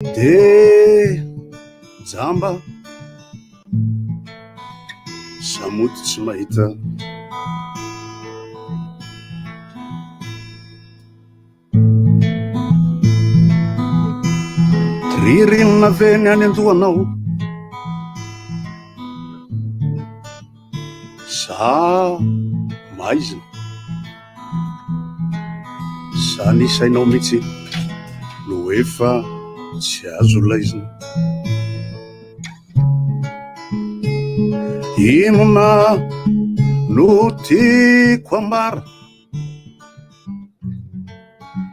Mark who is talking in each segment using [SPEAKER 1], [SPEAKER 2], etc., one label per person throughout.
[SPEAKER 1] de jamba samoty tsy mahita ririnina veny any andohanao sa maizina sa nisainao mihitsy no efa tsy azo laizina inona no tiako ambara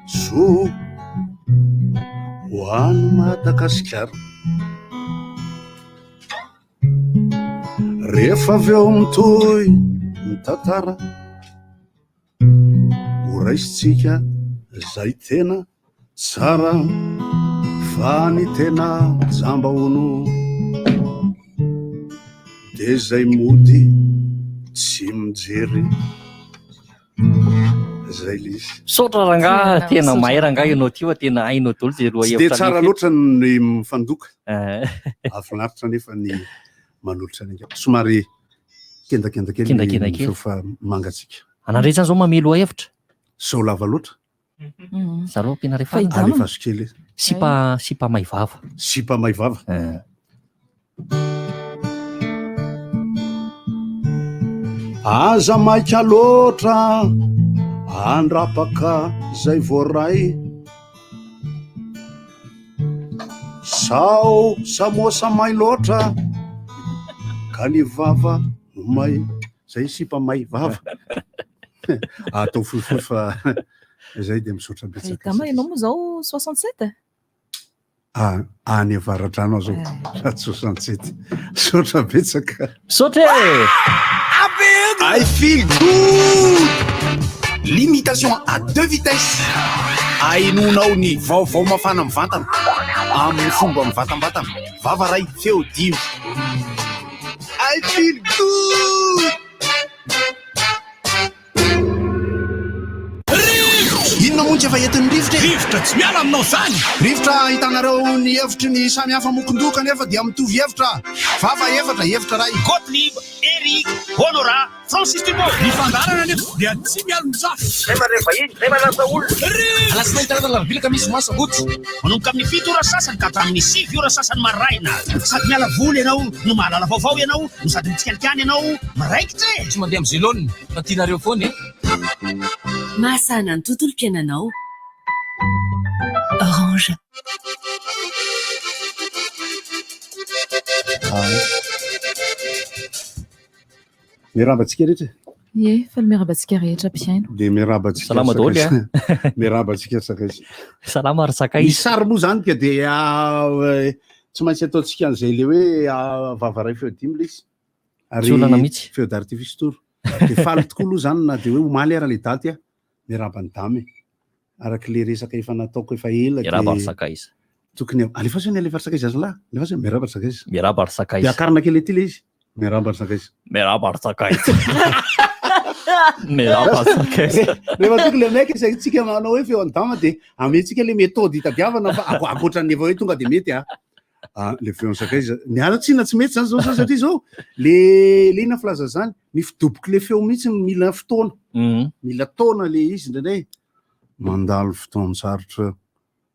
[SPEAKER 1] so ho any Madagasikara rehefa avy eo mitoy ny tantara ho raisitsika zay tena tsara fa ny tena jamba ono de zay mody tsy mijery zay lisy
[SPEAKER 2] sotra rangahy tena mahay rangahy ianao ty fa tena hainao dolo zay roa
[SPEAKER 1] de tsara loatra ny mifandoka afinaritra nefa ny manolotra ny nga somary kendakendakely fa mangatsika
[SPEAKER 2] anandretsany zao mamelo hevitra
[SPEAKER 1] sao lava loatra
[SPEAKER 2] zaro ampiana rehefa
[SPEAKER 1] alefaso kely
[SPEAKER 2] sipa maivava
[SPEAKER 1] sipa maivava aza maika loatra andrapaka zay voaray sao samosa may loatra ka ny vava may zay sipa may vava atao foifoy fa zay de misotra betsaka
[SPEAKER 3] ianao moa zao 67
[SPEAKER 1] any avaradrano zao 67 sotra betsaka
[SPEAKER 2] sotra
[SPEAKER 4] I feel good. Limitation à 2 vitesses. Ainonao ny vaovao mafana mivantana amin'ny fomba mivatambatana vavaray feo dimy. I feel good. Inona montsy efa entin'ny rivotra tsy miala aminao zany. Rivotra hitanareo ny hevitry ny samy hafa mokondoka nefa dia mitovy hevitra vava hevitra ray
[SPEAKER 5] Gottlieb, Eric, Honora, Francis Dumont. Ny fandarana nefa dia tsy miala mizafy.
[SPEAKER 6] Rehefa iny, rehefa lasa olona.
[SPEAKER 5] Alasina hitarana lavilaka misy masabotsy. Manomboka amin'ny 7 ora sasany ka hatramin'ny 6 ora sasany maraina. Sady miala voly ianao, no mahalala vaovao ianao, no sady mitsikalikany ianao, maraikitra e.
[SPEAKER 7] Tsy mandeha amin'ny zélone, tantianareo foana e.
[SPEAKER 8] Mahasana ny tontolo-piainanao. Orange.
[SPEAKER 1] mirabantsika rehetra
[SPEAKER 3] Ie, fa ny miarabantsika rehetra mpiaino.
[SPEAKER 1] de mirabantsika
[SPEAKER 2] salama daholo
[SPEAKER 1] mirabantsika sakaizy
[SPEAKER 2] salama ary
[SPEAKER 1] ny
[SPEAKER 2] sakaizy
[SPEAKER 1] sary moa zany ka de tsy maintsy ataontsika an'izay le hoe vavaray feo dimy le izy
[SPEAKER 2] Tsy olana mihitsy.
[SPEAKER 1] feo d'artifice toro de faly tokoa aloha zany na de hoe omaly ara le daty mirabany damy araky le resaka efa nataoko efa ela
[SPEAKER 2] miraba ary sakaizy
[SPEAKER 1] tokony alefaso ny alefa ary sakaizy azy lahy alefaso miraba ary sakaizy
[SPEAKER 2] miraba ary
[SPEAKER 1] de
[SPEAKER 2] sakaizy
[SPEAKER 1] akarina kely ety le izy miraba ary sakaizy
[SPEAKER 2] miraba ary sakaizy miraba ary sakaizy
[SPEAKER 1] rehefa toko le maiky tsika manao hoe feo andama de amentsika le méthode hitadiavana fa akoatrany efa hoe tonga de mety le feo sakaizy miala tsina tsy mety zany zao satria zao le ina filaza zany ny fidoboky le feo mihitsy mila fotoana mila taona le izy ndray mandalo fotoana sarotra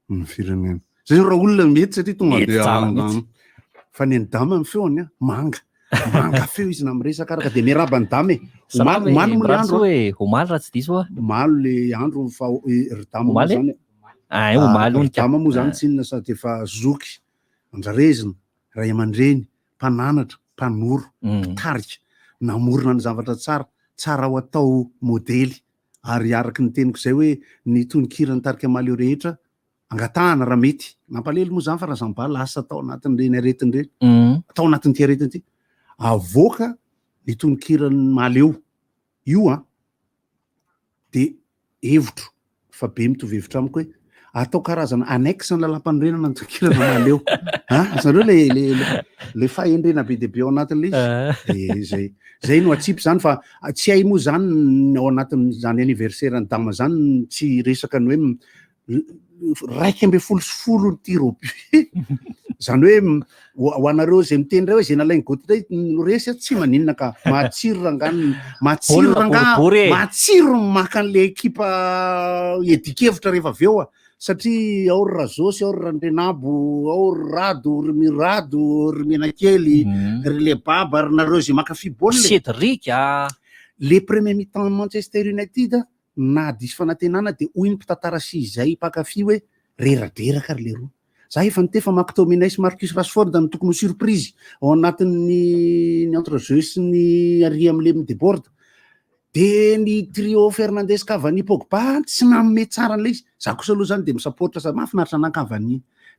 [SPEAKER 1] ny firenena zay raha olona mety satria tonga
[SPEAKER 2] Mety tsara mihitsy.
[SPEAKER 1] de fa ny dama amin'ny feony manga feo izy na miresaka araka de miraba ny dama omaly mo le andro
[SPEAKER 2] hoe omaly raha tsy diso
[SPEAKER 1] omaly le andro fa ridama
[SPEAKER 2] Omaly?
[SPEAKER 1] zany
[SPEAKER 2] omaly ony
[SPEAKER 1] ridama moa zany tsy inona sady efa zoky andrarezina ray aman-dreny mpananatra mpanoro mpitarika namorona ny zavatra tsara ho atao modely ary araky ny teniko zay hoe ny tononkira ny tarika maly eo rehetra angatahana raha mety nampalely moa zany fa raha zamba lasa atao anatin'ireny aretin'ireny atao anatin'ity aretin'ity avoaka ny tononkirany maly eo io de hevitro fa be mitovy hevitra amiko hoe atao karazana annexe ny lalam-panorenana ny tononkirana maly eo zareo le fahendrena be deabe ao anatin'le izy zay no atsipy zany fa tsy hay moa zany ao anatin' zany anniversaire ny dama zany tsy resaka ny hoe raiky amby folo sy folo ny tiro zany hoe ho anareo zay miteny ray hoe zay nalainy goty ray resy tsy maninona ka matsiro rangany matsiro maka an'le ekipa edikevitra rehefa avy eo satria ao ry razosy ao ry randrenabo ao ry rado ry mirado ry menakely ry le baba ry nareo zay maka fibaolina
[SPEAKER 2] Cédric
[SPEAKER 1] le premier mi-temps Manchester United na disy fanantenana de hoy ny mpitantara sy izay mpakafy hoe reradraraka ry le roa za efa nitefa McTominay sy Marcus Rashford no tokony ho surprise ao anatin'ny entre-jeu sy ny arria am'le mideborde de ny trio Fernandes Cavani Pogba tsy nanome tsara an'le izy za kosa aloha zany de misapotra sa mahafinaritra ana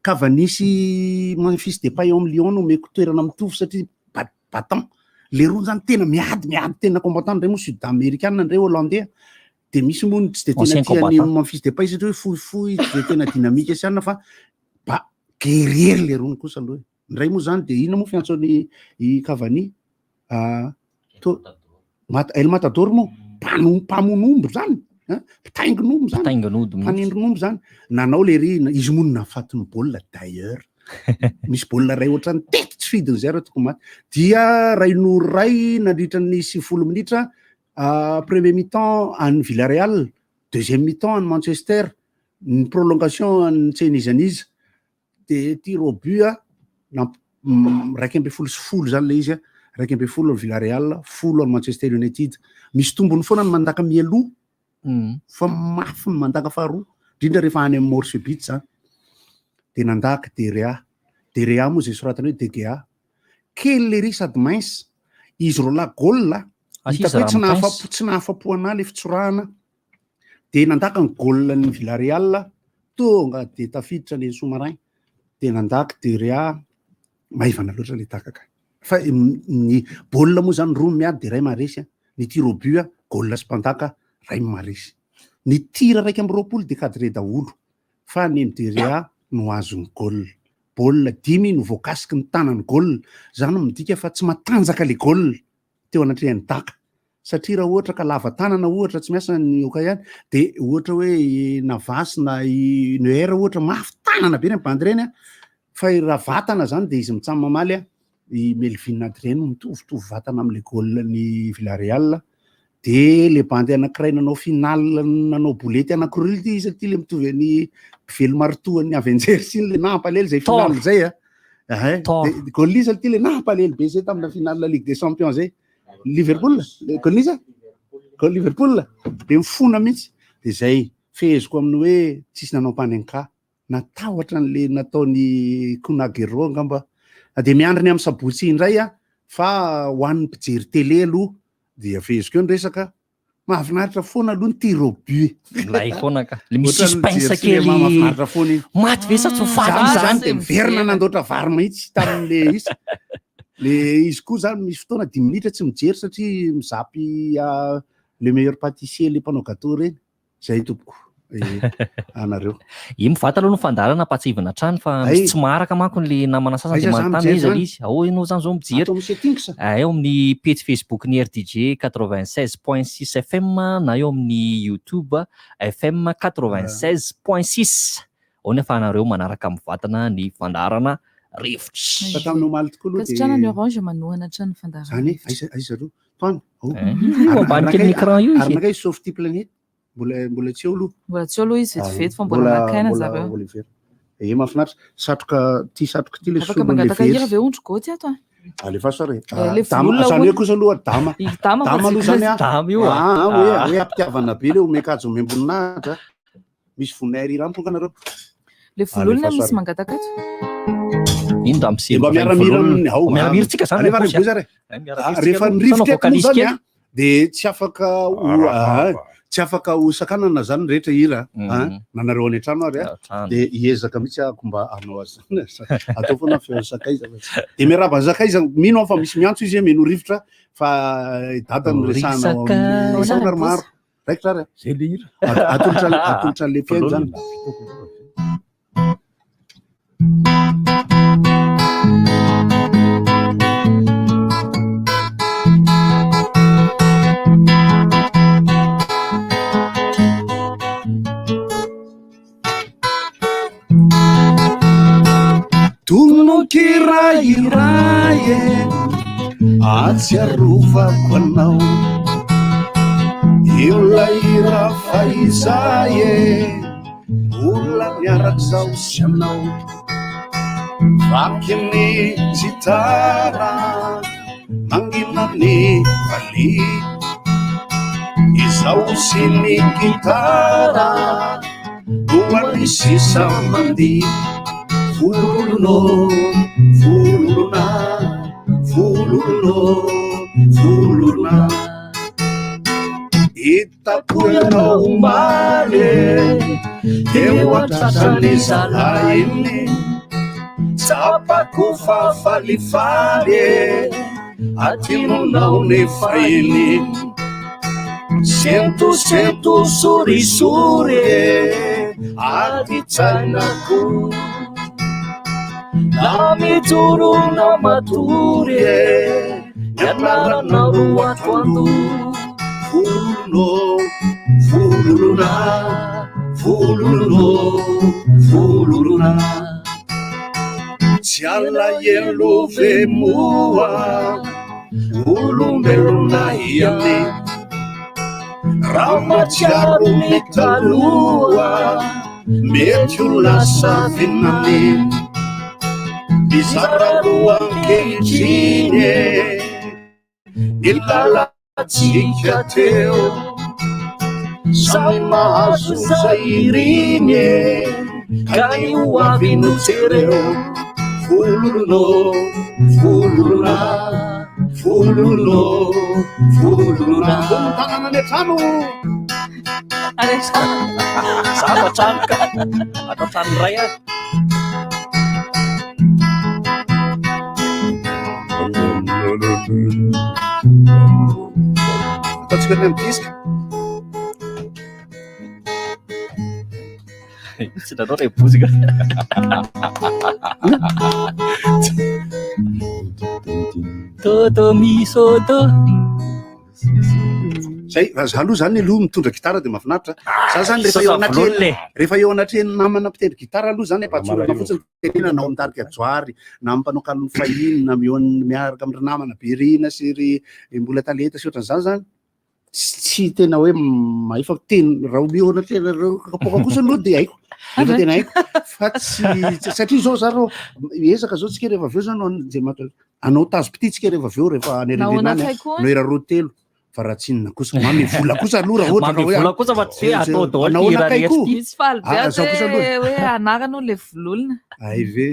[SPEAKER 1] Cavani sy Memphis Depay ao amin'ny Lyon no omeko toerana mitovy satria batan le roa zany tena miady tena combattant ndray moa sud-américaine ndray hollandais de misy moa tsy de tena tiany Memphis Depay satria hoe fohifohy tsy de tena dinamika sy anna fa guerrier le roa kosa aloha ndray moa zany de ina moa fiantsony i Cavani El Matador moa mpamonombo zany pitaingonombo zany nanao le ry izy monina fatiny baolina d'ailleurs misy baolina ray ohatrany tety tsy fidiny zay raha toko maty dia rainoro ray nandritra ny 90 minitra premier mi-temps any Villarreal deuxième mi-temps any Manchester ny prolongation any Tsenizaniza de tir au but raiky amby folo sy folo zany le izy raiky amby folo Villarreal folo any Manchester United misy tombony foana ny mandaka mialoha fa mafy ny mandaka faharoa indrindra rehefa any amin'ny morse bit zany de nandaka De Rea moa zay soratany hoe DGA kely le ry sady mainsy izy rola goal hitako hoe tsy nahafapo ana le fitsorahana de nandaka ny goal ny Villarreal tonga de tafiditra le sous-marin de nandaka De Rea maivana loatra le takaka fa ny baolina moa zany roa miady de ray maresy ny tir au but goal sy mpandaka ray maresy ny tira raiky amby roapolo de cadré daholo fa ny De Rea no azony goal baolina 10 no voakasiky ny tanany goal zany midika fa tsy matanjaka le goal teo anatrehan'ny daka satria raha ohatra ka lava tanana ohatra tsy miasa ny oka ihany de ohatra hoe Navas na i Neuer ohatra mafy tanana be ny bandireny fa raha vatana zany de izy mitsamy mamaly i Melvin Adrien mitovitovy vatana am'le goal ny Villarreal de le bandy anankiray nanao final nanao bolety anankiroa ity satria le mitovy any velo maritoan'ny Avengers iny le nampalely zay final zay golisa ty le nampalely be zay tamina final la Ligue des Champions zay Liverpool golisa Liverpool de mifona mihitsy de zay feheziko aminy hoe tsisy nanao mpanenka natahotra an'le nataony Kunagero ngamba de miandriny amin'ny sabotsy indray fa ho an'ny mpijery télé aloha dia feziko eo ny resaka mahafinaritra foana aloha ny tir au but
[SPEAKER 2] lay foana ka le misy suspense kely mahafinaritra foana iny
[SPEAKER 1] maty ve sa tsy faty zany de miverina nandoatra vary mihitsy tamin'le izy le izy koa zany misy fotoana 10 minitra tsy mijery satria mizapy le meilleur pâtissier le mpanao gâteau reny zay tompoko anareo
[SPEAKER 2] mivata aloha ny fandarana patsivana trano fa tsy maharaka manko le namana sasany de manontany izy izy ao ianao zany zao mijery eo amin'ny page Facebook ny RDG 96.6 FM na eo amin'ny YouTube FM 96.6 ao nefa anareo manaraka mivatana ny fandarana rivotra
[SPEAKER 1] tamin'ny omaly tokoa
[SPEAKER 3] aloha de Orange manohana trano fandarana
[SPEAKER 1] zany aiza ro toany
[SPEAKER 2] ambany kely écran io izy
[SPEAKER 1] arnakay sauve ty planète mbola tsy eo aloha
[SPEAKER 3] mbola tsy eo aloha izy vetivety fa mbola nakaina zareo
[SPEAKER 1] mahafinaritra satroka ty le
[SPEAKER 3] afaka mangataka hira ve ondro goty ato
[SPEAKER 1] alefa sare zany hoe kosa aloha dama aloha zany hoe ampitiavana be le omekajo memboninaja misy voninahary rano tonga anareo
[SPEAKER 3] le vololona misy mangataka ato
[SPEAKER 2] ino da
[SPEAKER 1] mba miaramira
[SPEAKER 2] tsika zany
[SPEAKER 1] rehefa nirivotra moa zany de tsy afaka hosakanana zany rehetra hira nanareo any an-trano ary de hiezaka mihitsy ako mba anao azy atao foana feo sakaiza de miaraba zakaiza mino fa misy miantso izy meno rivotra fa data no resana maromaro raiky rary
[SPEAKER 7] zay le hira
[SPEAKER 1] atolotra le feo zany
[SPEAKER 4] tonokirairay atsiarovako anao ilay raha faizay olona miaraky zao sy anao vaky ny gitara mangina ny vali izao sy ny gitara noany sisa mandi vololona vololona vololona vololona itapolanao maly eo atrasany zalainy tsapako fafalifaly atinonao ny fainy sento sorisory aty tsainako na mijorona matory ianaranao atoando vololona vololona vololona tsy alahelo vemoa olombelona iame raha matsiaro mitaloa mety ho lasa vinane bizara roa ankehitriny ilalatsika teo samy mahazo zay iriny ka io avy notsereo vololona vololona vololona vololona tanana ny trano
[SPEAKER 2] Sama trano ka atao trano ray a
[SPEAKER 4] ataontsika ny am'diska
[SPEAKER 2] tsy nanao ray bozika toto misoto
[SPEAKER 4] zay za aloha zany aloha mitondra gitara de mahafinaritra za zany rehefa eo anatreny namana mpitendry gitara aloha zany mpatsorana fotsiny tenena nao mitarika joary na mpanao kalony fahiny na miaraka amry namana berina sy ry mbola talenta sy ohatran'izany zany tsy tena hoe maefa teny raha miona tena kapoka kosa aloha de haiko efa tena haiko fa tsy satria zao za rô ezaka zao tsika rehefa aveo zany anao tazo piti tsika rehefa aveo rehefa anerenenany no era roa telo fa raha tsinona kosa mamy vola kosa aloha raha ohatra
[SPEAKER 2] vola kosa fa tsy hoe atao daholo
[SPEAKER 3] misy falibe hoe anarano le vololona
[SPEAKER 4] ay ve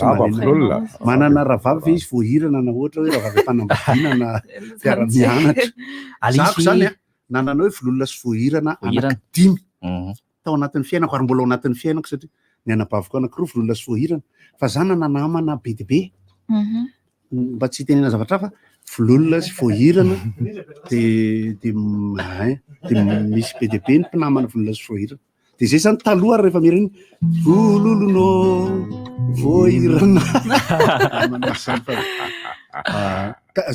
[SPEAKER 9] rava vololona
[SPEAKER 4] manana ravavy izy voahirana na ohatra hoe ravavy mpanambadiana na mpiara-mianatra zako zany a nanana hoe vololona sy voahirana anaky 5 tao anatin'ny fiainako ary mbola ao anatin'ny fiainako satria ny anabaviko anankiroa vololona sy voahirana fa zany nanamana be de be mba tsy tenena zavatra fa vololona sy voahirana de misy be de be ny mpinamana vololona sy voahirana de zay zany taloha rehefa mireny vololona voahirana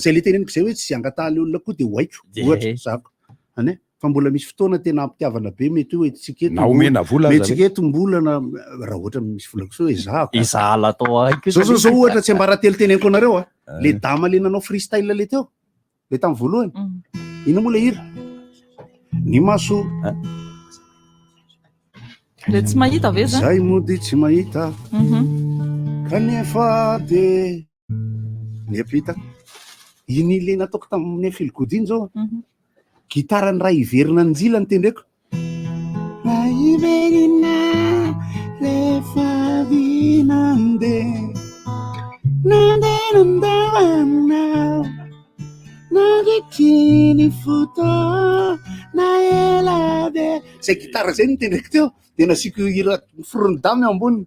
[SPEAKER 4] zay le teneniko zay hoe tsy angataly olona koa de hoaiko ohatra zako ane fa mbola misy fotoana tena ampitiavana be mety hoe tsiketometsika etombolana raha ohatra misy volako so hoe zako
[SPEAKER 2] izala atao haiko
[SPEAKER 4] zao ohatra tsy ambaratelo teneniko anareo a le dama le nanao freestyle le teo le tamin'ny voalohany ina moa le hira ny maso
[SPEAKER 3] le tsy mahita ve zany
[SPEAKER 4] zay mody tsy mahita kanefa de ny apita iny le nataoko tamin'ny filogodiny zao gitara ny raha iverina anjila ny tendreko raha iverina rehefa vinande nandenandavanao nagekiny foto na elade zay gitara zay ny tendreko teo de nasiko ira foronidamy amboniny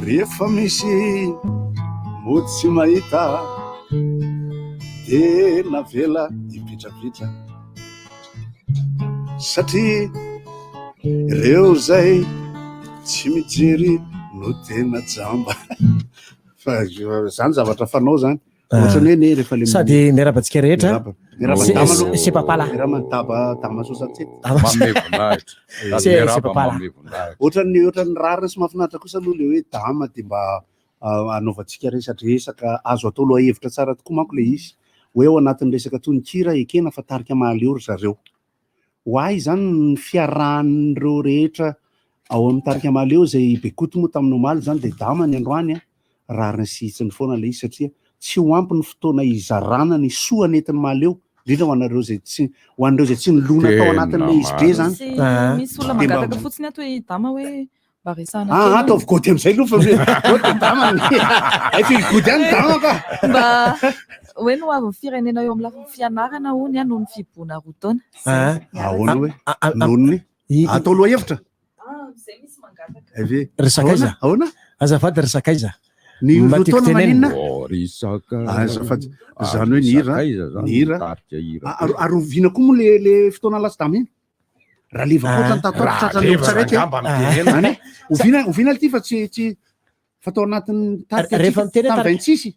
[SPEAKER 4] rehefa misy mody tsy mahita de navela ipitrapitra satria ireo zay tsy mijery no tena jamba fa zany zavatra fanao zany
[SPEAKER 1] ohatrany hoe ne rehefa le
[SPEAKER 10] sady miarabantsika rehetra sepapala
[SPEAKER 1] ohatran'ny rariny sy mahafinaritra kosa aloha le hoe dama de mba anaovantsika resatresaka azo atao loha hevitra tsara tokoa manko le izy hoe ao anatin'ny resaka tononkira ekena fa tarika mahaleo ry zareo hoay zany ny fiarahan'ireo rehetra ao amin'ny tarika mahaleo zay bekoto moa tamin'ny omaly zany de dama ny androany a rariny sy hitsiny foana le izy satria tsy ho ampy ny fotoana izarana ny soa netiny mahaleo indrindra ho anareo zay tsy nilona tao anatin'le izy be zany
[SPEAKER 3] misy olona mangataka fotsiny ato hoe dama hoe mba resana
[SPEAKER 1] ataovy gody am'izay aloha fa dama ay figody any dama ka
[SPEAKER 3] mba hoe no avy firenena eo amin'ny lafiny fianarana hony a noho ny fiboana roa taona
[SPEAKER 1] ahoana hoe nonony atao loha hevitra
[SPEAKER 3] zay misy mangataka
[SPEAKER 10] resakaiza
[SPEAKER 1] ahoana
[SPEAKER 10] azafady resakaiza
[SPEAKER 1] ny roa taona maninona azafady zany hoe nihira arovina koa moa le fotoana lasdama iny raha levakoatra ny tatoatratrany ovina ty fa tsy fatao anatin'ny
[SPEAKER 10] rehefa miteny
[SPEAKER 1] 26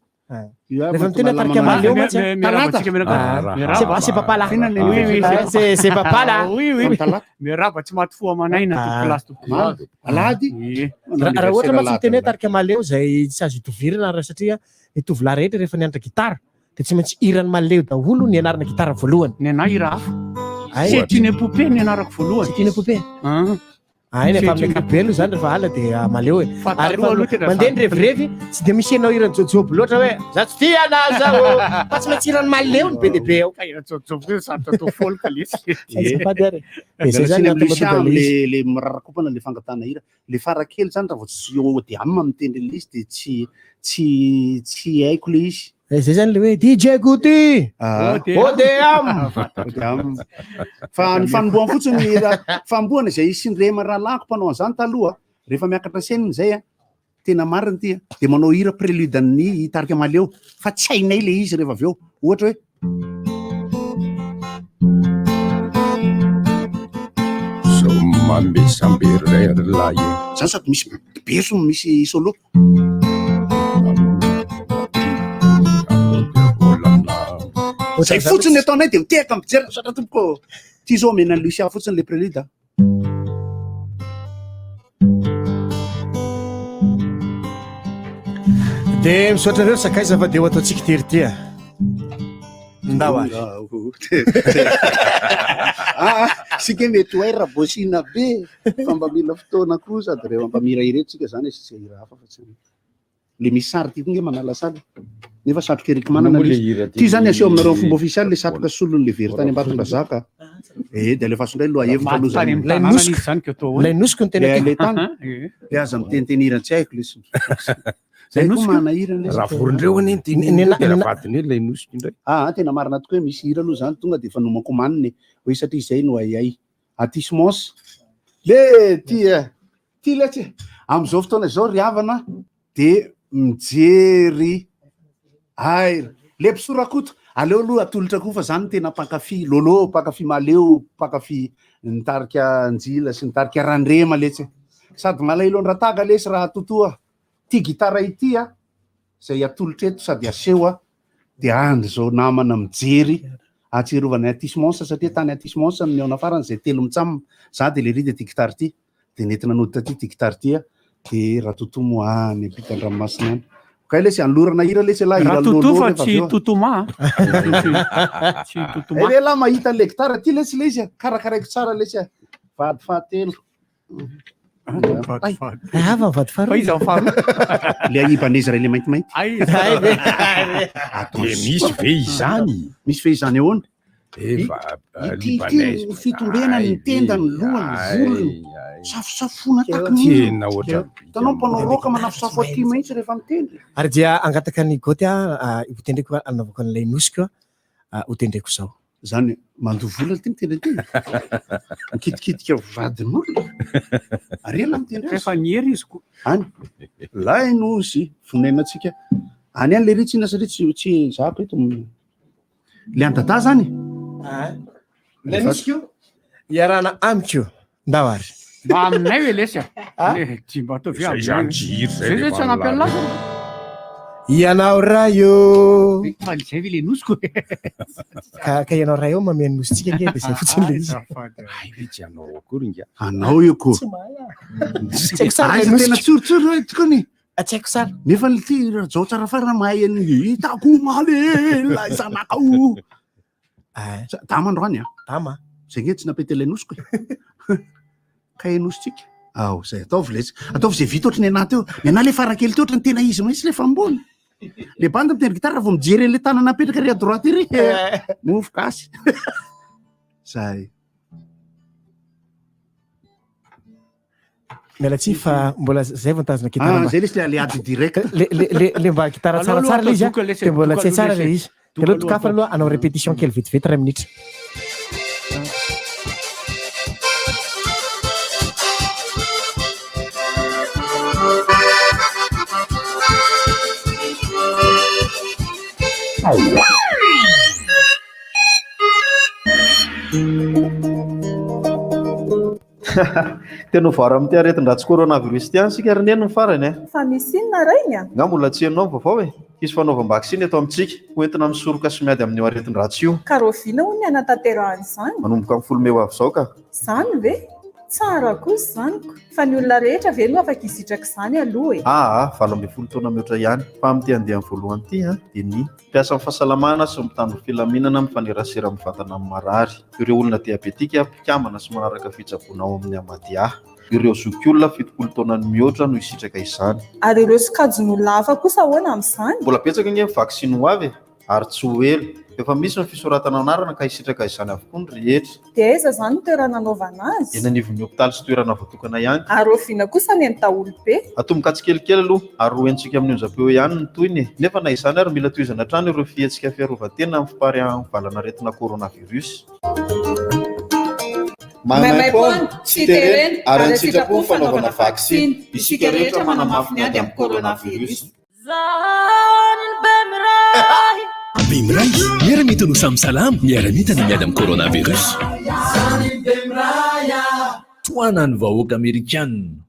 [SPEAKER 10] rehefa miteny tarika mahaleo matsy sepapala sepapala
[SPEAKER 11] miaraba tsy maty foa manaina tokolasy tokolasy
[SPEAKER 1] alady
[SPEAKER 10] raha ohatra matsy miteny tarika mahaleo zay tsy azo itovirana raha satria itovolahy rehetra rehefa nianatra gitara de tsy maintsy irany mahaleo daholo ny anarana gitara voalohany
[SPEAKER 11] ny anay ira hafa setiny epopé ny anarako voalohany
[SPEAKER 10] setiny epopé rehefa amin'ny kapelo zany rehefa ala de maleo e ary mandeha ny revirevy tsy de misy anao irany jojoby loatra hoe za tsy tia anazy zao fa tsy maintsy irany maleo ny be dehibe ao
[SPEAKER 1] le mirarakopana le fangatana hira le farakely zany raha vao tsy ode amina mitendry le izy de tsy haiko le izy
[SPEAKER 10] zay zany le hoe DJ Gouty ODM
[SPEAKER 1] fa ny fanomboana fotsiny famboana izay sindrema raha lako mpanao an'izany taloha rehefa miakatra seniny zay a tena mariny ty de manao hira prélude ny tarika maleo fa tsy hainay le izy rehefa avy eo ohatra hoe
[SPEAKER 9] somambesambererlay
[SPEAKER 1] zany sady misy beso misy solo zay fotsiny ataonay de mitehaka mijery satra tompoko ty zao menany lucia fotsiny le prélude
[SPEAKER 10] de misaotra reo sakaiza fa de ho ataontsika tery ty ndao
[SPEAKER 1] sika mety hoay raha bosina be fa mba mila fotoana koa sady rehefa mba mira iretsika zany sy hira hafa fa tsy le misy sary ty konge manala sary nefa satroka eriky manana ty zany aseo aminareo fomba ofisialy le satroka solony le very tany ambatondra zaka de le fasondray loha hevitra
[SPEAKER 10] lay nosiko ny tena
[SPEAKER 1] le tany le aza miteniteniran tsy haiko lesy zay koa manahira
[SPEAKER 9] raha vorondreo anyvadiny lay nosiko indray
[SPEAKER 1] tena marina tokoa hoe misy hira aloha zany tonga de efa nomako maniny hoe satria zay no ayay atismos le ty letsy am'izao fotoana zao ry havana de mijery le mpisorakoto aleo aloha atolotra koa fa zany tena mpankafy lolo mpankafy maleo mpankafy nitarika njila sy nitarika randrema letsy sady malailony rataga lesy raha totoa ty gitara ity zay atolotra eto sady aseho de andro zao namana mijery atserovany atismons satria tany atismons ny ao nafarany zay telo mitsamina za de le rida ty gitara ty de nentina noditra ty ty gitara ty de raha totomo any ampitan-dranomasina any kay lesy anlorana hira lesy la
[SPEAKER 11] iratotofa tsy totoma
[SPEAKER 1] le la mahita an'le gitara ty lesy le izy karakaraiko tsara lesy vady fahatelo
[SPEAKER 10] ava mivady faro
[SPEAKER 1] le ahibaneza ray le maintimainty
[SPEAKER 9] misy ve
[SPEAKER 1] izany ahoana fitondrena ny tenda ny lohany volony safosafona tanao mpanao roka manafosafo aty mahitsy rehefa mitendry
[SPEAKER 10] ary dia angataka ny goty hotendreko anaovako an'ilay nosiko hotendreko zao
[SPEAKER 1] zany mandovola ty mitendry ty mikitikitika vadin'olona ary ela mitendry
[SPEAKER 11] rehefa niery izy ko
[SPEAKER 1] any lay nosy vonainatsika any any le ritsina satria tsy zako eto le antata zany
[SPEAKER 10] le nosiko iarana amiko ndao ary
[SPEAKER 11] mba aminay hoe lesy tsy mba ataovy zay tsy anampy an'lasa
[SPEAKER 10] ianao raha io
[SPEAKER 11] zay ve le nosiko
[SPEAKER 10] ka ianao raha eo mameno nositsika nge de zay fotsiny le izy
[SPEAKER 9] vitsy anao akory nga
[SPEAKER 1] anao io ko
[SPEAKER 10] tsy haiko sara le
[SPEAKER 1] tena
[SPEAKER 10] nosika
[SPEAKER 1] tsorotsoro tokoa ny
[SPEAKER 10] tsy haiko sara
[SPEAKER 1] nefa le ty zao tsara fara mahay any hitako malela izanakao tama androany a
[SPEAKER 10] tama
[SPEAKER 1] zay nge tsy napety ilay nosiko ka enositsika ao zay ataovy le ataovy zay vita ohatry ny anaty eo ny ana le farakely ty ohatry ny tena izy maitsy le fambony le banda miteny gitara vao mijery le tanana apetraka ry a droite ry mofo gasy zay
[SPEAKER 10] miala tsy fa mbola zay vao nitazona kitara
[SPEAKER 1] zay lesy le aliady direct
[SPEAKER 10] le mba kitara tsaratsara le izy de mbola tsy tsara le izy de aloha tokafa aloha anao répétition kely vetivety 3 minitra
[SPEAKER 12] tena voara amin'ity aretin-dratsy coronavirus ty any sika ary neny ny farany
[SPEAKER 13] fa misy inona rainy a
[SPEAKER 12] nga mbola tsy hainao vaovao e isy fanaovam-baksiny eto amintsika hoentina misoroka sy miady amin'io aretin-dratsy io
[SPEAKER 13] karovina ho ny anatanterahanyizany
[SPEAKER 12] manomboka amin'ny folo meo avy zao ka
[SPEAKER 13] zany ve tsara kosa zanyko fa ny olona rehetra ve no afaka isitraka izany aloha e
[SPEAKER 12] valo amby folo taona mihoatra ihany fa amin'ity andehan'ny voalohany ity de ny mpiasa amin'ny fahasalamana sy mitandro filaminana mifanerasera amin'ny vatana amin'ny marary ireo olona diabetika mpikamana sy manaraka fitsaboana ao amin'ny amadia ireo zokiolona fitokolo taonany mihoatra no isitraka izany
[SPEAKER 13] ary ireo sokajin'olona hafa kosa ahoana amin'izany
[SPEAKER 12] mbola petsaka nge vaksiny ho avy ary tsy ho elo efa misy ny fisoratana anarana ka isitraka izany avokoa ny rehetra
[SPEAKER 13] de aiza zany ny toerana anaovana azy
[SPEAKER 12] eny anivon'ny hopitaly sy toerana voatokana ihany
[SPEAKER 13] ary oviana kosa ny any daholo be
[SPEAKER 12] atomboka tsikelikely aloha ary hoentsika amin'ny onjam-peo ihany ny toyny nefa na izany ary mila tohizana trano ireo fihetsika fiarovan-tena amin'ny fiparehan'ny valana aretina coronavirus
[SPEAKER 13] maimaipony tsy terena ary antsitrapo ny fanaovana vaksiny isika rehetra manamafy ny ady amin'ny coronavirus
[SPEAKER 5] Bimray, miara-mita no samy salama, miara-mita ny miady amin'ny coronavirus. Toanany vahoaka Américaine.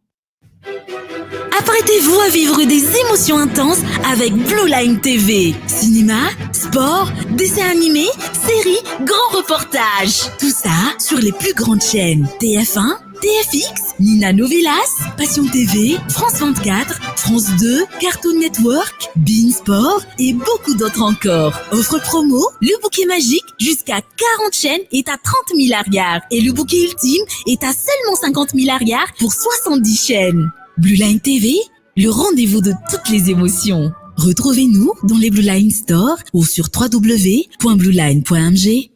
[SPEAKER 8] Apprêtez-vous à vivre des émotions intenses avec Blue Line TV. Cinéma, sport, dessins animés, séries, grands reportages. Tout ça sur les plus grandes chaînes. TF1, TFX, Nina Novelas, Passion TV, France 24, France 2, Cartoon Network, Bein Sport et beaucoup d'autres encore. Offre promo, le bouquet magique jusqu'à 40 chaînes est à 30 milliards et le bouquet ultime est à seulement 50 milliards pour 70 chaînes. Blue Line TV, le rendez-vous de toutes les émotions. Retrouvez-nous dans les Blue Line Store ou sur www.blueline.mg.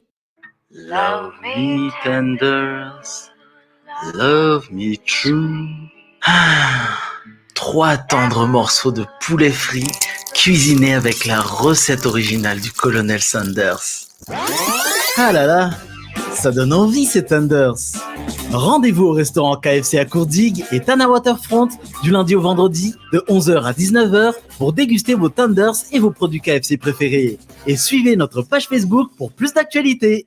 [SPEAKER 14] Love me tenders, love me true. 3 tendres morceaux de poulet frit cuisinés avec la recette originale du colonel Sanders. Ah là là, ça donne envie ces tenders. Rendez-vous au restaurant KFC à Courdigue et Tana Waterfront du lundi au vendredi de 11h à 19h pour déguster vos tenders et vos produits KFC préférés. Et suivez notre page Facebook pour plus d'actualités.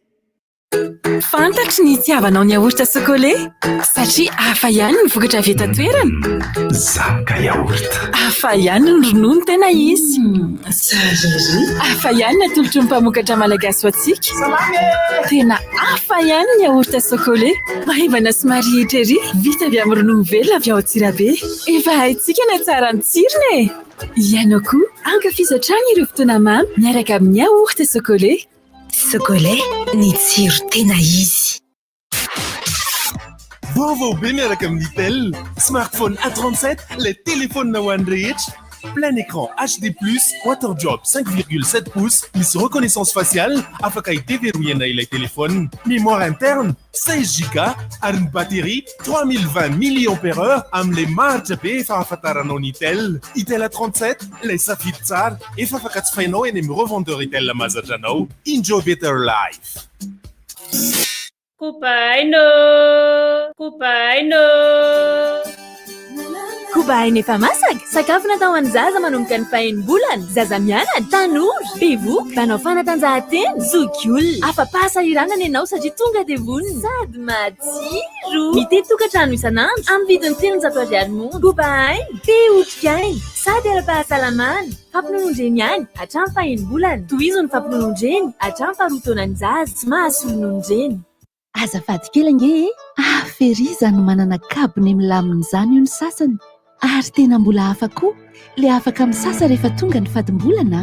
[SPEAKER 15] Fantatry ny itiavanao ny yaourt chocolé satria hafa ihany ny vokatra avy eto an-toerana.
[SPEAKER 5] Zaka yaourt.
[SPEAKER 15] Hafa ihany ny ronono tena izy. Hafa ihany ny atolotry ny mpamokatra malagasy ho antsika. Tena hafa ihany ny yaourt chocolé. Maivana sy marihitra vita avy amin'ny ronono velona avy ao Antsirabe. Efa haintsika ny tsara ny tsirony. Ianao koa ankafizatra hatrany ireo fotoana mamy miaraka amin'ny yaourt chocolé.
[SPEAKER 8] Chocolé, ny tsiro tena izy.
[SPEAKER 16] Vaovao be miaraka amin'ny Itel. Smartphone A37, les téléphones ho an'ny rehetra. Plein écran HD+, water drop 5,7 pouces, misy reconnaissance faciale, afaka iteveroyana ilay téléphone. Mémoire interne 16 Go ary ny batterie 3020 mAh amin'ilay maritra be efa ahafantaranao ny Itel. Itel A37, lay safidy tsara, efa afaka jifainao eny amin'ny revendeur Itel mahazatra anao. Enjoy better life.
[SPEAKER 8] Kobainy efa masaka. Sakafo natao an'ny zaza manomboka ny fahenibolana. Zaza mianatra, tanora, bevoka, mpanao fanatanjahantena, zokiolona. Afa-pahasahiranana ianao satria tonga dia vonona. Sady matsiro. Mitety tokantrano isanandro amin'ny vidiny 300 ariary monja. Kobainy, be otrikaina, sady ara-pahasalamana. Fampinonondreny ihany, hatramin'ny fahenibolana. Tohizo ny fampinonondreny, hatramin'ny faharotonan'ny zaza. Tsy mahasolonondreny.
[SPEAKER 17] Azafady kely ange ferizany manana kabony milamina izany io ny sasany ary tena mbola hafa koa le afaka misasa rehefa tonga ny fadim-bolana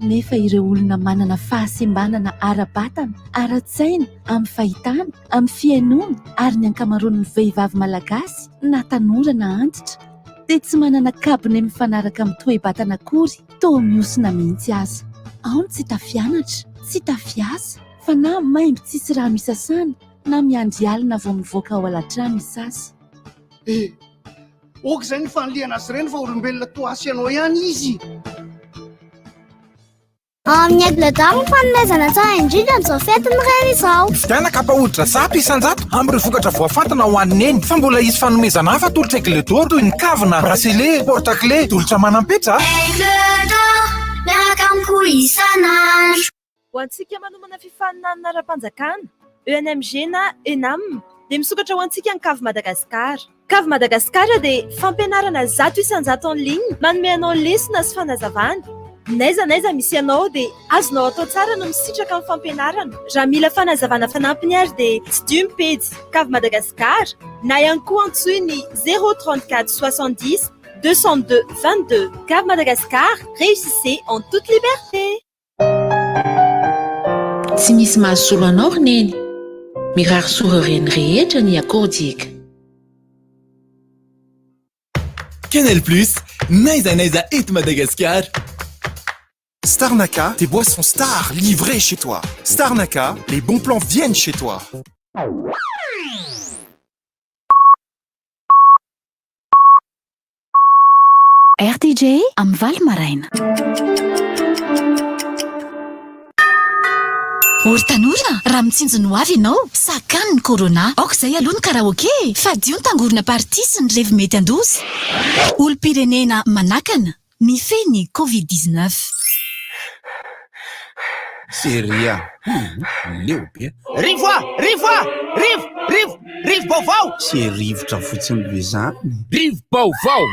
[SPEAKER 17] nefa ireo olona manana fahasembanana ara-batana ara-tsaina amin'ny fahitana amin'ny fiainona ary ny ankamaroan'ny vehivavy malagasy na tanora na antitra dia tsy manana kabony mifanaraka amin'ny toe-batana akory toa miosina mihitsy aza ao ny tsy tafianatra tsy tafiasa fa na maimby tsisy rano isasana na miandry alina vao mivoaka ao alatrano isasy.
[SPEAKER 1] Ok izay ny fanoliana azy ireny fa olombelona toasy ianao ihany izy.
[SPEAKER 18] Amin'ny Aigle-d'Or ny fanomezana tsara indrindra amin'izao fety mireny izao.
[SPEAKER 7] Vidiana kapa hoditra 100 isan-jato amin'ireo vokatra voafantana ho an'ny neny. Fa mbola hisy fanomezana hafa tolotra Aigle-d'Or toy ny kavina, bracelet, porte-clés, tolotra manam-petra.
[SPEAKER 18] Aigle-d'Or, miaraka amiko isanandro.
[SPEAKER 19] Ho antsika manomana fifaninana ara-panjakana, ENMG na ENAM, dia misokatra ho antsika ny Kavy Madagasikara. Kavy Madagasikara dia fampianarana 100 isan-jato en ligne, manome anao lesona sy fanazavana. N'aiza misy anao dia azonao atao tsara no misitraka amin'ny fampianarana. Raha mila fanazavana fanampiny ary dia tsy dio mipedy Kavy Madagasikara na ihany koa antsoiny 034 70 202 22. Kavy Madagasikara, réussissez en toute liberté.
[SPEAKER 20] Tsy misy mahasolo anao neny. Mirary sora reny rehetra ny akordika.
[SPEAKER 16] Canal Plus, Naïza et Madagascar. Starnaka, tes boissons stars livrées chez toi. Starnaka, les bons plans viennent chez toi.
[SPEAKER 17] RTJ am Val Maraina. Ory tanora, raha mitsinjo no avy ianao, sakany ny corona. Aoka izay aloha ny karaoke, fa dio ny tangorona party sy ny revi mety andozy. Olom-pirenena manakana, mifeny Covid-19.
[SPEAKER 9] Seria. Leo be.
[SPEAKER 5] Rivo baovao.
[SPEAKER 9] Sy rivotra fotsiny be zany.
[SPEAKER 5] Rivo baovao.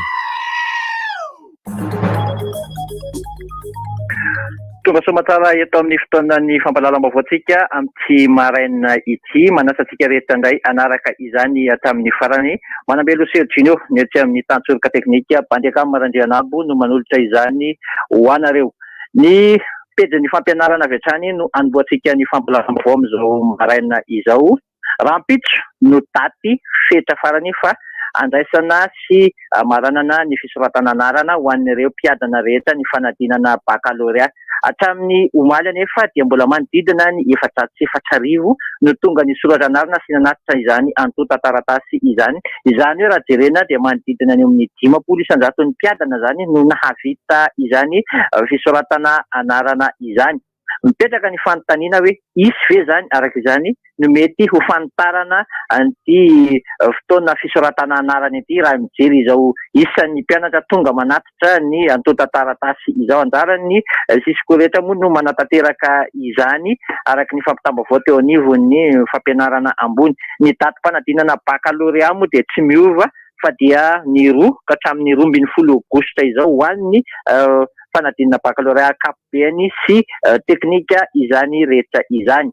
[SPEAKER 6] Tonga soamantsara eto amin'ny fotoanany fampalalam-baovatsika amin'ity maraina ity, manasantsika rehetra indray anaraka izany hatramin'ny farany. Manambelo Serginio ny ety amin'ny tantsorika teknika Bandiaka Marandrianabo no manolotra izany ho anareo. Ny pejin'ny fampianarana avy hatrany no anomboantsika ny fampalalam-baovao amin'izao maraina izao. Rampitso no daty fetra farany fa andraisana sy maranana ny fisoratana anarana ho an'ireo mpiadana rehetra ny fanadinana baccalauréat. Hatramin'ny omaly anefa dia mbola manodidina ny 404 no tonga ny soratra anarana sy nanatitra izany antota taratasy izany. Izany hoe raha jerena dia manodidina ny amin'ny 500 isan-jato ny mpiadana zany no nahavita izany fisoratana anarana izany. Mipetraka ny fanontaniana hoe isy ve zany araka izany no mety ho fanitarana an'ity fotoana fisoratana anarana ity raha mijery izao isan'ny mpianatra tonga manatitra ny antota taratasy izao anjarany sisiko rehetra moa no manatanteraka izany araka ny fampitambavao teo anivon'ny fampianarana ambony. Ny daty fanadinana baccalauréat moa dia tsy miova fa dia ny 2 ka hatramin'ny 12 aogositra izao ho an'ny fanadinana baccalauréat ankapobeny sy teknika izany rehetra izany.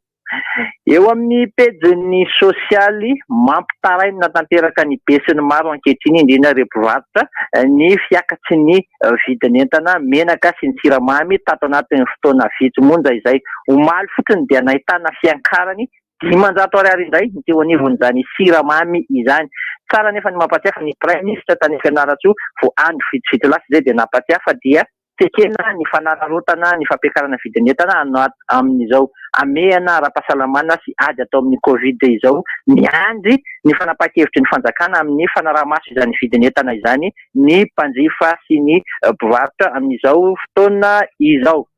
[SPEAKER 6] Eo amin'ny pejin'ny sosialy mampitaraina tanteraka ny besiny maro ankehitriny indrindra ireo mpivarotra ny fiakatsy ny vidin'entana menaka sy ny siramamy tato anatin'ny fotoana vitsy monja izay omaly fotsiny dia nahitana fiankarany 500 ariary indray ny teo anivon'izany siramamy izany. Tsara nefa ny mampatsiafa ny prime ministre tany Fianaratsoa vo andro vitsivitsy lasa izay dia nampatsiafa dia tekena ny fanararotana ny fampiakarana vidin'entana amin'izao ameana ara-pahasalamana sy ady atao amin'ny Covid izao miandry ny fanapakevitry ny fanjakana amin'ny fanaramaso izany vidin'entana izany ny mpanjifa sy ny mpivarotra amin'izao fotoana izao.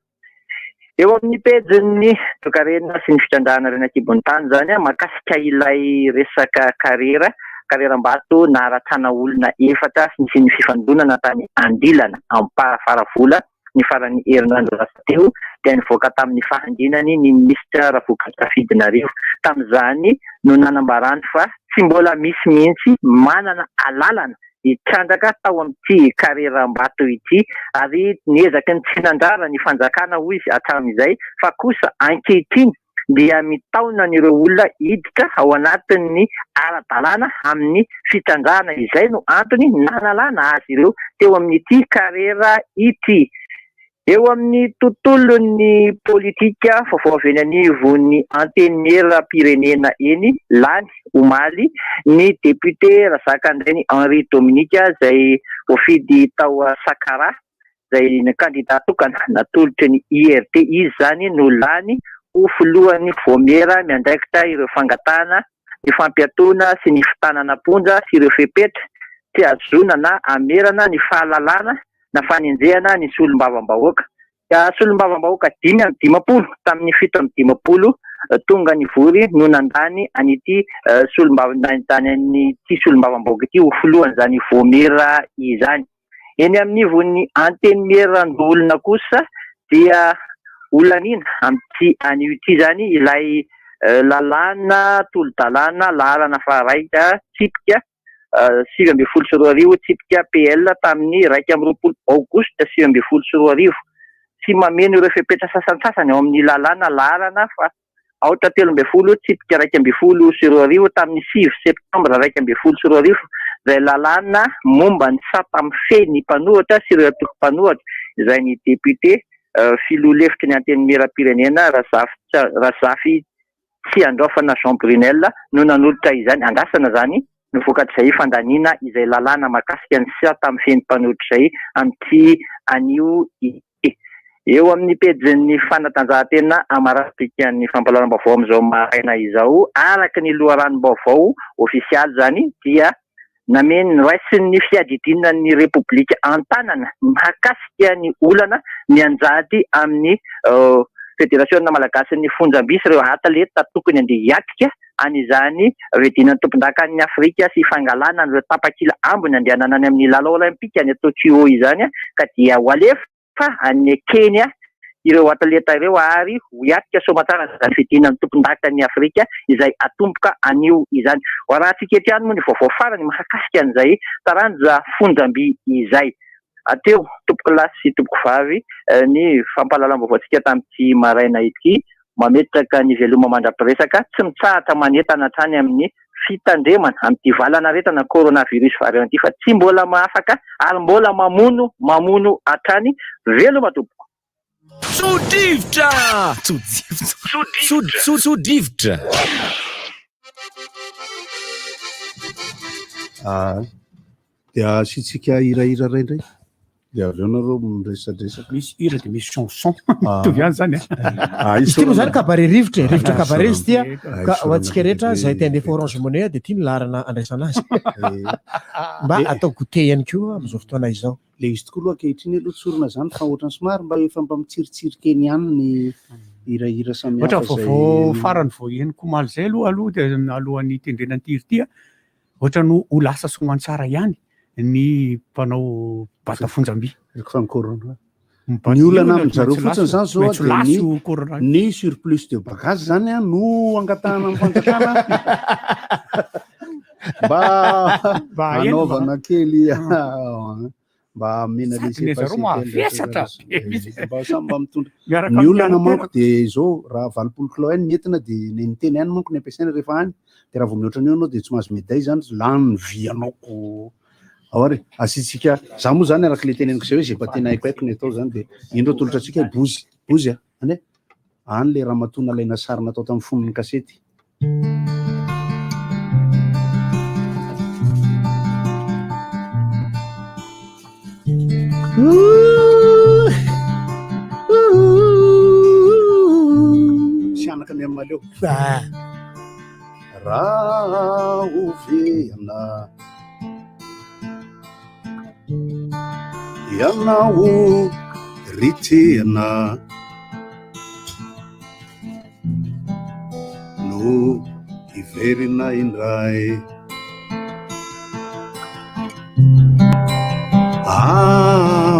[SPEAKER 6] Eo amin'ny pejin'ny tokarena sy ny fitrandrahana reny ankibon'ny tany zany makasika ilay resaka karera Kareram-bato naratrana olona efatra sy nisy ny fifandonana tany Andilana amin'ny Parafaravola ny farany herinandro lasa teo dia nivoaka tamin'ny fahandinany ny minisitra Ravokatafidinarivo. Tamin'izany no nanambarany fa tsy mbola misy mihitsy manana alalana hitrandraka tao amin'ity Kareram-bato ity ary niezaky ny tsinandrara ny fanjakana hoy izy hatramin'izay fa kosa ankehitriny dia mitaona ireo olona hiditra ao anatin'ny ara-dalàna amin'ny fitrandrana izay no antony nanalana azy ireo teo amin'ity karera ity. Eo amin'ny tontolon'ny politika vaovao avy anivon'ny antenera-pirenena eny Lany Omaly ny député Razakandreny Henri Dominique izay voafidy tao Sakara izay ny candidat tokana natolotry ny IRT izy zany no lany ho filohan'ny voamera miandraikitra ireo fangatana ny fampiatona sy ny fitanana ponja sy ireo fepetra tsy azona na amerana ny fahalalana na fanenjehana ny solombavam-bahoaka. Solombavam-bahoaka 5 tamin'ny 7 tonga ny vory no nandany an'ity solombavam-bahoaka ity ho filohan'izany voamera izany. Eny amin'ny von'ny anteneran-dolona kosa dia olanina amin'ity anio ity zany ilay lalàna tolo-dalàna laharana faharaika tsipika 7 tsipika PL tamin'ny 1 aogositra 7 sy mameno ireo fepetra sasany ao amin'ny lalàna laharana fa 8 tsipika 1 tamin'ny 6 septambra 1 izay lalàna momba ny sampamifeny mpanohatra sy ireo atoko-panohatra izay ny député filolefitry ny antenimera-pirenena Razafy tsy andraofana Jean Brunel no nanolotra izany andrasana zany no vokatr'izay fandaniana izay lalàna makasika ny sampamifeny mpanohatra izay amin'ity anio ity. Eo amin'ny pejin'ny fanatanjahantena amarapikan'ny fampalaram-baovao amin'izao maraina izao araka ny loharanom-baovao ofisialy zany dia nameny raisin'ny fiadidinina ny Repoblika Antanana mahakasika ny olana mianjady amin'ny Federasiona Malagasy ny Fonjam-bisa ireo atleta tokony andeha hiatrika an'izany vedinan'ny tompon-dakan'ny Afrika sy fangalana ireo tapakila ambony andehanana any amin'ny lalao olimpika any Tokyo izany ka dia ho alefa any Kenya ireo atleta ireo ary hiatrika somatsara izany vedinan'ny tompon-dakan'ny Afrika izay atomboka anio izany. Ho raha tsiketrany moa ny vaovao farany mahakasika an'izay taranja Fonjam-by izay. Ateo tompoko lahy sy tompoko vavy ny fampahalalam-baovao antsika tamin'ity maraina ity mametraka ny veloma mandra-piresaka tsy mitsahatra manentana hatrany amin'ny fitandremana amin'ity valana retana coronavirus variant ity fa tsy mbola mahafaka ary mbola mamono hatrany veloma tompoko.
[SPEAKER 21] Sodivitra! Sodivitra!
[SPEAKER 1] Dia asitsika hirahira raindray dia avy eo nareo miresadresaka
[SPEAKER 11] misy hira dia misy chanson mitovy ihany zany
[SPEAKER 10] izy ty moa zany kabare rivotra kabare izy tya ka ho antsika rehetra zay te andefa Orange Money dia tia milarana andraisana azy mba atao goûter ihany koa amin'izao fotoana izao.
[SPEAKER 1] Le izy tokoa aloha ankehitriny aloha tsorona zany fa ohatrany somary mba efa mba mitsirotsirokeny ihany ny hirahira samihafa
[SPEAKER 11] ohatra vaovao farany vao henoko maly zay aloha dia alohan'ny tendrenan'ity ity ohatra no ho lasa somantsara ihany ny mpanao bata Fonjam-by
[SPEAKER 1] fa ny corona ny olana amin'zareo fotsiny zany zao dia ny surplus de bagage zany no angatahana amin'ny fangatana mba anaovana kely mba mena mba mitondra ny olana manko dia zao raha 20 kilao any entina dia niteny any manko ny ampiasaina rehefa any dia raha vao mihoatra anio anao dia tsy mahazo médaille zany lany ny vianaoko ahory asitsika za moa zany araka le teneniko zay hoe zay mba tena haiko ny atao zany dia indro tolotra atsika bozy any any le raha matona alaina sary natao tamin'ny fonony kasety. Sianaka ny amin'ny maleo raha oveana ianao ritehana no hiverina indray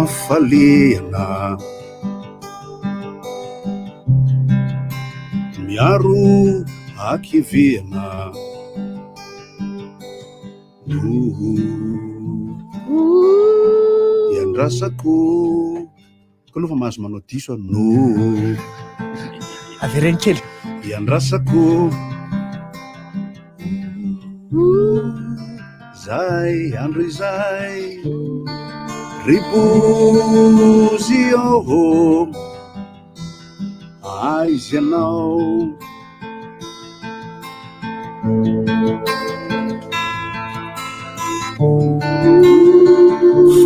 [SPEAKER 1] afaliana miaro akiviana iandrasako koa aloha fa mahazo manao diso no
[SPEAKER 10] avereny kely
[SPEAKER 1] iandrasako zay andro izay ribozy aho aizy ianao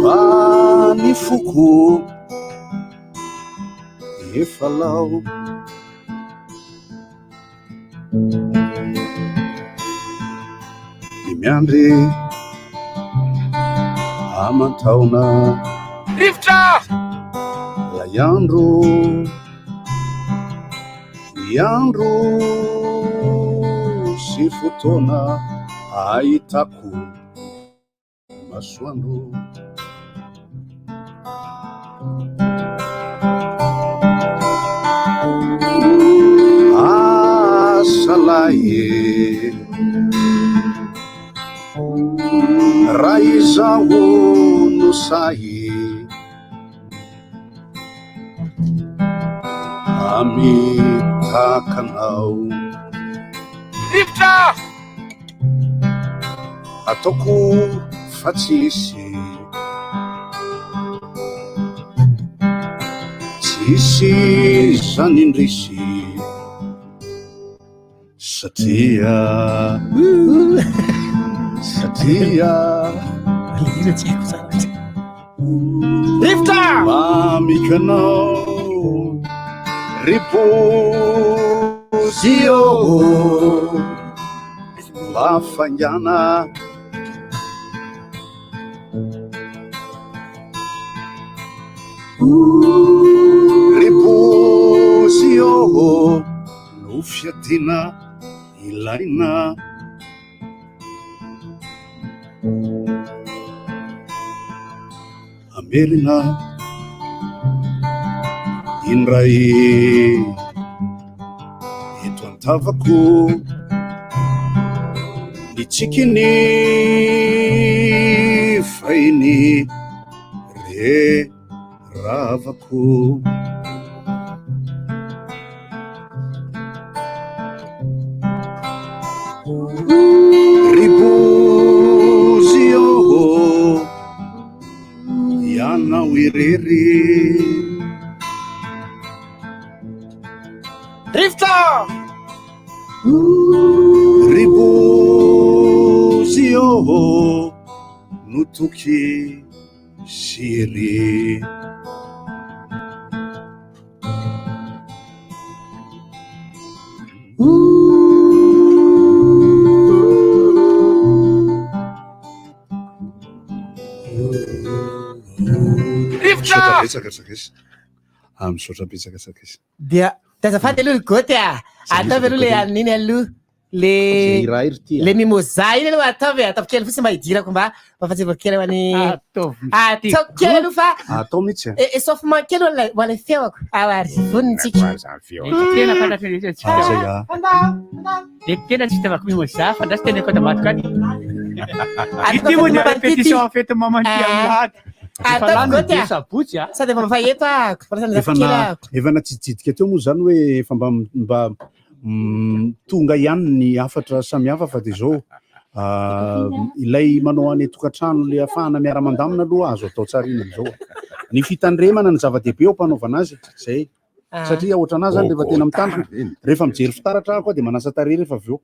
[SPEAKER 1] fa ny foko efa lao ny miandry amantaona
[SPEAKER 21] rivotra
[SPEAKER 1] lay andro iandro sy fotoana ahitako masoandro asalaye raha izaho no sahy amitakanao
[SPEAKER 21] rivotra
[SPEAKER 1] ataoko fa tsisy zany indrisy satria
[SPEAKER 10] rivotra
[SPEAKER 1] mamikanao ribozy mafangana ribozy no fiadina ilaina amerina indray eto antavako ny tsikiny fainy re ravako ribozy ianao irery
[SPEAKER 10] rivotra
[SPEAKER 1] ribozy no toky siry betsakasaka izy amisaotra betsakasaka izy
[SPEAKER 10] dia tazafady aloha ny goty ataovy aloha le aniny aloha le mimoza iny aloha ataovy kely fotsy mba hidirako mba mafatsevako kely ho any atao kely aloha fa
[SPEAKER 1] atao mihitsy
[SPEAKER 10] échauffement kely ho an'le feoko arivonitsika
[SPEAKER 11] tena fantatry de tena tsy hitavako mimoza fa ndrasy tena ko tamatoko any ity moa ny répétition en fait mamanty sabotsy
[SPEAKER 10] sady efa mafaeto
[SPEAKER 1] efa natsiditsidiky teo moa zany hoe efa mba tonga ihany ny afatra samihafa fa de zao ilay manao any tokantrano le afahana miara-mandamina aloha azo atao tsarina am'izao ny fitandremana ny zava-dehibe ao mpanaovana azy zay satria ohatranazy zany rehefa tena mitandrina rehefa mijery fitaratra koa de manasa tarehy rehefa avy eo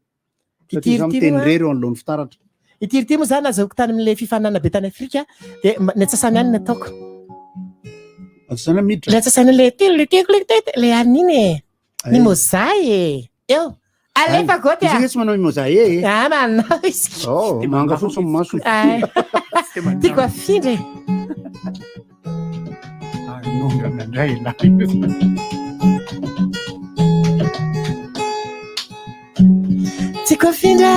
[SPEAKER 1] satria za miteny rery eo anolohan'ny fitaratra
[SPEAKER 10] itirity moa zany azahoako tany am'le fifanana be tany Afrika de ny atsasany any nataoko le atsasany le le aniny mimozay eo alefa goty
[SPEAKER 1] tsy manao mimozay
[SPEAKER 10] manao izy
[SPEAKER 1] manga fotsy amy maso
[SPEAKER 10] tiako afindre
[SPEAKER 11] nondranandray la
[SPEAKER 10] tiako afindra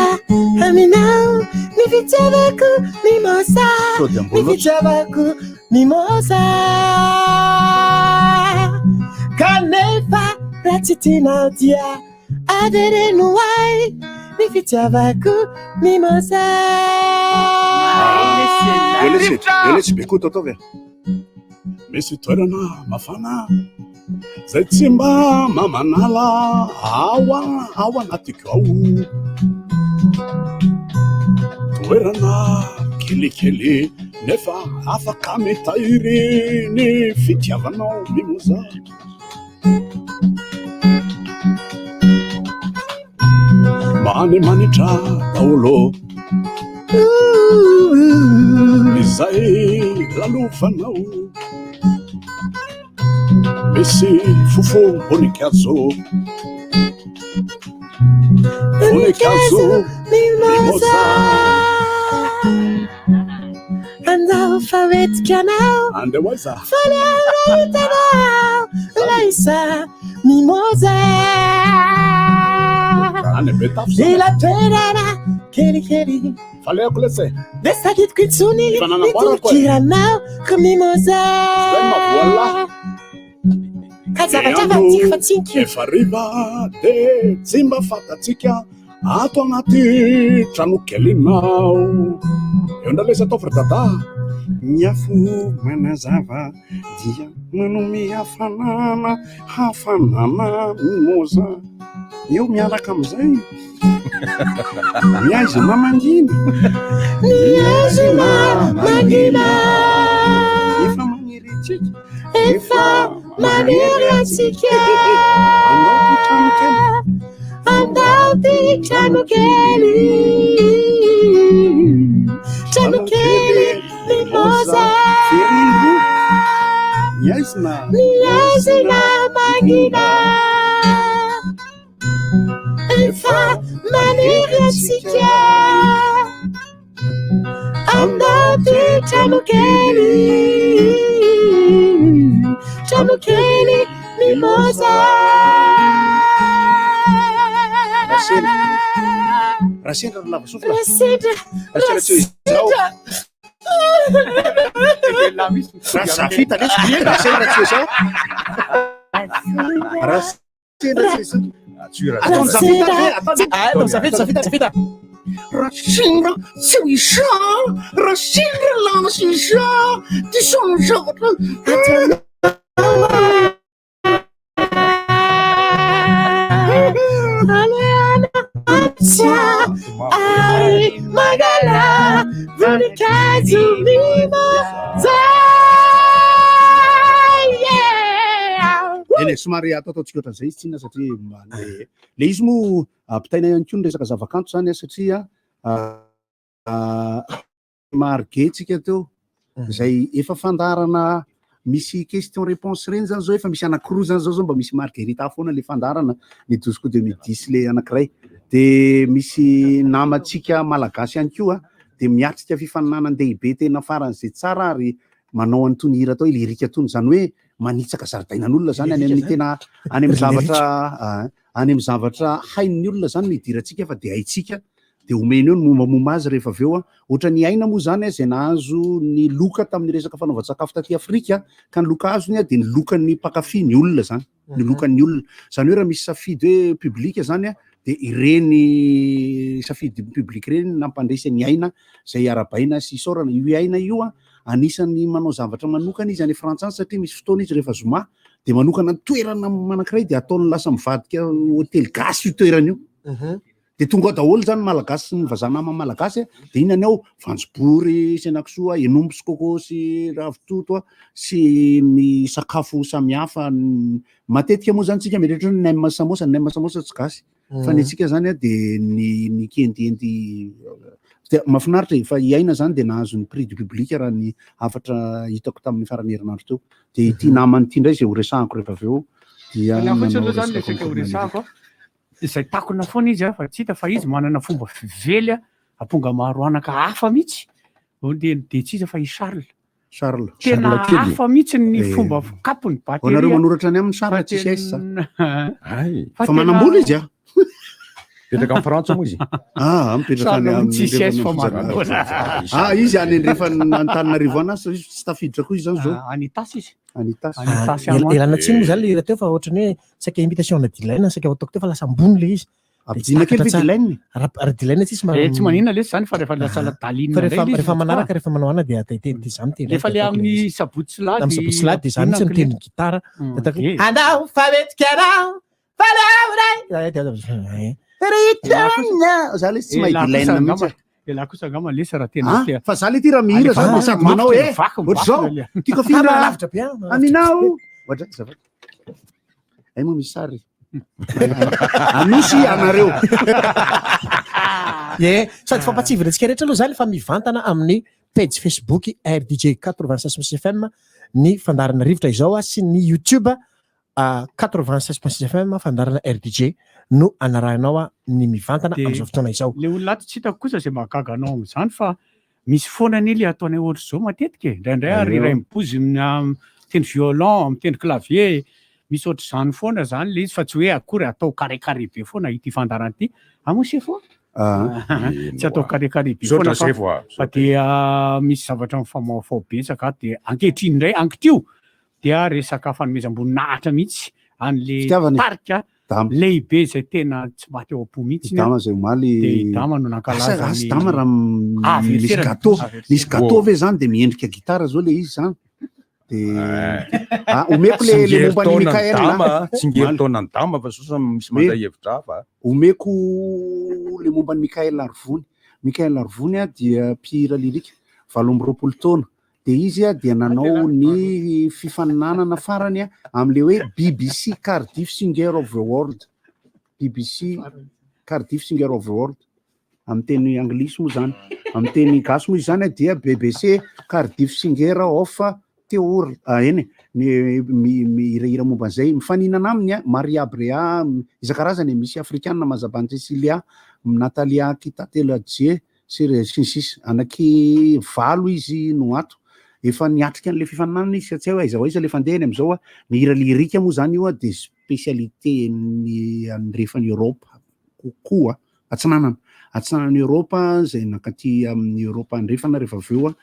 [SPEAKER 10] aminao ny fitiavako mimoza ny fitiavako mimosa kanefa raha tsy tianao dia avereno ay ny fitiavako mimosa.
[SPEAKER 4] Eletsy be koa taotao ve misy toerana mafana zay tsy mba mamanala ao anatiko ao, toerana kelikely nefa afaka mitahiry ny fitiavanao mimoza. Manitra daholo izay lalofanao, misy fofo voninkazo mimoza.
[SPEAKER 10] Andao favetika anao
[SPEAKER 4] andewaiza
[SPEAKER 10] falehitanao laisa mimoza. Ila toerana kelikely
[SPEAKER 4] faleako lese
[SPEAKER 10] de sakitiko intsony nitokiranao ko mimoza. Ka zavatra fatsika fatsiky
[SPEAKER 4] efa riva de tsy mba fatatsika ato anaty trano kelinao. Eo ndalesa atao fridada miafo manazava dia manome hafanana mimoza. Eo miaraka amizay miazina mangina efa maniry tsika
[SPEAKER 10] efa maniry atsika andao ty trano kely mimoza.
[SPEAKER 4] miazina
[SPEAKER 10] mangina efa maniry atsika andao ty trano kely mimoza.
[SPEAKER 4] Rasendra lava sofla
[SPEAKER 10] rasendra
[SPEAKER 4] rasafita lesy rasendra tsy zao rasendra
[SPEAKER 10] rasendra lamasisa ty sono zavatra ay magala voninkazo mimoza.
[SPEAKER 4] eny somary ataotaotsika ohatran'izay izy tsinona satria le izy moa ampitaina ihany koa ny resaka zavakanto zany satria margetsika teo zay efa fandarana misy question réponse reny zany zao efa misy anankiroa zany zao mba misy margerita foana le fandarana ny 12 le anankiray de misy namatsika malagasy ihany koa de miatrika fifaninanandehibe tena faran'izay tsara ary manao an'itony hira atao lirika tony zany hoe manitsaka zaridainan'olona zany any amin'ny tena any amin'ny zavatra hain'ny olona zany midiratsika fa de haitsika de omeny eo ny mombamomba azy rehefa aveo ohatra ny aina moa zany zay nahazo ny loka tamin'ny resaka fanaovan-tsakafo taty Afrika ka ny loka azony de ny lokan'ny mpakafy ny olona zany ny lokan'ny olona zany hoe raha misy safidy hoe publika zany de ireny safidy publika ireny nampandresy ny aina zay arabaina sy isaorana io aina io anisan'ny manao zavatra manokana izy any frantsany satria misy fotoana izy rehefa zoma de manokana toerana manankiray de ataony lasa mivadika hotely gasy io toerana io de tonga daholo zany malagasy sy ny vazanama malagasy de inany ao vanjobory sy anakisoa enombo sy kôkô sy ravitoto sy ny sakafo samihafa matetika moa zany tsika mirehetra ny nem samosa tsy gasy fa ny atsika zany de ny kendiendy mafinaritra fa iaina zany de nahazo ny prix du public raha ny afatra hitako tamin'ny farany herinandro teo de ity namany ity ndray zay horesahako rehefa aveo dia
[SPEAKER 11] izay takona foana izy fa tsy hita fa izy manana fomba fively aponga maro anaka hafa mihitsy de tsy hita fa i Charles tena hafa mihitsy ny fomba kapony batterie
[SPEAKER 4] anareo manoratra any amin'ny Charles tsy fa manambola izy
[SPEAKER 2] petraka amin'ny frantsa moa izy
[SPEAKER 4] izy any andrefa Antananarivo anasa izy tsy tafiditra koa izy zany zao
[SPEAKER 11] Anitasy izy
[SPEAKER 10] elana tsiny moa zany le raha teo fa ohatrany hoe saika invitation na dilaina saika ataoko teo fa lasa ambony le izy
[SPEAKER 4] abidina kely ve dilaina
[SPEAKER 10] ara dilaina tsisy
[SPEAKER 11] tsy manina lesy zany fa rehefa lasa ladalina
[SPEAKER 10] rehefa manaraka rehefa manao ana dia atayteny ty zany teny
[SPEAKER 11] rehefa le amin'ny sabotsy lady
[SPEAKER 10] amin'ny sabotsy lady dia zany tsy miteny gitara anao fametika anao
[SPEAKER 4] za le tsy mahay dilaina mihitsy
[SPEAKER 11] elahy kosa angamba lesy raha tena
[SPEAKER 4] fa za le ty raha mihira zany sady manao ohatr'zao tiako fihira
[SPEAKER 10] lavitra be
[SPEAKER 4] aminao ohatra zavatra ay moa misy sary misy anareo
[SPEAKER 10] sady fampatsivy antsika rehetra aloha zany fa mivantana amin'ny page Facebook RDJ 96 FM ny fandarana rivotra izao sy ny YouTube 96 FM fandarana RDJ no anarahanao ny mivantana amin'izao fotoana izao.
[SPEAKER 11] Le olona tsy hitako kosa izay mahagaga anao amin'izany fa misy foana ny le ataonay ohatra izao matetika indraindray ary iray mipozy mitendry violon mitendry clavier misy ohatra izany foana zany le izy fa tsy hoe akory atao carré be foana ity fandarana ity amosy foa tsy atao carré be foana fa dia misy zavatra mifamafao betsaka dia ankehitriny indray ankitio dia resaka fanomezam-boninahitra mihitsy an'le parika lehibe izay tena tsy maty ao am-po mihitsy
[SPEAKER 4] dama zay omaly
[SPEAKER 11] dia dama no nankalaza
[SPEAKER 4] dama raha misy gâteau ve zany dia miendrika gitara zao le izy zany dia omeko le momba ny Mikael
[SPEAKER 2] tsingerin-taona ny dama fa sosa misy manday hevitra hafa
[SPEAKER 4] omeko le momba ny Mikael Arvony dia mpihira lirika 20 taona dia izy dia nanao ny fifaninanana farany amin'le hoe BBC Cardiff Singer of the World amin'ny teny anglisy moa zany amin'ny teny gasy moa izy zany dia BBC Cardiff Singer of the World eny mihirahira momba an'izay mifaninana aminy Maria Brea isan-karazany misy afrikanina Mazabany Cecilia Natalia Kitateladje sisy anaky 5 izy no ato efa niatrika an'le fifaninanana izy tsy hoe aiza hoaiza le fandehany amin'izao ny hira lirika moa zany io dia spécialité ny rehefa ny Europa kokoa atsinanany Europa zay nakaty amin'ny Europa andrefana rehefa avy eo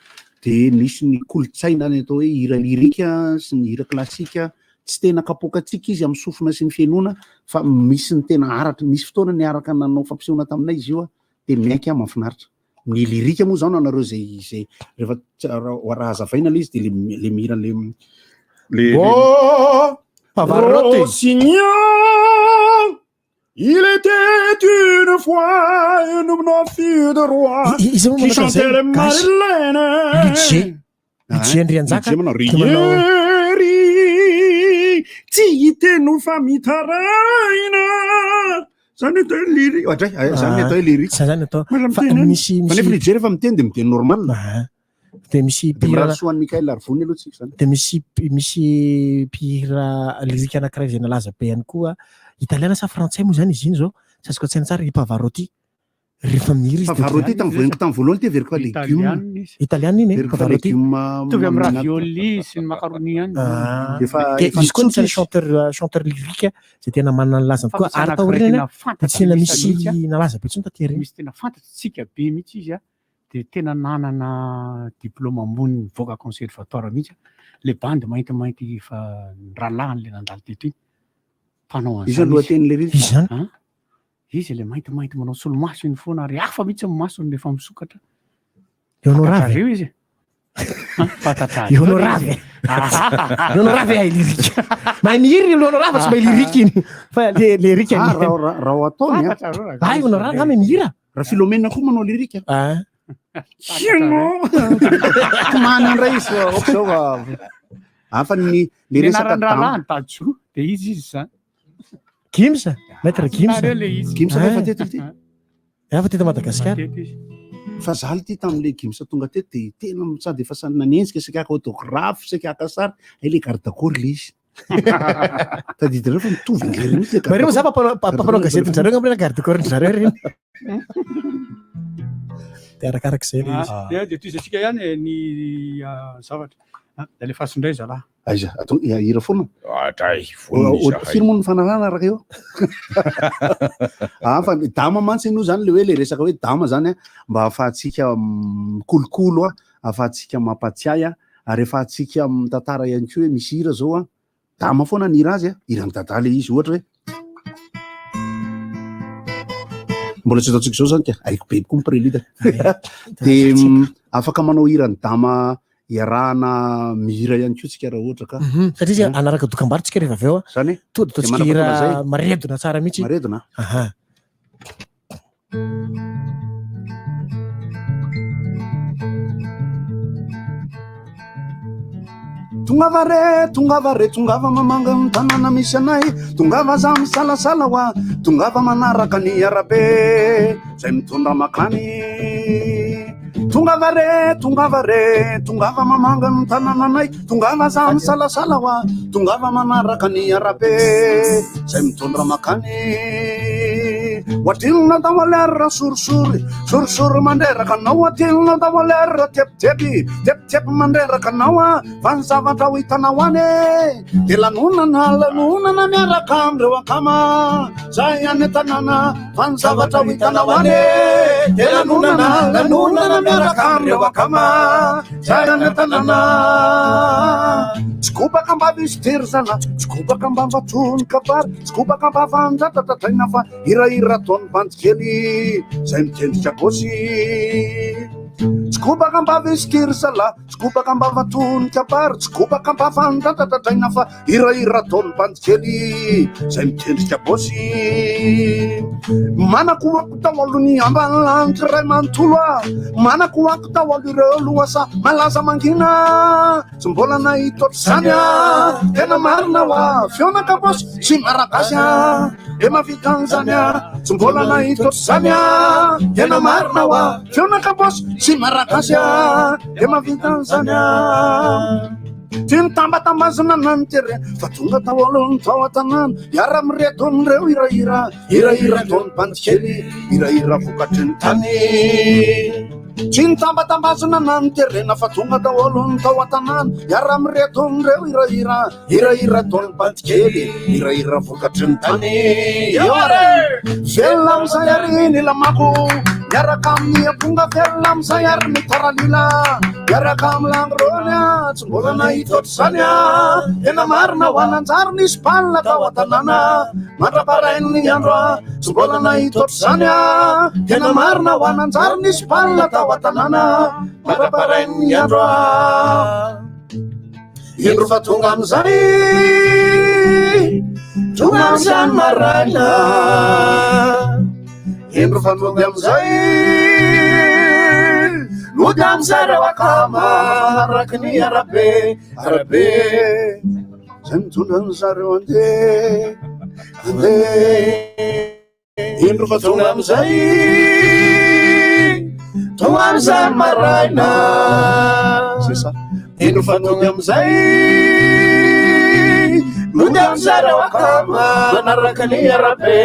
[SPEAKER 4] dia nisy ny kolotsaina ny atao hoe hira lirika sy ny hira klasika tsy tena kapokatsika izy amin'ny sofina sy ny fiainoana fa misy ny tena aratra misy fotoana ny araka nanao fampisehoana taminay izy io dia miaiky mahafinaritra ny lirika moa zao anareo zay rehefa raha hazavaina le izy dia le mihira le
[SPEAKER 10] Pavarotti
[SPEAKER 4] il était une fois une fille de roi qui chantait les Madeleine
[SPEAKER 10] Andrianjaka
[SPEAKER 4] Rieri tsy hiteno fa mitaraina zany atao lirika zany atao lirika
[SPEAKER 10] zany atao misy
[SPEAKER 4] nefa nijery efa miteny dia miteny normal
[SPEAKER 10] dia misy mpihira
[SPEAKER 4] soan'ny Mikael Arvony aloha tsika zany
[SPEAKER 10] dia misy mpihira lirika anankiray izay nalaza be ihany koa italiana sa frantsay moa zany izy iny zao tsy azoko antsaina tsara i Pavarotti rehefa mihira izy
[SPEAKER 4] Pavarotti tamin'ny voalohany dia veriko légume
[SPEAKER 10] italiana iny
[SPEAKER 4] Pavarotti
[SPEAKER 11] tovy amin'ny ravioli sy ny macaroni ihany
[SPEAKER 10] izy koa nisy chanteur lirika zay tena manana ny lazany koa ary taoriana dia tsy tena misy nalaza be tsony taty
[SPEAKER 11] misy tena fantatsika be mihitsy izy dia tena nanana diplôme ambony voaka conservatoire mihitsy le bandy maintimainty fa ralahany le nandalo teto iny mpanao
[SPEAKER 4] izy lohateny le riry
[SPEAKER 11] izy le maintimainty manao solomaso iny foana ary hafa mihitsy amin'ny masony rehefa misokatra
[SPEAKER 10] honorave
[SPEAKER 11] izy
[SPEAKER 10] honorave ay lirika mahay mihira honorave tsy mahay lirika iny fa le rika
[SPEAKER 4] raha ataony
[SPEAKER 10] ay honorave ngamy mihira
[SPEAKER 4] raha Philomena koa manao lirika mana ndray izy okzao afa ny le resaka
[SPEAKER 11] narandralahany tajoro dia izy zany
[SPEAKER 10] Gims maître Gims
[SPEAKER 4] efa teto ty
[SPEAKER 10] efa teto Madagasikara
[SPEAKER 4] fa zaly ty tamin'le Gims tonga teto dia tena sady efa nanenjika sakaka autographe sakaka sary le garde-corps le izy tadidinareo fa mitovy
[SPEAKER 10] mareo za pampanao gazety zareo ngamrena garde-corps zareo reny dia arakarak'izay le izy
[SPEAKER 11] dia toy izy atsika ihany ny zavatra da le fasondray zalahy
[SPEAKER 4] aiza atao hira foana
[SPEAKER 2] atray
[SPEAKER 4] firy moa ny fanarana araka eo fa dama mantsy no zany le hoe le resaka hoe dama zany a mba ahafahantsika mikolokolo a ahafahantsika mampatsiay a ary ahafahantsika mitantara ihany ko hoe misy hira zao a dama foana ny hira azy a hirany dada le izy ohatra hoe mbola tsy ataontsika zao zany ka aiko beby koa miprelida de afaka manao hirany dama iarahana mihira ihany ko tsika raha ohatra ka
[SPEAKER 10] satria zy anaraka dokam-barotsika rehefa avy eo a
[SPEAKER 4] zany
[SPEAKER 10] to de ataontsika hira maredona tsara mihitsy
[SPEAKER 4] maredona tongava re tongava mamanga ny tanàna misy anay tongava za misalasala hoa tongava manaraka ny arabe zay mitondra makany tongava re tongava mamanga ny tanàna anay tongava za misalasala hoa tongava manaraka ny arabe zay mitondra makany watilna tawalerra sursuri manderaka nawa watilna tawalerra tep manderaka nawa vanzavatra hitanawane de lanuna na miaraka amreo akama zay any tanàna vanzavatra hitanawane de lanuna na miaraka amreo akama zay any tanàna skubaka mbavisy tirzana skubaka mbambatony kabary skubaka mbavanjatatatraina fa ira taony bandikely zay mitendrika bosy skubaka mbavisy tirzala skubaka mbavatony kabary skubaka mbavanjatatatraina fa ira taony bandikely zay mitendrika bosy manako ako taolony ambalanitra ray manontolo a manako ako taolo ireo lohasa malaza mangina tsy mbola nahitotry zany a tena marina hoa fionaka bosy sy maragasy a e mavitan zany a tsy mbola nahitotry zany a tena marina hoa fionaka bosy sy maragasy a e mavitan zany a ty nitambatambazana nanytere fa tonga taolony tao an-tanàna iara mireton'ireo ira taony bandikely ira vokatry ny tany tsy nitambatambazana nanyterena fa tonga taolony tao an-tanàna iara mireton'ireo ira taony bandikely ira vokatry ny tany eoare velona amizay ary ny lamako miaraka amin'ny aponga velona amizay ary ny taralila miaraka amin'ny langirony a tsy mbola nahitotry zany a tena marina ho ananjary nisy palina tao an-tanàna matraparainy ny andro a tsy mbola nahitotry zany a tena marina ho ananjary nisy palina tao an-tanàna matraparainy ny andro a indro fa tonga amizay maraina indro fa tonga amizay lody amizay reo akama araky ny arabe zay mitondra an'zareo andeha indro fa tonga amizay maraina indro fa tonga amizay lody amizay reo akama manaraka ny arabe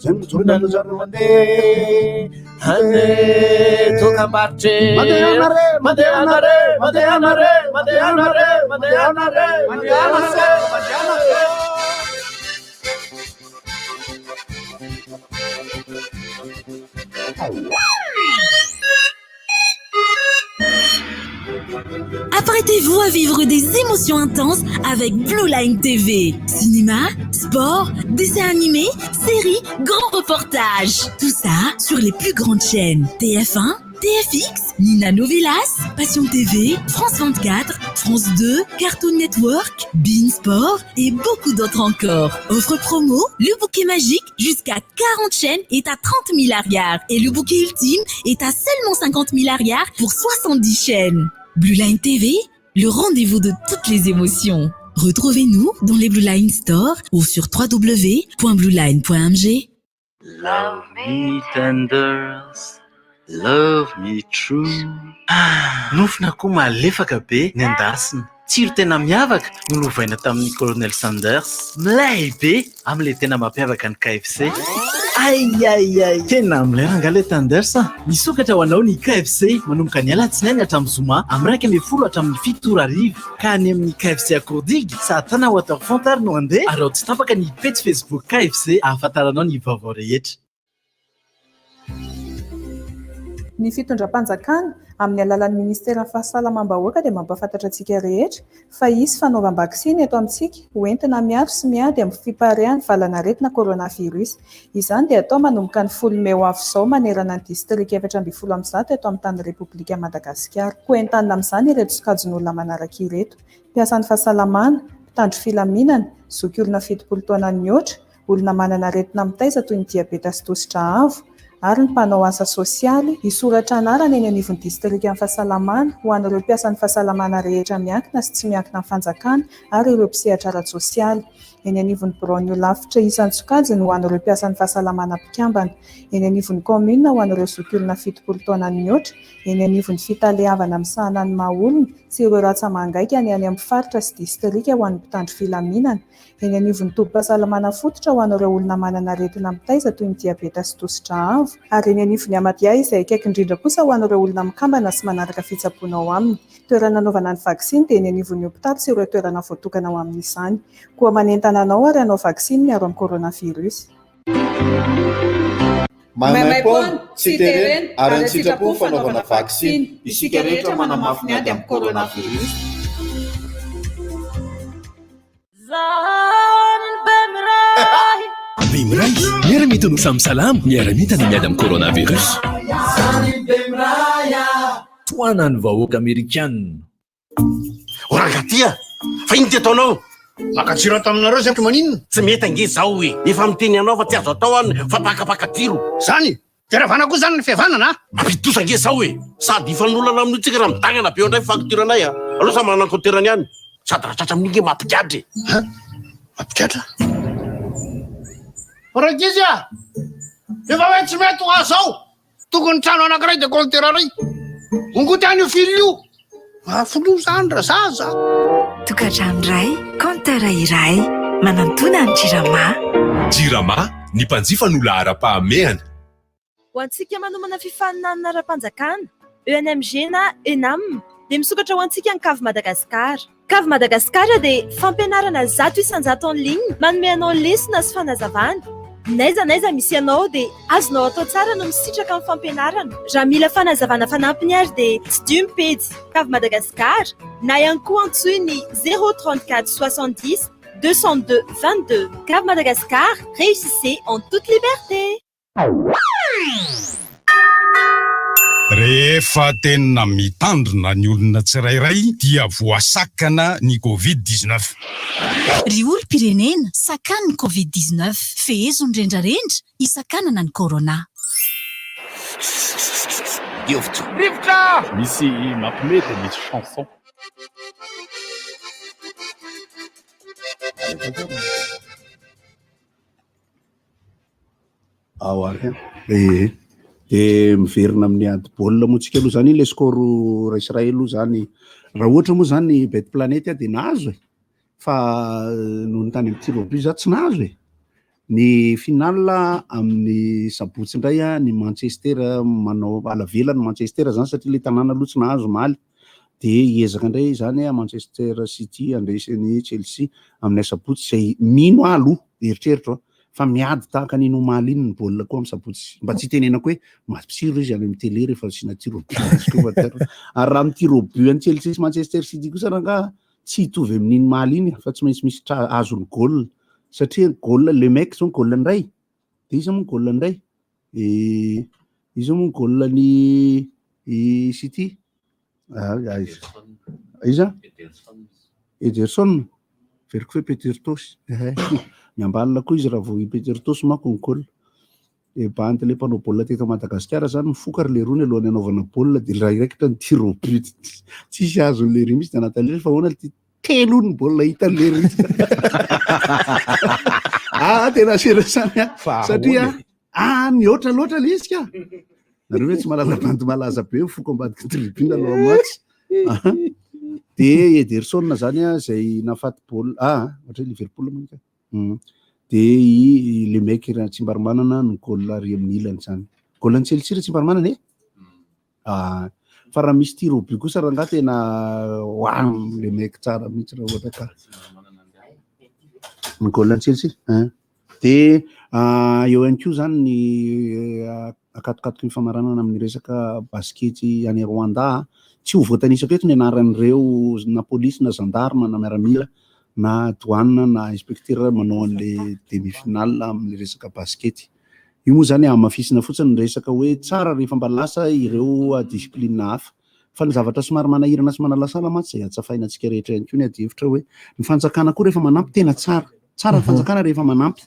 [SPEAKER 4] zay mitondra an'zareo andeha
[SPEAKER 10] dokam-barotsy
[SPEAKER 8] Apprêtez-vous à vivre des émotions intenses avec Blue Line TV. Cinéma, sport, dessins animés, séries, grands reportages. Tout ça sur les plus grandes chaînes. TF1, TFX, Nina Novelas, Passion TV, France 24, France 2, Cartoon Network, Bein Sport et beaucoup d'autres encore. Offre promo, le bouquet magique jusqu'à 40 chaînes est à 30 milliards et le bouquet ultime est à seulement 50 milliards pour 70 chaînes. Blue Line TV, le rendez-vous de toutes les émotions. Retrouvez-nous dans les Blue Line Store ou sur www.blueline.mg.
[SPEAKER 14] Love me tenders, love me true. Nofona koa malefaka be ny andasina. Tsiro tena miavaka no lovaina tamin'ny Colonel Sanders. Milay be amin'ilay tena mampiavaka ny KFC. Ai tena amilera le Thundersa misokatra ho anao ny KFC manomboka ny alatsinainy hatramin'ny zoma amin'ny 1:10 hatramin'ny 7 arivo ka any amin'ny KFC Akordigy Satana Waterfront no andeha ary tsy tapaka ny page Facebook KFC ahafantaranao ny vaovao rehetra.
[SPEAKER 3] Ny fitondram-panjakana amin'ny alalan'ny ministera fahasalamam-bahoaka dia mampafantatra antsika rehetra fa hisy fanaovam-baksiny eto amintsika hoentina miaro sy miady amin'ny fiparehan'ny valanaretina coronavirus. Izany dia atao manomboka ny 10 Meo avy izao manerana ny distrika 710 eto amin'ny tany Repoblika Madagasikara. Hoentanina amin'izany ireto sokajin'olona manaraka ireto: mpiasan'ny fahasalamana, mpitandro filaminana, zoky olona 70 taona mihoatra, olona manana aretina mitaiza toy ny diabeta sy tosidra avo, ary ny mpanao asa sosialy. Isoratra anarana eny anivon'ny distrika amin'ny fahasalamana ho an'ireo mpiasan'ny fahasalamana rehetra miankina sy tsy miankina amin'ny fanjakana ary ireo mpisehatra ara-tsosialy. Eny anivon'ny Braonio lafitra isan-tsokajiny ho an'ireo mpiasan'ny fahasalamana mpikambana. Eny anivon'ny komuna ho an'ireo zoky olona 70 taona mihoatra. Eny anivon'ny fitalehavana amin'ny sahanan'ny maha-olona sy ireo ratsa-mangaika any amin'ny faritra sy distrika ho an'ny mpitandro filaminana. Eny anivon'ny tobim-pahasalamana fototra ho an'ireo olona manana aretina mitaiza toy ny diabeta sy tosidra avo. Ary eny anivon'ny Amadia izay akaiky indrindra kosa ho an'ireo olona mikambana sy manaraka fitsaboana ao aminy. Toerana anaovana ny vaksiny dia eny anivon'ny hopitaly sy ireo toerana voatokana ao amin'izany. Koa manentana anao ary anao vaksiny miaro amin'ny coronavirus.
[SPEAKER 12] Maimaipona tsy terena ary ny sitrapo fanaovana vaksiny. Isika rehetra manamafy ny ady amin'ny coronavirus.
[SPEAKER 16] Bemray, miara-mita no samy salama, miara-mita ny miady amin'ny coronavirus. Toana ny vahoaka Amerikanina.
[SPEAKER 5] Oragatia, fa iny ty ataonao? Makatsiro atao aminareo zay maninona? Tsy mety ange zao hoe. Efa miteny anao fa tsy azo atao any fa pakapakatiro. Zany? Teravana koa zany ny fihavanana? Ampitosa ange zao hoe. Sady ifan'olana amin'itsika raha midagnana be ndray faktiranay a. Aloha sa manana koterany ihany. Sady rahatratra amin'inge mampikadry. Mampikadra? Oragizia! Efa hoe tsy mety ho azo ao. Tokony trano anankiray dia koltera ray. Ongoty any io fily io. Afolo zany ra zaza.
[SPEAKER 22] Tokantrano iray, kantera iray, manantona ny jirama.
[SPEAKER 16] Jirama, ny mpanjifa no lahara-pahamehana.
[SPEAKER 19] Ho antsika manomana fifaninanana ara-panjakana, ENMG na ENAM dia misokatra ho antsika ny Kavy Madagasikara. Kavy Madagasikara dia fampianarana zato isan-jato en ligne, manome anao lesona sy fanazavana. Naiza misy anao dia azonao atao tsara no misitraka amin'ny fampianarana. Raha mila fanazavana fanampiny ary dia tsy dio mipedy Kavy Madagasikara na ihany koa antsoy ny 034 70 202 22. Kavy Madagasikara, réussissez en toute liberté.
[SPEAKER 2] Rehefa tena mitandrina ny olona tsirairay dia voasakana ny Covid-19.
[SPEAKER 8] Ry olom-pirenena sakana ny Covid-19, fehezony rendrarendra hisakanana ny corona.
[SPEAKER 21] Rivotra!
[SPEAKER 2] Misy mampimety misy chanson.
[SPEAKER 4] Ao ary de miverina amin'ny ady baolina moantsika aloha zany le skoro raisirahay aloha zany raha ohatra moa zany bety planety dia nahazo fa noho ny tany amin'ny tir au but za tsy nahazo ny finale amin'ny sabotsy indray ny Manchester manao alavela ny Manchester zany satria le tanàna aloha tsy nahazo maly dia hiezaka indray zany Manchester City andresany Chelsea amin'ny sabotsy zay mino aloha eritreritra fa miady tahaka nino maly iny ny baolina koa amin'ny sabotsy mba tsy tenenako hoe mampisiro izy any amin'ny télé rehefa sina tir au but ary raha amin'ny tir au but any Chelsea sy Manchester City kosa raha tsy hitovy amin'iny maly iny fa tsy maintsy misy azony goal satria goal le mec zao goal ndray dia izy moa goal ndray izy moa goal ny City iza Ederson veriko hoe Peter Tosh miambalina koa izy raha vao Peter Tosh manko ny goal banty le mpanao baolina teto Madagasikara zany mifoka ary le rony alohan'ny anaovana baolina dia raha iraikitra ny tir au but tsisy azon'le ry misy dia anatan'le fa hoana ty telo ny baolina hitan'le ry tena serasany satria mihoatra loatra le izy ka nareo hoe tsy malala bandy malaza be mifoka ambadika tribune aloha match dia Ederson zany zay nafaty baolina ohatra Liverpool moa de le maiky raha Tsimbaromanana no gôl ary amin'ny ilany zany. Gôl any Chelsea raha Tsimbaromanana fa raha misy tir au but kosa raha ngaha tena le maiky tsara mihitsy raha ohatra ka. Ny gôl any Chelsea de eo ihany koa zany ny akatokatoka ny famaranana amin'ny resaka baskety any Rwanda tsy ho voatanisako eto ny anaran'ireo na polisy na gendarme na miaramila na douane na inspecteur manao an'le demi-finale amin'ny resaka baskety. Io moa zany amafisina fotsiny ny resaka hoe tsara rehefa mba lasa ireo discipline hafa fa ny zavatra somary manahirana sy manalasala matsy zay atsafainantsika rehetra ihany koa ny adihevitra hoe ny fanjakana koa rehefa manampy tena tsara ny fanjakana rehefa manampy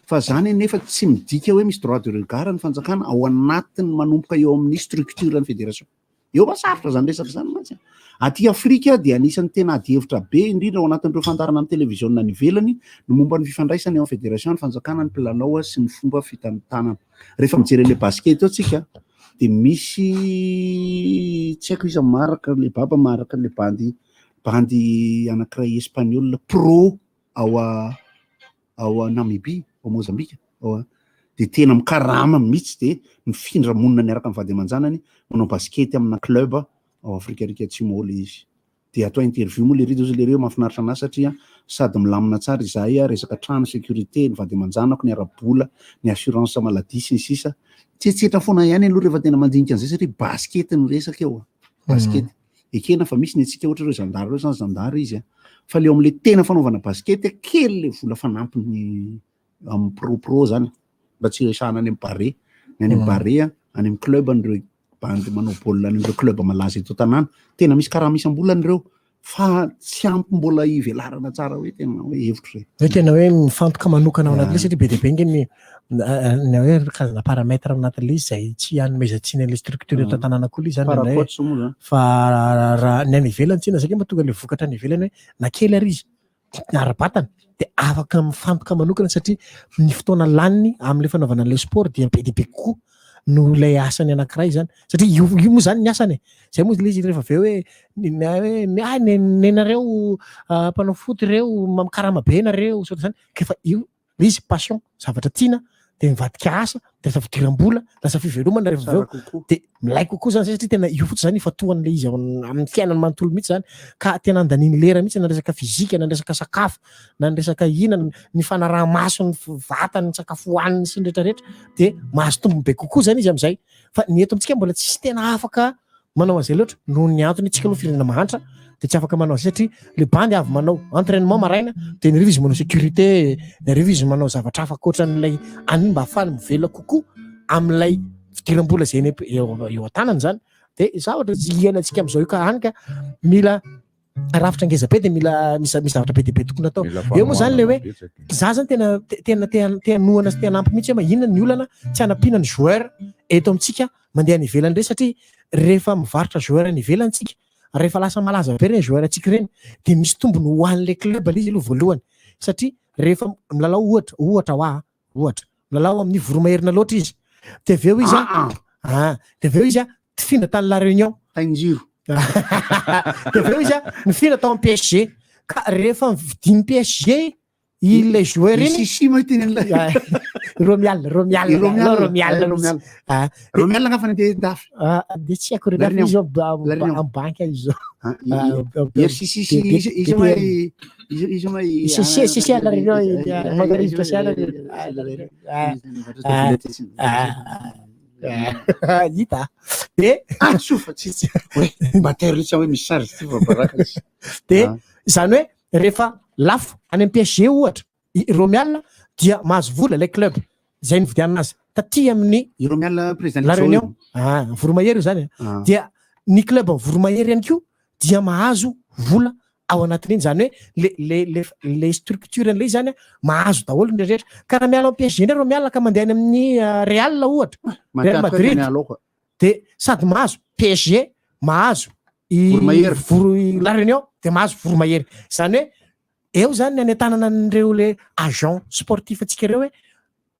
[SPEAKER 4] fa zany nefa tsy midika hoe misy droit de regard ny fanjakana ao anatiny manomboka eo amin'ny structure ny fédération. Eo masarotra zany resaka zany matsy. Aty Afrika dia anisany tena adihevitra be indrindra ao anatin'ireo fandarana amin'ny televiziona ny ivelany no momba ny fifandraisany ao amin'ny fédération ny fanjakana ny mpilalao sy ny fomba fitantanana. Rehefa mijery le basket eo tsika de misy tsy haiko iza maraka le baba maraka le bandy anankiray espagnol pro ao Namibia ao Mozambique de tena mikarama mihitsy de mifindra monina niaraka amin'ny vady aman-janany manao baskety amina club ao Afrikarika Atsimo le izy. De atao interview moa le reo mahafinaritra anazy satria sady milamina tsara izahay resaka trano sécurité ny vady aman-janako ny arabola ny assurance maladie sy ny sisa tsetsetra foana ihany aloha rehefa tena mandinika an'izay satria basket ny resaka eo basket ekena fa misy ny atsika ohatra reo zandary reo sans zandary izy fa leo am'le tena fanaovana basket kely le vola fanampiny amin'ny pro zany mba tsy resahana any amin'ny barre ny any amin'ny barre any amin'ny club an'ireo bandy manao baolina an'ireo club malaza eto tanàna tena misy karaha misy ambolany reo fa tsy ampy mbola ivelarana tsara hoe tena hoe hevitra
[SPEAKER 10] hoe tena hoe mifantoka manokana ao anatin'le satria be dia be ngeny ny hoe karazana paramètre anatin'le izy zay tsy hanomezantsiny an'le structure eto tanàna koa le zany fa raha ny any ivelany tsina satria mahatonga le vokatra ny ivelany hoe na kely ary izy ara-batana de afaka mifantoka manokana satria ny fotoana laniny amin'le fanaovana an'le sport dia be dia be kokoa no lay asany anankiray zany satria io moa zany ny asany zay moa le izy rehefa aveo hoe nenareo mpanao foty reo karama be nareo sota zany kefa io le izy passion zavatra tiana de mivadika asa de lasa fidiram-bola lasa fivelomana rehefa aveo de milay kokoa zany satria tena io fotsy zany ifatohan'le izy amin'ny fiainany manontolo mihitsy zany ka tena andaniny lera mihitsy na resaka fizika na resaka sakafo na resaka inana ny fanaraha-maso ny vatany ny sakafo hohaniny sy ny rehetrarehetra de mahazo tombony be kokoa zany izy am'izay fa ny eto amintsika mbola tsisy tena afaka manao an'izay loatra noho ny antony tsika aloha firenena mahantra de tsy afaka manao azy satria le bandy avy manao entraînement maraina de ny rivo izy manao sécurité ny rivo izy manao zavatra afaka ohatran'ilay aniny mba ahafahany mivela kokoa amin'ilay fidiram-bola zay eo an-tanany zany de zavatra iainantsika am'izao io ka hany ka mila rafitra ngeza be de mila misy zavatra be dia be tokony atao eo moa zany le hoe za zany tena noana sy tena ampy mihitsy hoe inona ny olana tsy hanampiana ny joueur eto amintsika mandeha ny ivelany ireny satria rehefa mivarotra joueur ny ivelantsika rehefa lasa malaza be reny joueur atsika reny de misy tombony ho an'le club le izy aloha voalohany satria rehefa milalao ohatra milalao amin'ny voromaherina loatra izy de aveo izy de aveo izy tifindra tany La Réunion
[SPEAKER 4] tainjiro
[SPEAKER 10] de aveo izy mifindra tao amin'ny PSG ka rehefa mividiny PSG ilay joueur iny Romial
[SPEAKER 4] nga fa nde dafy
[SPEAKER 10] de tsy haiko redafy izy amin'ny banque izy La Réunion magarivotra siala hita de
[SPEAKER 4] sofa tsitsy matery tsy hoe misy sary ty baraka
[SPEAKER 10] de zany hoe rehefa lafo any amin'ny PSG ohatra Romial dia mahazo vola le club zay nividianana azy taty amin'ny La Réunion voromahery io zany dia ny club amin'ny voromahery ihany koa dia mahazo vola ao anatin'iny zany hoe le structure an'le zany mahazo daholo ny rehetra ka raha miala amin'ny PSG ndray Romial ka mandeha any amin'ny Real ohatra Real Madrid de sady mahazo PSG mahazo La Réunion de mahazo voromahery zany hoe eo zany ny anetanana an'ireo le agent sportif atsika reo hoe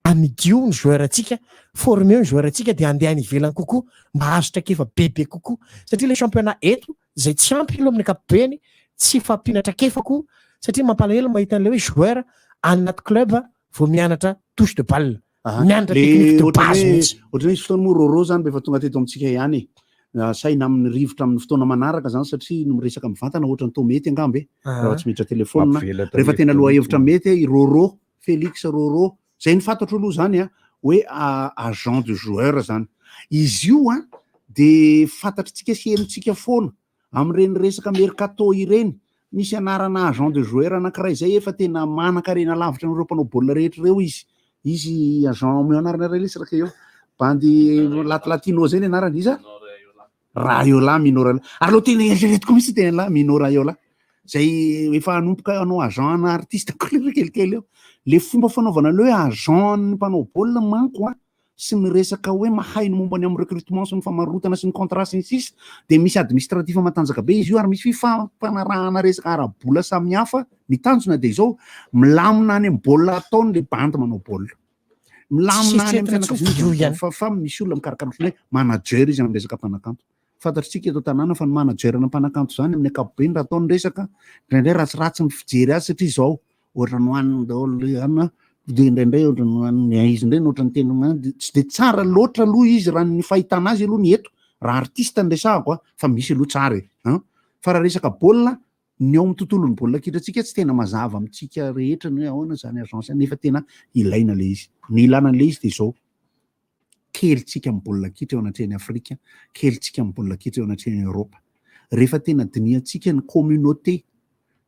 [SPEAKER 10] amidio ny joueur atsika formé ny joueur atsika de andeha any ivelany kokoa mahazo trakefa bebe kokoa satria le championnat eto zay tsy ampy ilo amin'ny ankapobeny tsy fampinatra kefako satria mampalahelo mahita an'le hoe joueur any anaty club vao mianatra touche de balle mianatra technique de base mihitsy
[SPEAKER 4] ohatran'ny hoe fotoana moa roro zany rehefa tonga teto amintsika ihany saina amin'ny rivotra amin'ny fotoana manaraka zany satria no miresaka mivantana ohatrany to mety angambe raha tsy miditra telefona rehefa tena loha hevitra mety roro Félix roro zay ny fantatro aloha zany hoe agent de joueur zany izy io de fantatritsika sy henontsika foana amin'ireny resaka mercato ireny misy anarana agent de joueur anankiray zay efa tena manan-karena lavitra n'ireo mpanao baolina rehetra ireo izy agent meo anarana relisraka eo bandy latino zay ny anarany izy Raiola Minora ary lo tena eritreretiko mihitsy tena la Mino Raiola zay efa anompoka anao agent ana artiste kelikely eo le fomba fanaovana le hoe agent mpanao baolina manko sy miresaka hoe mahay ny momba ny amin'ny recrutement sy ny famarotana sy ny contrat sy ny sisa de misy administratif matanjaka be izy io ary misy fifanarahana resaka ara-bola samihafa mitanjona de izao milamina any amin'ny baolina ataony le bandy manao baolina milamina any amin'ny fianakaviana fa misy olona mikarakara hoe manager izy amin'ny resaka mpanakanto fantatritsika eto tanàna fa ny manager na mpanakanto zany amin'ny ankapobeny raha ataony resaka indraindray ratsiratsy ny fijery azy satria izao ohatra ny hoaniny daholo ana de indraindray ohatra ny hoaniny izy indray ohatra ny tena tsy de tsara loatra aloha izy raha ny fahitana azy aloha ny eto raha artiste ny resahako fa misy aloha tsara fa raha resaka baolina ny ao amin'ny tontolon'ny baolina kitratsika tsy tena mazava amintsika rehetra ny hoe ahoana zany agence nefa tena ilaina le izy ny ilana le izy de izao kelitsika amin'ny baolina kitra eo anatrehany Afrika kelitsika amin'ny baolina kitra eo anatrehany Europa rehefa tena diniantsika ny communauté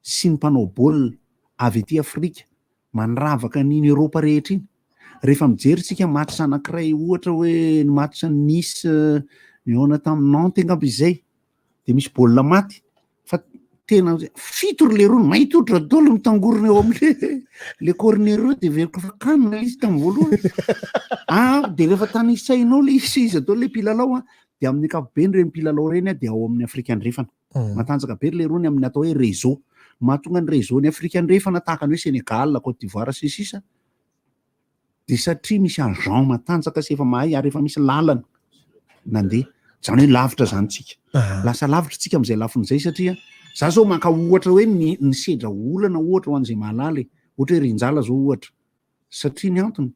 [SPEAKER 4] sy ny mpanao baolina avy ety Afrika manravaka n'iny Europa rehetra iny rehefa mijeritsika match anankiray ohatra hoe ny match Nice niona tamin'ny Nantes angamba izay de misy baolina maty fa tena fitoro le rony mahitodra dolo mitangorona eo am'le le cornero de veriko fa kanina izy tamin'ny voalohany de rehefa tany isainao le izy atao le mpilalao de amin'ny ankapobeny reny mpilalao reny de ao amin'ny Afrika andrefana matanjaka be le rony amin'ny atao hoe réseau mahatonga ny réseau ny Afrika andrefana tahaka ny hoe Sénégal Côte d'Ivoire sy sisa de satria misy agent matanjaka sy efa mahay ary efa misy lalana nandeha zany hoe lavitra zany tsika lasa lavitra tsika am'izay lafin'izay satria za zao maka ohatra hoe ny sedra olana ohatra ho an'izay mahalala ohatra hoe rinjala zao ohatra satria ny antony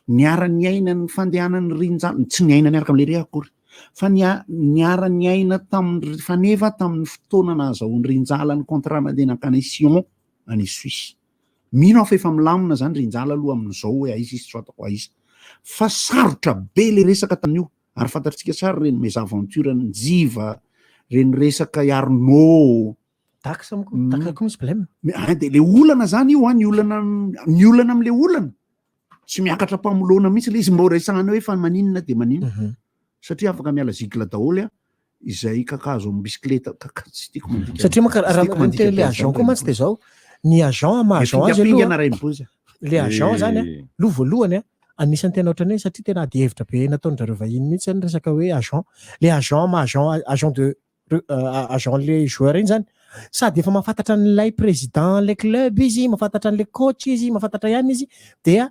[SPEAKER 4] niara-ny aina ny fandehanany rinjala tsy niaina niaraka am'le re akory fa niara-ny aina tamin'ny faneva tamin'ny fotoana nahazahoany rinjala ny contrat mandeha nakany Sion any Suisse mino aho fa efa milamina zany rinjala aloha amin'izao hoe aiza izy tsy fatako aiza fa sarotra be le resaka tamin'io ary fantatritsika tsara reny mes aventure ny jiva reny resaka Arnaud
[SPEAKER 10] takako misy problème
[SPEAKER 4] de le olana zany io ny olana am'le olana tsy miakatra mpamolona mihitsy le izy mba resahana hoe fa maninona de maninona satria afaka miala zigla daholo izay kakazo amin'ny bisikleta tsy tiako mandika
[SPEAKER 10] satria maka le agent koa mantsy de zao ny agent ma agent azy aloha le agent zany lo voalohany anisan'ny tena ohatrany hoe satria tena ady hevitra be nataony zareo vahiny mihitsy ny resaka hoe agent le agent ma agent de agent le joueur iny zany sady efa mahafantatra n'ilay président le club izy mahafantatra n'le coach izy mahafantatra ihany izy dia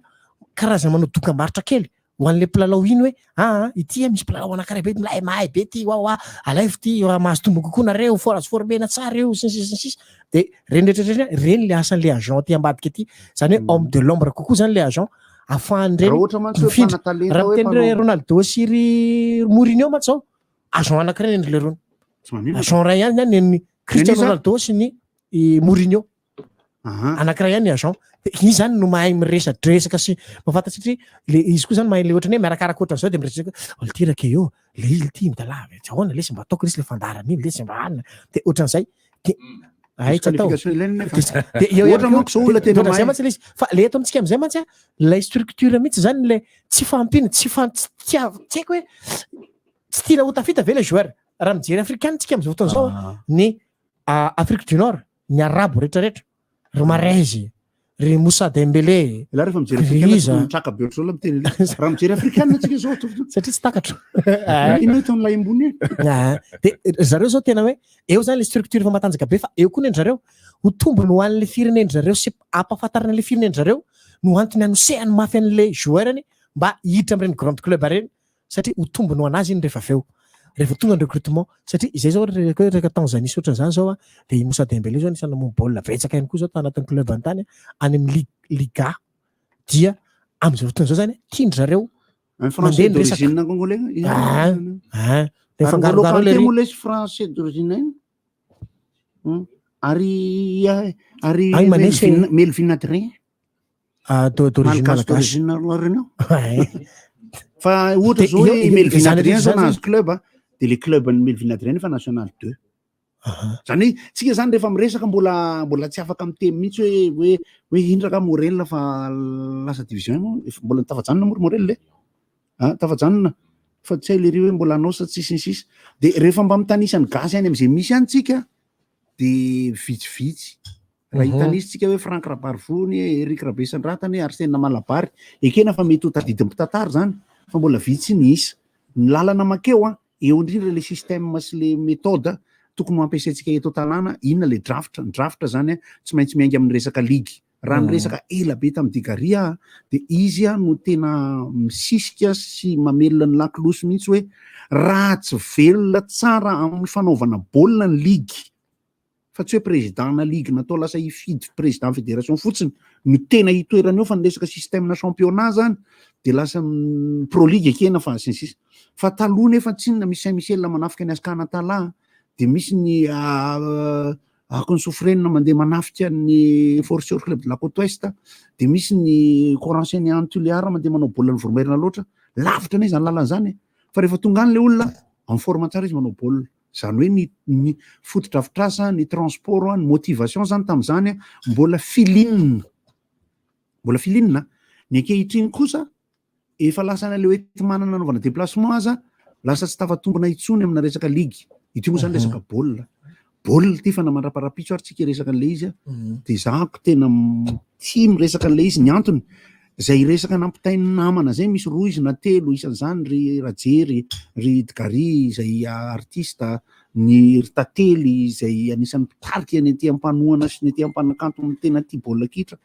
[SPEAKER 10] karazana manao dokam-barotra kely ho an'le mpilalao iny hoe ity misy mpilalao anankiray be milay mahay be ty alaivo ty mahazo tombo kokoa nareo azo formena tsara eo sisisisisa de reny rehetrarehetra reny le asan'le agent ty ambadika ty zany hoe homme de l'ombre kokoa zany le agent afahany reny raha miteny Ronaldo sy ry Mourinho mantsy zao agent anankiray reny le rony agent ray ihany ny Cristiano Ronaldo sy ny Mourinho anankiray ihany ny agent izy zany no mahay miresadresaka sy mahafantatry satria le izy koa zany mahay le ohatrany hoe miarakaraka ohatran'izao de miresaka olo ty raka eo le izy ty mitalava tsy ahoana le sy mba ataoko resy le fandarana iny le sy mba anina de ohatran'izay zay mantsy le izy fa le eto amintsika am'izay mantsy lay structure mihitsy zany le tsy fampina tsy haiko hoe tsy tiana ho tafita ve le joueur raha mijery afrikana tsika am'izao fotoana zao ny Afrique du Nord ny arabo rehetrarehetra ry Mahrez ry Moussa Dembélé
[SPEAKER 4] la rehefa mijery afrikana traka be ohatr'izao miteny raha mijery afrikana tsika zao
[SPEAKER 10] satria tsy takatra
[SPEAKER 4] ino tony lay ambony
[SPEAKER 10] de zareo zao tena hoe eo zany le structure fa matanjaka be fa eo koa ny zareo ho tombony ho an'le fireneny zareo sy ampahafantarana le fireneny zareo no antony anosehany mafy an'le joueurny mba hiditra amin'ireny grande club reny satria ho tombony ho anazy iny rehefa aveo rehefa tonga ny recrutement satria izay zao reka Tanzanie sy ohatran'izany zao de Moussa Dembélé zao anisany mamono baolina betsaka ihany koa zao tanatin'ny club antany any amin'ny Liga dia am'izao fotoana zao zany tindry zareo
[SPEAKER 1] français d'origine congolais mola izy français d'origine ary Melvin Adrien
[SPEAKER 10] d'origine malagasy
[SPEAKER 1] reny fa ohatra zao hoe Melvin Adrien zao nahazo club de le club ny Melvin Adrien fa national 2 zany tsika zany rehefa miresaka mbola tsy afaka miteny mihitsy hoe indraka Morel fa lasa division mbola tafajanona Morel tafajanona fa tsy hay le ry hoe mbola anosa tsisy ny sisa de rehefa mba mitanisany gasy any am'izay misy any tsika de vitsivitsy raha hitanisitsika hoe Frank Rabarivony Eric Rabesanratany Arsène Malabary ekena fa mety ho tadidym-pitantary zany fa mbola vitsy ny isa ny lalana makeo eo indrindra le système sy le méthode tokony ho ampiasaintsika eto tanàna inona le draft zany tsy maintsy miainga amin'ny resaka ligy raha ny resaka ela be tamin'ny digaria de izy no tena misisika sy mamelona ny lakolosy mihitsy hoe raha tsy velona tsara amin'ny fanaovana baolina ny ligy fa tsy hoe président-na ligue natao lasa hifidy président fédération fotsiny no tena hitoerana eo fa ny resaka système na championnat zany de lasa pro ligue ekena fa sisy fa taloha nefa tsinona misy Saint-Michel manafika ny Askanatala de misy ny akony Sofrena mandeha manafika ny Fortier Club de la Côte Ouest de misy ny Coranceny Antuliar mandeha manao baolina ny Vormerina loatra lavitra ne zany lalana zany fa rehefa tonga any le olona en forme tsara izy manao baolina zany hoe ny fotodrafitrasa ny transport ny motivation zany tam'zany mbola filinina ny ankehitriny kosa efa lasa na le hoe ty manana anaovana déplacement aza lasa tsy tafatombona itsony amina resaka ligy ity moa zany resaka baolina ty fa namandraparapitso ary tsika resaka an'le izy de zahako tena tia miresaka an'le izy ny antony zay resaka nampitainy namana zay misy roa izy na telo isan'izany ry Rajery ry Edgary zay artista ny Ritately zay anisan'ny mpitarika ny aty ampanoana sy ny aty ampanakanto ny tena tia baolina kitra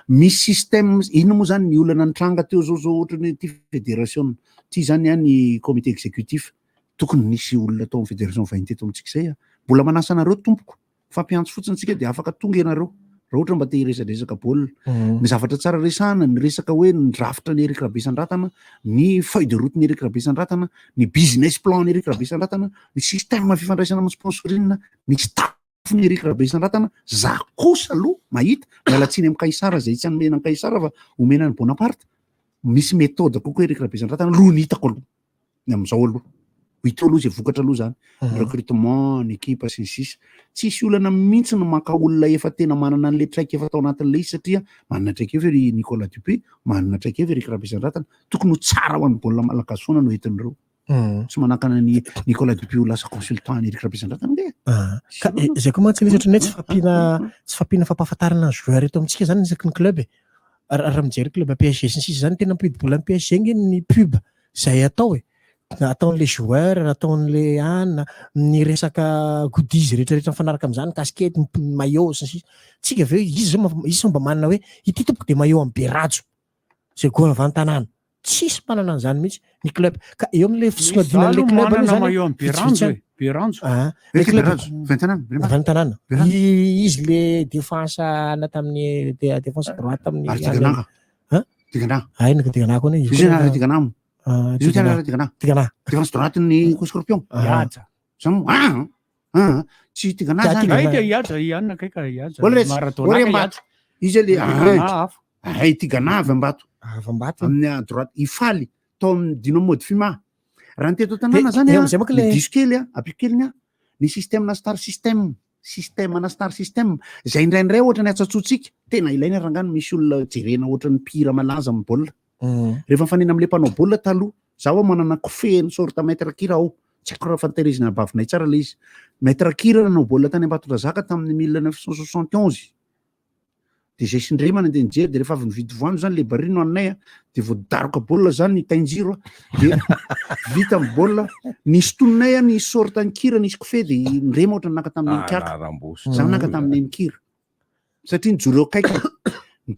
[SPEAKER 1] misy système ino moa zany ny olana nitranga teo zao ohatra ny ty fédération ty zany ny comité exécutif tokony nisy olona atao amin'ny fédération vahiny teto amintsika zay mbola manasa anareo tompoko fampiantso fotsiny tsika de afaka tonga ianareo raha ohatra mba te hiresadresaka baolina ny zavatra tsara resana ny resaka hoe ny drafitra ny Eric Rabesanratana ny feuille de route ny Eric Rabesanratana ny business plan ny Eric Rabesanratana ny système fifandraisana amin'ny sponsorina ny staff ny Eric Rabesanratana za kosa aloha mahita mialatsiny amin'ny Kaisara zay tsy anomena ny Kaisara fa omena ny Bonaparte misy méthode kokoa Eric Rabesanratana aloha ny hitako aloha ny am'izao aloha hita aloha zay vokatra aloha zany recrutement ny équipe sy ny sisa tsisy olana mihitsy no maka olona efa tena manana an'le traika efa tao anatin'le izy satria manana traika efa ry Nicolas Dupé manana traika efa Eric Rabesanratana tokony ho tsara ho an'ny baolina malakasona no entin'ireo tsy manakana ny Nicolas Dupé ho lasa consultant ny Eric Rabesanratana nge
[SPEAKER 10] zay koa mantsy nisy ohatran'ny tsy fampiana fampahafantarana joueur eto amintsika zany isaky ny club raha mijery club PSG sy ny sisa zany tena mipidy-bola amin'ny PSG nge ny pub zay atao ataon'le joueur ataon'le ny resaka goodies rehetrarehetra mifanaraka amin'izany casquette maillot sy ny sisa tsika aveo izy mba manana hoe ity tompoko de maillot amin'ny Berajo zay goal avy an-tanàna tsisy manana an'izany mihitsy ny club ka eo amin'le fisongadinan'le club Beranjo izy le défense ana tamin'ny défense droite tamin'ny aina Tigana koa izy Tigana
[SPEAKER 1] défense droite ny Scorpion tsy Tigana zany izy le Tigana avy ambato amin'ny droite ifaly tao amin'ny Dynamo de Fima raha ny teto tanàna zany diso kely apikelyny ny système na star système na star système zay indraindray ohatra ny atsatsotsika tena ilaina rangano misy olona jerena ohatra ny pira malaza amin'ny baolina rehefa mifanena am'le mpanao baolina taloha zaho manana kofeny sorta maître kira aho tsy haiko raha fantahirizina bavinay tsara le izy maître kira nanao baolina tany Ambatondrazaka tamin'ny 1971 de zay sindrema nandeha nijery de rehefa avy nividy voanjo zany le barino aminay de voadaroka baolina zany ny tainjiro de vita amin'ny baolina nisy toninay ny sorta ny kira nisy kofé de nirema ohatra naka tamin'ny kaka zany naka tamin'ny kira satria nijoro akaiky ny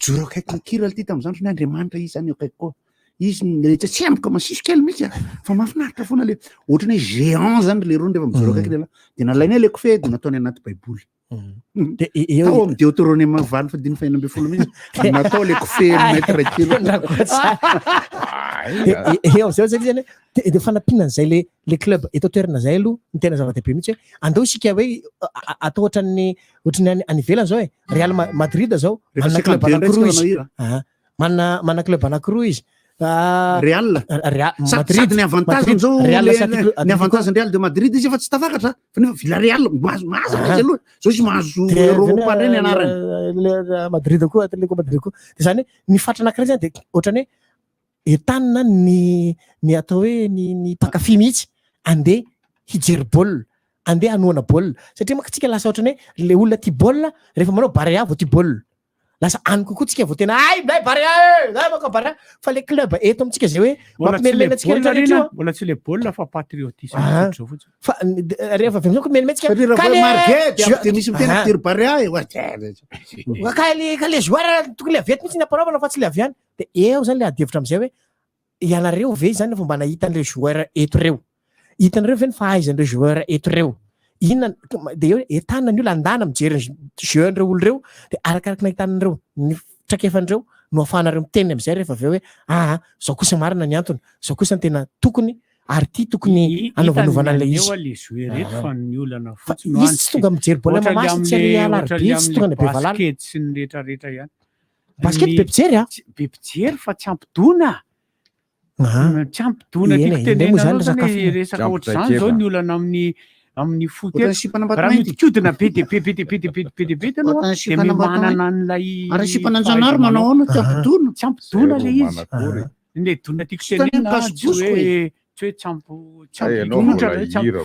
[SPEAKER 1] kira ty tamin'izany ny Andriamanitra izy zany akaiky koa izy rehetra tsy amboka masisy kely mihitsy fa mahafinaritra foana le ohatrany hoe géant zany le rony rehefa mijoro akaiky lela de nalainay le kofé de nataony anaty baiboly Tao amin'ny Deutéronome 20:25 mihitsy natao le kofehy mètre kilo.
[SPEAKER 10] Eo zao zany zany de fanampianan'izay le club eto toerana zay aloha ny tena zava-dehibe mihitsy hoe andao isika hoe atao ohatran'ny any ivelany zao hoe Real Madrid zao manana club anankiroa izy manana club anankiroa izy
[SPEAKER 1] Real Madrid ny avantage zao ny avantage Real de Madrid izy efa tsy tafakatra fa nefa Villarreal mazaka izy aloha zao izy mahazo Europa reny anarany
[SPEAKER 10] Madrid koa Atletico Madrid koa de zany ny fatra anankiray zany de ohatrany hoe entanina ny atao hoe ny mpakafy mihitsy andeha hijery baolina andeha hanoana baolina satria manko tsika lasa ohatrany hoe le olona tia baolina rehefa manao Barea vao tia baolina lasa any kokoa tsika vao tena ay Barea maka Barea fa le club eto amintsika zay hoe mampimelimena tsika rehetra
[SPEAKER 11] mbola tsy le baolina fa patriotisme
[SPEAKER 10] fa rehefa avy amin'izao melimena tsika
[SPEAKER 1] de misy mitena tiry Barea
[SPEAKER 10] ka le joueur tokony le avety mihitsy ny ampanaovana fa tsy le avy any de eo zany le adevitra am'izay hoe ianareo ve zany efa mba nahitan'le joueur eto reo hitanareo ve ny fahaizan'ireo joueur eto reo inona de eo entanina ny olo andana mijery jeunreo olo reo de arakaraka nahitanan'ireo ny trakefan'ireo no ahafahanareo miteny am'izay rehefa avy eo hoe zao kosa marina ny antony zao kosa ny tena tokony ary ty tokony anaovanovana an'le izy
[SPEAKER 11] le joueur eto fa ny olana
[SPEAKER 10] fotsiny izy tsy tonga mijery baolina mamasy tsy ary alarbe tsy tonga ny bevalala
[SPEAKER 11] basket sy ny rehetrarehetra ihany
[SPEAKER 10] basket be pijery
[SPEAKER 11] be pijery fa tsy ampidona tsy ampidona tiako tenena zany resaka ohatr'izany zao ny olana amin'ny foot raha miodikodina be de be anao de mimanana an'ilay
[SPEAKER 1] arasipananjanary manao aona tsy ampidona
[SPEAKER 11] tsy ampidona le izy le dona tiako tenena tsy hoe tsy ampidonatra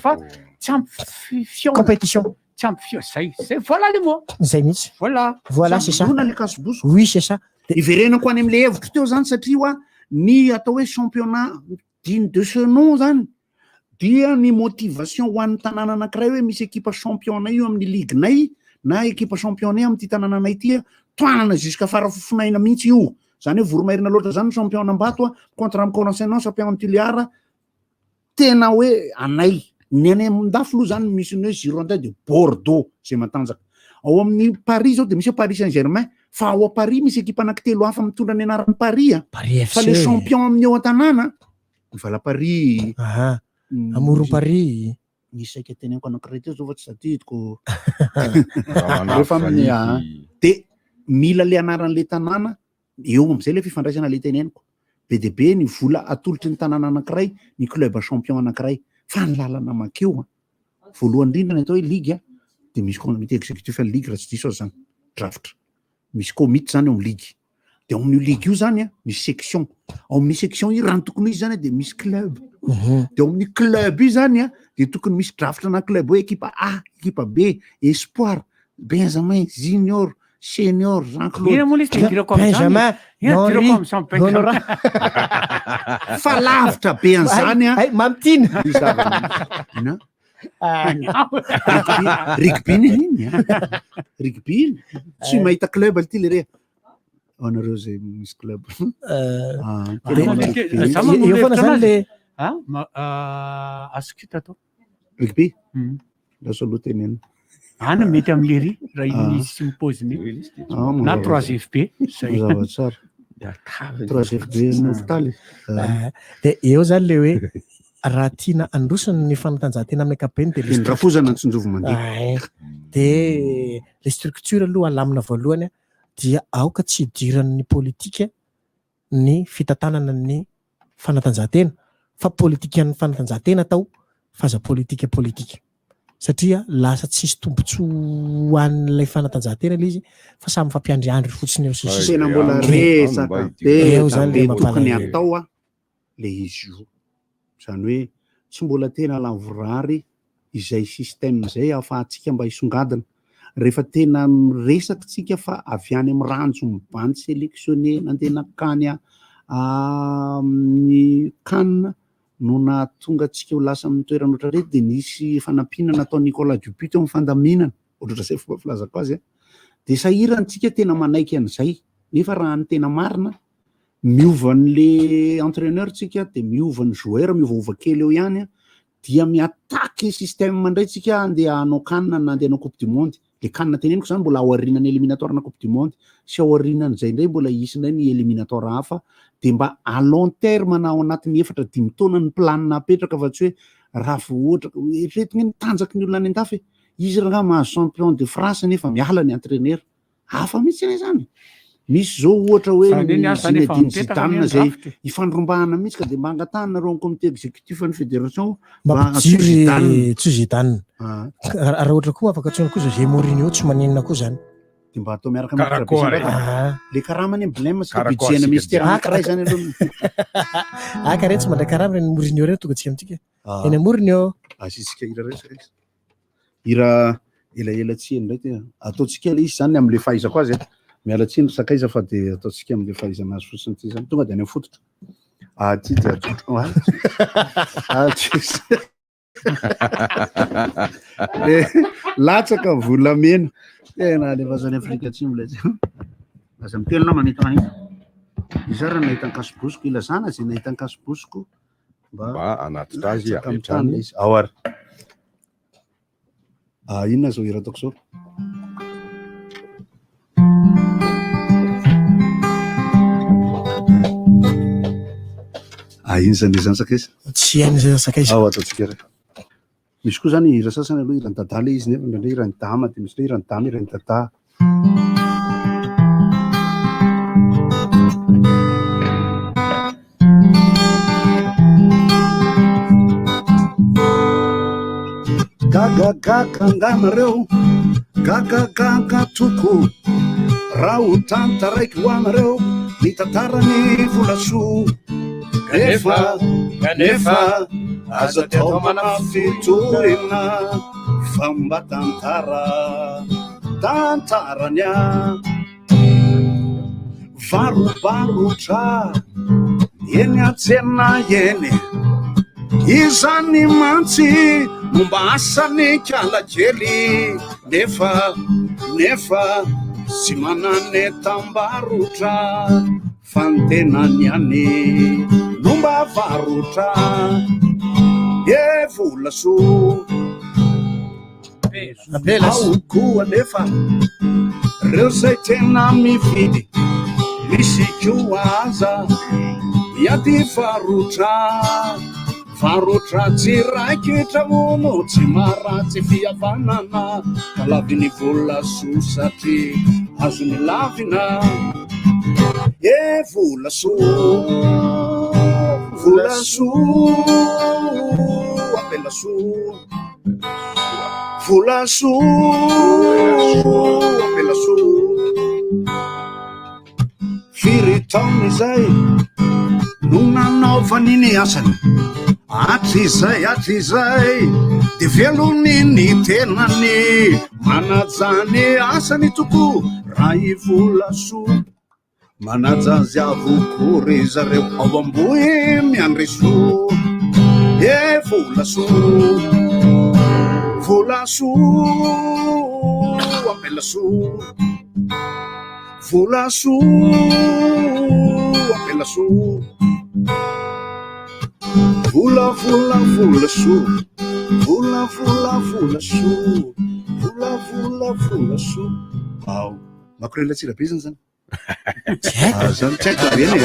[SPEAKER 11] fa tsy ampifio
[SPEAKER 10] compétition
[SPEAKER 11] tsy ampifio zay voilà le mot
[SPEAKER 10] zay mihitsy voilà c'est ça
[SPEAKER 1] le kasoboso
[SPEAKER 10] oui c'est ça
[SPEAKER 1] iverenako any am'le hevitro teo zany satria oa ny atao hoe championnat digne de ce nom zany dia ny motivation ho an'ny tanàna anankiray hoe misy équipe championnat io amin'ny ligue-nay na équipe championnat amin'ity tanànanay ity toanana jusqu'à farafofonaina mihitsy io zany hoe voromairina loatra zany championnat ambato contre am Corancénon champion am Tuliara tena hoe anay ny any am-dafo aloha zany misy ny hoe Girondin de Bordeaux zay matanjaka ao amin'ny Paris zao de misy hoe Paris Saint-Germain fa ao a Paris misy équipe anankitelo hafa mitondra ny anaran'ny Paris fa le champion amin'ny eo an-tanàna vala Paris
[SPEAKER 10] Amoron Paris
[SPEAKER 1] misy aika teneniko anankiray teo zao fa tsy sadidiko rehefa amin'ny de mila le anaran'le tanàna eo am'izay le fifandraisana le teneniko be de be ny vola atolotry ny tanàna anankiray ny club champion anankiray fa ny lalana makeo voalohany indrindra ny atao hoe ligue de misy comité exécutif ny ligue raha tsy diso azy zany drafitra misy comité zany eo amin'ny ligue de ao amin'io ligue io zany misy section ao amin'ny section io raha ny tokony izy zany de misy club de ao amin'ny club io zany de tokony misy drafitra na club hoe équipe A équipe B espoir benjamin junior senior Jean-Claude
[SPEAKER 10] Benjamin
[SPEAKER 1] fa lavitra be an'izany
[SPEAKER 10] mamtina
[SPEAKER 1] rugby iny rugby tsy mahita club alty le re anareo zay misy club
[SPEAKER 10] eo fana zany le
[SPEAKER 11] askita to
[SPEAKER 1] rugby lasa aloha tenena
[SPEAKER 11] ana mety am'le ry raha iny sy mipoziny na 3FP zay
[SPEAKER 1] zavatsara 3FP nofitaly
[SPEAKER 10] de eo zany le hoe raha tiana androsony ny fanatanjahantena amin'ny ankapobeny de
[SPEAKER 1] rafozana ny tsinjovo mandeha
[SPEAKER 10] de le structure aloha alamina voalohany dia aoka tsy idiran'ny politika ny fitantanana ny fanatanjahantena fa politikan'ny fanatanjahantena atao fa za politika satria lasa tsisy tombontsoa an'ilay fanatanjahantena le izy fa samy fampiandriandry fotsiny eo
[SPEAKER 1] tena mbola resaka eo zany le tokony atao le izy io zany hoe tsy mbola tena lavorary izay système zay ahafahantsika mba hisongadina rehefa tena miresaka tsika fa avy any amin'ny ranjo mibandy sélectionné nandeha nakany amin'ny canne no nahatonga atsika ho lasa amin'ny toerana oatra rety de nisy fanampinana atao Nicolas Duput teo amin'ny fandaminana ohatratra zay fomba filazako azy de sahirantsika tena manaiky an'izay nefa raha ny tena marina miovan'le entraîneur tsika de miovan'ny joueur miovaova kely eo ihany dia miataky système mandray tsika andeha hanao canne na andeha hanao coupe du monde
[SPEAKER 4] de kanina teneniko zany mbola ao aorianany éliminatoire na coupe du monde sy ao aorianan'izay ndray mbola isina ny éliminatoire hafa de mba à long terme na ao anatin'ny 4-5 taona ny planina apetraka fa tsy hoe raha vo ohatra eritreretiny tanjaky ny olona any an-dafy izy raha mahazo champion de France nefa miala ny entraîneur hafa mihitsy ane zany misy zao ohatra hoe Zinedine Zidane zay ifandrombahana mihitsy ka de mba angatanareo ny comité exécutif ny fédération
[SPEAKER 10] mba pijiry tsy Zidane raha ohatra koa afaka atsoina koa José Mourinho tsy manenina koa zany
[SPEAKER 4] de mba atao miaraka le karamany blème sy budget-na ministère anankiray zany aloha
[SPEAKER 10] ka reny tsy mandray karama reny Mourinho reny tonga tsika amitsika eny Mourinho
[SPEAKER 4] asitsika hira resaka izy hira elaela tsiny ndray ty ataotsika izy zany am'le fahaizako azy miala tsiny sakaiza fa de ataotsika am'le fahaizana azy fosiny ty zany tonga de any afototra ty de atrotro latsaka volamena tena lefa zany Afrika Atsimo le aza mitelo nama mety mahita iza raha nahita ankasibosiko ilazana zay nahita ankasibosiko mba
[SPEAKER 13] anatitra azy apetrany
[SPEAKER 4] ao ary inona zao hira ataoko zao iny zany zany sakaiza
[SPEAKER 10] tsy hainy zay sakaiza
[SPEAKER 4] ao ataotsika rehefa misy koa zany hira sasany aloha hirany dada le izy nefa ndraindray hirany dama de misy le hirany dama hirany dada gagagaga nganareo gagagaga toko raha ho tantaraiky ho anareo ny tantarany volasoa nefa aza tao manafitorina fa mba tantaranya varobarotra eny atsena eny izany mantsy momba asany kialakely nefa sy manane tambarotra fantenany any momba varotra volaso aokoa nefa reo zay tena mividy misy koa aza miady varotra tsy raikitra mono tsy maratsy fihavanana ka laviny volaso satria azony lavina volaso apelaso apelaso firy taony zay no nanaovaniny asany atrizay de veloniny tenany manajany asany toko raha ivolaso manajazy avokory zareo ao amboy miandriso volaso apelaso volaso apelaso volaso ao makorela tsirabezany zany zany tsy haiko beny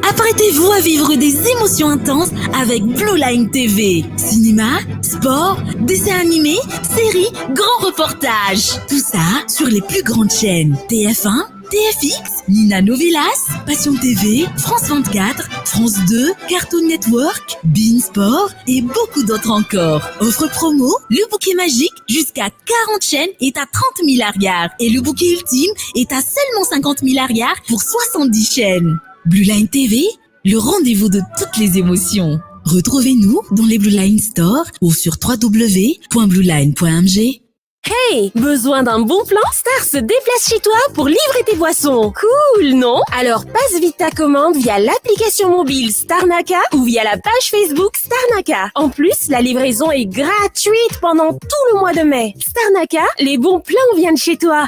[SPEAKER 8] Apprêtez-vous à vivre des émotions intenses avec Blue Line TV. Cinéma, sport, dessins animés, séries, grands reportages. Tout ça sur les plus grandes chaînes. TF1, TFX, Nina Novelas, Passion TV, France 24, France 2, Cartoon Network, Bein Sport et beaucoup d'autres encore. Offre promo, le bouquet magique jusqu'à 40 chaînes est à 30 milliards et le bouquet ultime est à seulement 50 milliards pour 70 chaînes. Blue Line TV, le rendez-vous de toutes les émotions. Retrouvez-nous dans les Blue Line Store ou sur www.blueline.mg.
[SPEAKER 13] Hey, besoin d'un bon plan? Star se déplace chez toi pour livrer tes boissons. Cool, non? Alors passe vite ta commande via l'application mobile Starnaka ou via la page Facebook Starnaka. En plus, la livraison est gratuite pendant tout le mois de mai. Starnaka, les bons plans viennent chez toi.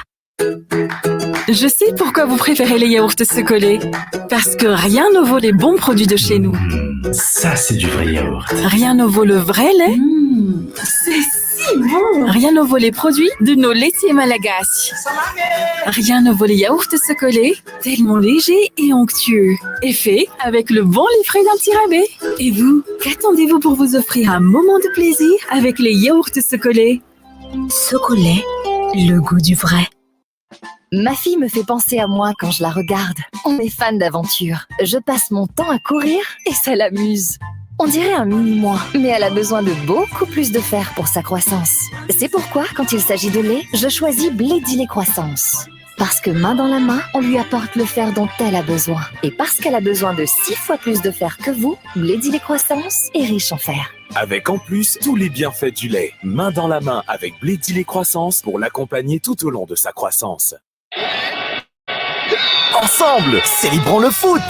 [SPEAKER 15] Je sais pourquoi vous préférez les yaourts Secolé. Parce que rien ne vaut les bons produits de chez nous.
[SPEAKER 23] Ça, c'est du vrai yaourt.
[SPEAKER 15] Rien ne vaut le vrai lait. C'est si bon. Rien ne vaut les produits de nos laitiers malagasy. Rien ne vaut les yaourts Secolé, tellement légers et onctueux. Et fait avec le bon lait frais d'un petit rabais. Et vous, qu'attendez-vous pour vous offrir un moment de plaisir avec les yaourts Secolé?
[SPEAKER 22] Secolé, le goût du vrai. Ma fille me fait penser à moi quand je la regarde. On est fan d'aventure. Je passe mon temps à courir et ça l'amuse. On dirait un mini-moi, mais elle a besoin de beaucoup plus de fer pour sa croissance. C'est pourquoi, quand il s'agit de lait, je choisis Blaidy Croissance. Parce que main dans la main, on lui apporte le fer dont elle a besoin. Et parce qu'elle a besoin de 6 fois plus de fer que vous, Blaidy Croissance est riche en fer.
[SPEAKER 24] Avec en plus tous les bienfaits du lait. Main dans la main avec Blaidy Croissance pour l'accompagner tout au long de sa croissance.
[SPEAKER 25] Ensemble, célébrons le foot!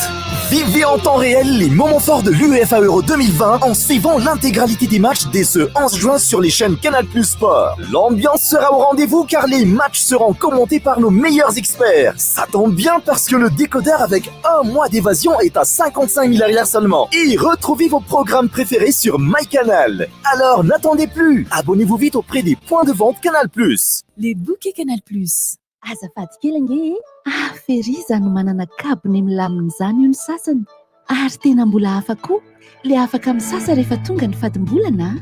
[SPEAKER 25] Vivez en temps réel les moments forts de l'UEFA Euro 2020 en suivant l'intégralité des matchs dès ce 11 juin sur les chaînes Canal+ Sport. L'ambiance sera au rendez-vous car les matchs seront commentés par nos meilleurs experts. Ça tombe bien parce que le décodeur avec un mois d'évasion est à 55 000 arrières seulement. Et retrouvez vos programmes préférés sur MyCanal. Alors n'attendez plus, abonnez-vous vite auprès des points de vente Canal+.
[SPEAKER 22] Les bouquets Canal+.
[SPEAKER 17] Azafady kely ange fehrizany manana kabony milamina izany io ny sasany ary tena mbola hafa koa le afaka misasa rehefa tonga ny fadim-bolana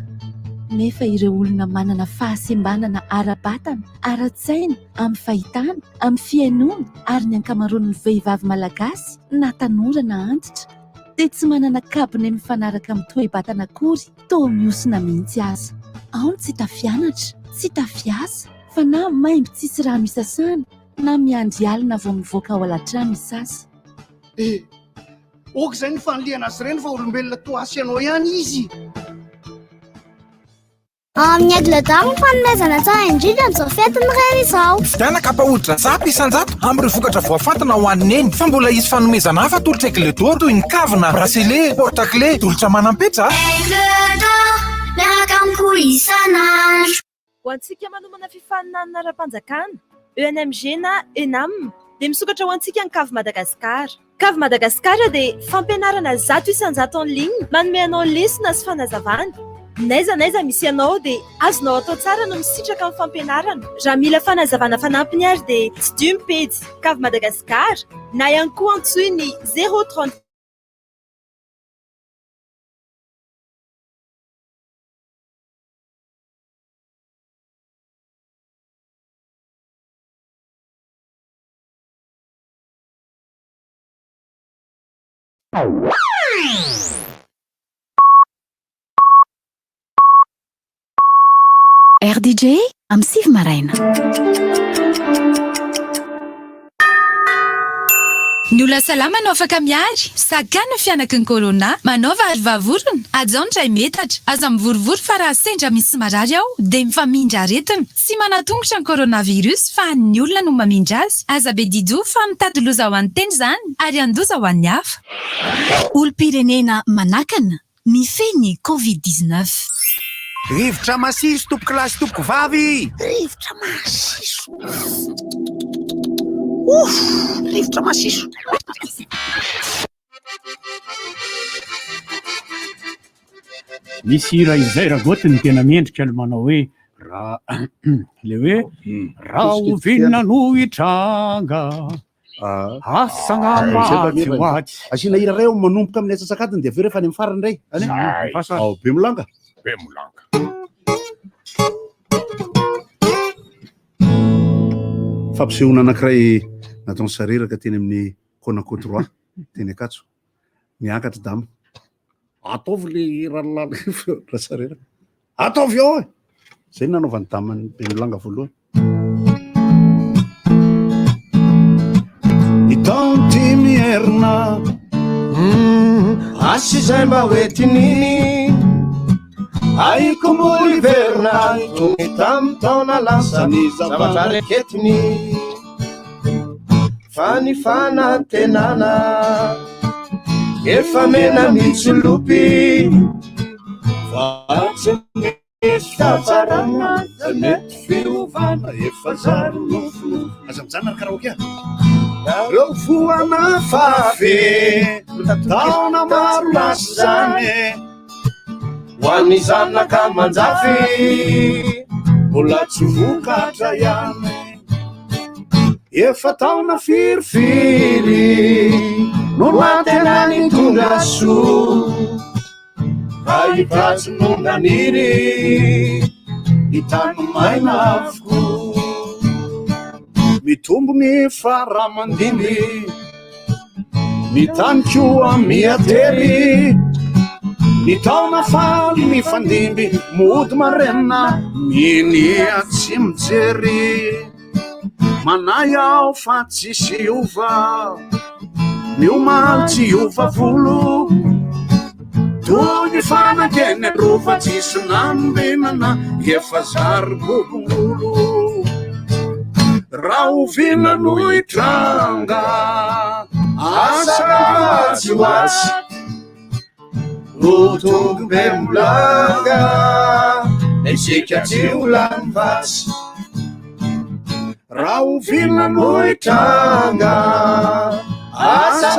[SPEAKER 17] nefa ireo olona manana fahasembanana ara-batana ara-tsaina amin'ny fahitana amin'ny fiainona ary ny ankamaroan'ny vehivavy malagasy na tanora na antitra dia tsy manana kabony mifanaraka amin'ny toe-batana akory toa miosina mihitsy aza ao ny tsy tafianatra tsy tafiasa fa na maimby tsisy rano isasana na miandry alina vao mivoaka ao alatrano isasa.
[SPEAKER 1] Ok izay ny fanoliana azy ireny fa olombelona toa asy ianao ihany izy.
[SPEAKER 18] Amin'ny Aigle-Dame fanomezana tsara indrindra amin'izao fetiny iray izao.
[SPEAKER 7] Fitanaka ampahoditra zato isan-jato amin'ireo vokatra voafantina ho an'ny neny fa mbola hisy fanomezana hafa tolotra Aigle-d'Or toy ny kavina, bracelet, porte-clés, tolotra manam-petra.
[SPEAKER 18] Aigle-d'Or, miaraka amiko isan'andro.
[SPEAKER 19] Ho antsika manomana fifaninana ara-panjakana, ENMG na ENAM, dia misokatra ho antsika ny Cave Madagasikara. Cave Madagasikara dia fampianarana zato isan-jato en ligne, manome anao lesona sy fanazavana. N'aiza misy ianao dia azonao atao tsara no misitraka amin'ny fampianarana. Raha mila fanazavana fanampiny ary dia tsy dio mipedy Cave Madagasikara na ihany koa antsoy ny 030.
[SPEAKER 22] RDJ amin'ny Sivy Maraina.
[SPEAKER 26] Ny olona salama no afaka miary, sakana fianaky ny corona, manaova ary vavorona, ajaony indray metatra, aza mivorivory fa raha sendra misy marary ao, dia mifamindra aretina. Tsy manatongotra ny coronavirus fa ny olona no mamindra azy. Aza be dido fa mitady loza ho an'ny teny izany, ary andoza ho an'ny hafa.
[SPEAKER 22] Olom-pirenena manakana, mifeny COVID-19.
[SPEAKER 9] Rivotra masiso tompoko lasy tompoko vavy.
[SPEAKER 22] Rivotra masiso.
[SPEAKER 9] Rivotra masiso.
[SPEAKER 11] Misy raha izay raha gotiny tena mendrika ny manao hoe raha le hoe raha ovinona no hitranga asagna maty hoaty.
[SPEAKER 1] Asina hira ray manomboka amin'ny atsasakadiny dia aveo rehefa any amin'ny farany ray. Ao be molanga.
[SPEAKER 11] Be molanga.
[SPEAKER 1] Fampisehoana anankiray nataony sariraka teny amin'ny Konakoto 3 teny Akatso. Miakatra dama. Ataovy le raha sariraka. Ataovy ao e. Zay nanaovany damany be molanga voalohany. Itaonty mierina
[SPEAKER 10] asy izay mba hoetiny aiko moly verina tongy tamy taona lasany zavatra reketiny fa ny fanantenana efa mena mitsolopy fa tsy misy fafarana mety fiovana efa zary nofo
[SPEAKER 4] azamijana ry karaoke
[SPEAKER 10] reo voana fafe taona maro lasy zany ho an'ny zanaka manjafy mbola tsy vokatra ihany efa taona firifiry no matena ny tonga soa fa hipratsy no naniry hitano maina avoko mitombo ny faramandiny mitanykoa miatery ny taona faly mifandimby mody marena minia tsy mijery manay ao fa tsy siova miomaly tsy ova volo toy ny fanakeny rova tsisy nambenana efa zary bobongolo raha ovina no itranga asa tsy hoasy rotongo be molanga isika tsy olany vasy raha ovina no itranga asa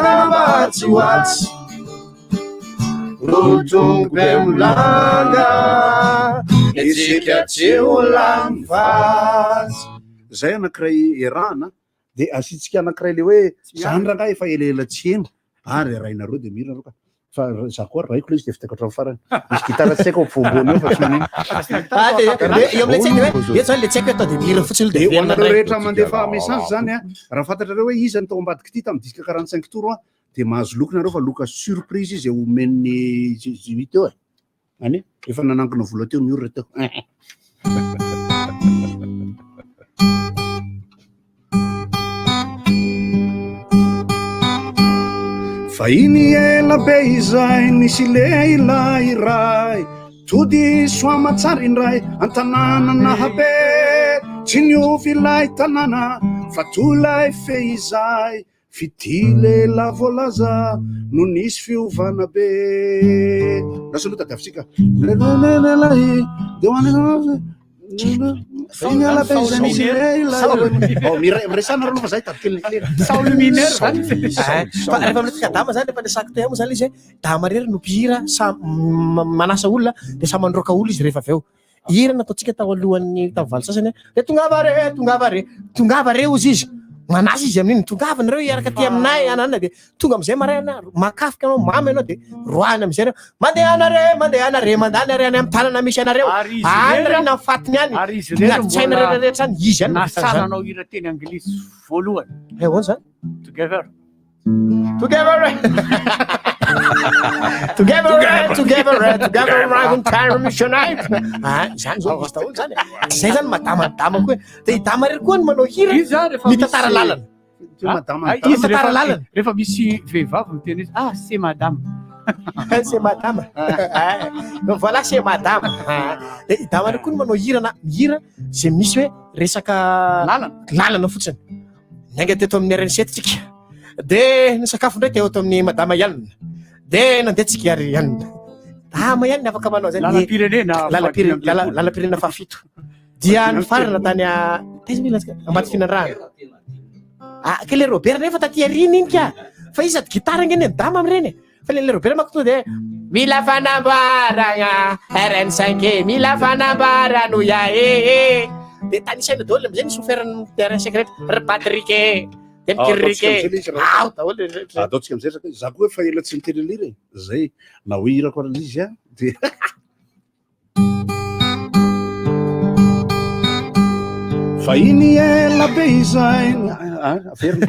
[SPEAKER 10] tsy hoasy rotongo be molanga isika tsy olany vasy
[SPEAKER 4] zay anankiray erahana de asitsika anankiray le hoe zany raha efa elaela tsy eno ary arainareo de mihira roka fa za koa raiko le izy de fitakatra farany misy gitara tsy haiko fombony eo fa tsy manino
[SPEAKER 10] eo amilay tsy hoe eto zany le tsy haiko atao de mihira fotsiny
[SPEAKER 4] de anareo rehetra mandefa message zany a raha fantatrareo hoe izy ny tao ambadiky ty tamy disque 45 tour a de mahazo lokinareo fa loka surprise izy omen'ny 18 eo any efa nanangona vola teo miorra teo fa iny ela be izay nisy lehilahy iray tody soamatsara indray an-tanàna nahabe tsy niovy ilay tanàna fa tolay fehizay fity lela voalaza no nisy fiovana be lasa loha tadiavitsika lelahy de miresana reo fa zay
[SPEAKER 10] rehefa dama zany rehefa le saky te mo zany izy dama rery no mpihira manasa olona de sa mandroaka olo izy rehefa avy eo hira nataotsika tao alohan'ny tavaly sasany de tongava re ozy izy manasa izy amin'iny tongavanareo iaraka ty aminay anana de tonga amizay maray ana makafika anao mamy anao de roany amizay reo mandehanare mandany any amy tanana misy anareo any rena mifatiny any natsaina rehetrarehetra any izy any
[SPEAKER 11] nasananao hira teny anglisy voalohany
[SPEAKER 10] ahoana zany
[SPEAKER 11] together
[SPEAKER 10] right time missionite zany zao izy taolo zany zay zany madamadama koa de idama rery koa ny manao hira mitantara lalana
[SPEAKER 11] rehefa misy vehivavy miteny izy c'est madame
[SPEAKER 10] c'est madame voilà c'est madame de idama rery koa ny manao hira na hira zay misy hoe resaka lalana fotsiny nanga teto amin'ny RN7 tsika de ny sakafo ndraiky eto amin'ny madama ihany de nandehatsika ary ihany dama ihany ny afaka manao zany lala-pirenena fafito dia ny farana tany ambady finandrano ke le Robert nefa taty ariny iny ka fa izy sady gitara ngeny dama am'ireny fa le Robert makoto de mila fanambarana RN5 mila fanambarano ya de tany isaina daholo amizay ny soferany RN5 rehetra Patrick
[SPEAKER 4] ataotsika amizay za koa fa ela tsy miteny lira zay na hoe hira koa izy a de fa iny ela be izay aferina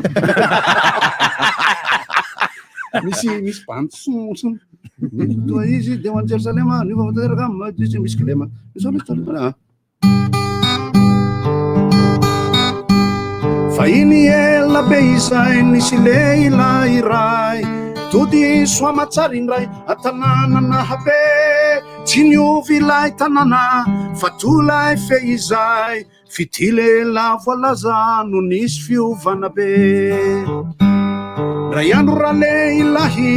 [SPEAKER 4] misy bantsonsony toa izy de hoan'ny Jerusalema niva vatanteraka misy kilema fa iny ela be izay nisy lehilahy iray tody soamatsara indray an-tanàna nahabe
[SPEAKER 1] tsy niovy ilay tanàna fa tolay fehizay fitile la voalaza no nisy fiovana be raha iandro raha le ilahy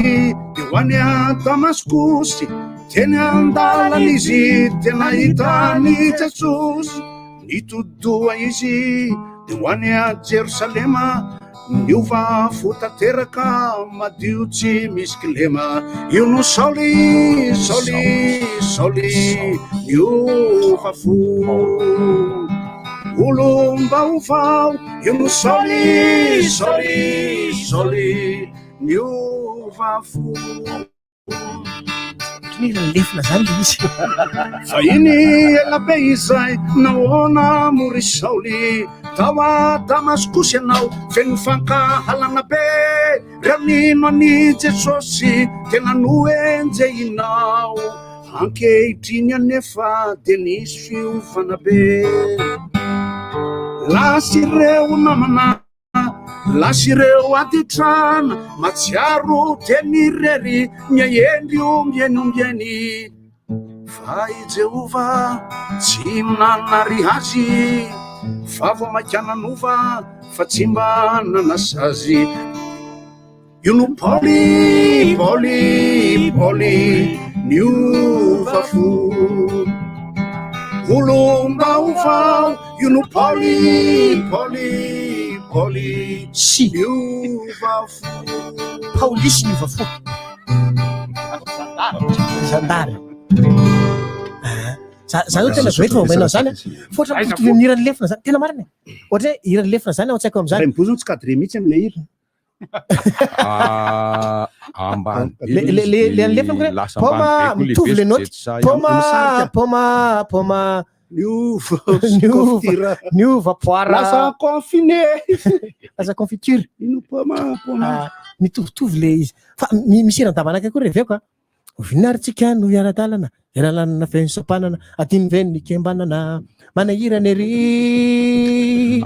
[SPEAKER 1] de ho any a damaskosy teny andalana izy tena hitany jesosy nitodoa izy de ho any a jerosalema niova fotateraka madio tsy misy kilema io no saoly niova fo olom-baovao io no saoly niova fo
[SPEAKER 10] lefina zany le izy
[SPEAKER 1] fa iny elabe izay nahoana mory saoly tao a damaskosy ianao feno fankahalana be rea nino any jesosy tena noenjehinao ankehitriny anefa de nisy fiovana be lasy ireo namana lasy ireo atitrana matsiaro teny rery miaendry ombieny fa i Jehova tsy minanary azy fa vo makananova fa tsy mba nanasazy io no Paoly niova fo olom-baovao io no Paoly
[SPEAKER 10] si
[SPEAKER 1] niova fo
[SPEAKER 10] Paulisy niova fo zandary zany tena zoety vaomainao zany fotra mitovy amin'ny irany lefina zany tena marina ohatra hoe irany lefina zany ao an-tsaiko am'zany
[SPEAKER 1] mibozony tsy cadre mihitsy am'le hira
[SPEAKER 3] ambany
[SPEAKER 10] le any lefina poma mitovy le noty poma niova poara
[SPEAKER 1] lasa
[SPEAKER 10] confiture
[SPEAKER 1] ino poma
[SPEAKER 10] mitovitovy le izy fa misy iran-davanaka koa reveko vinaritsika no iara-dalana iaralanana fensampanana adiny veny nikembanana manahirana ery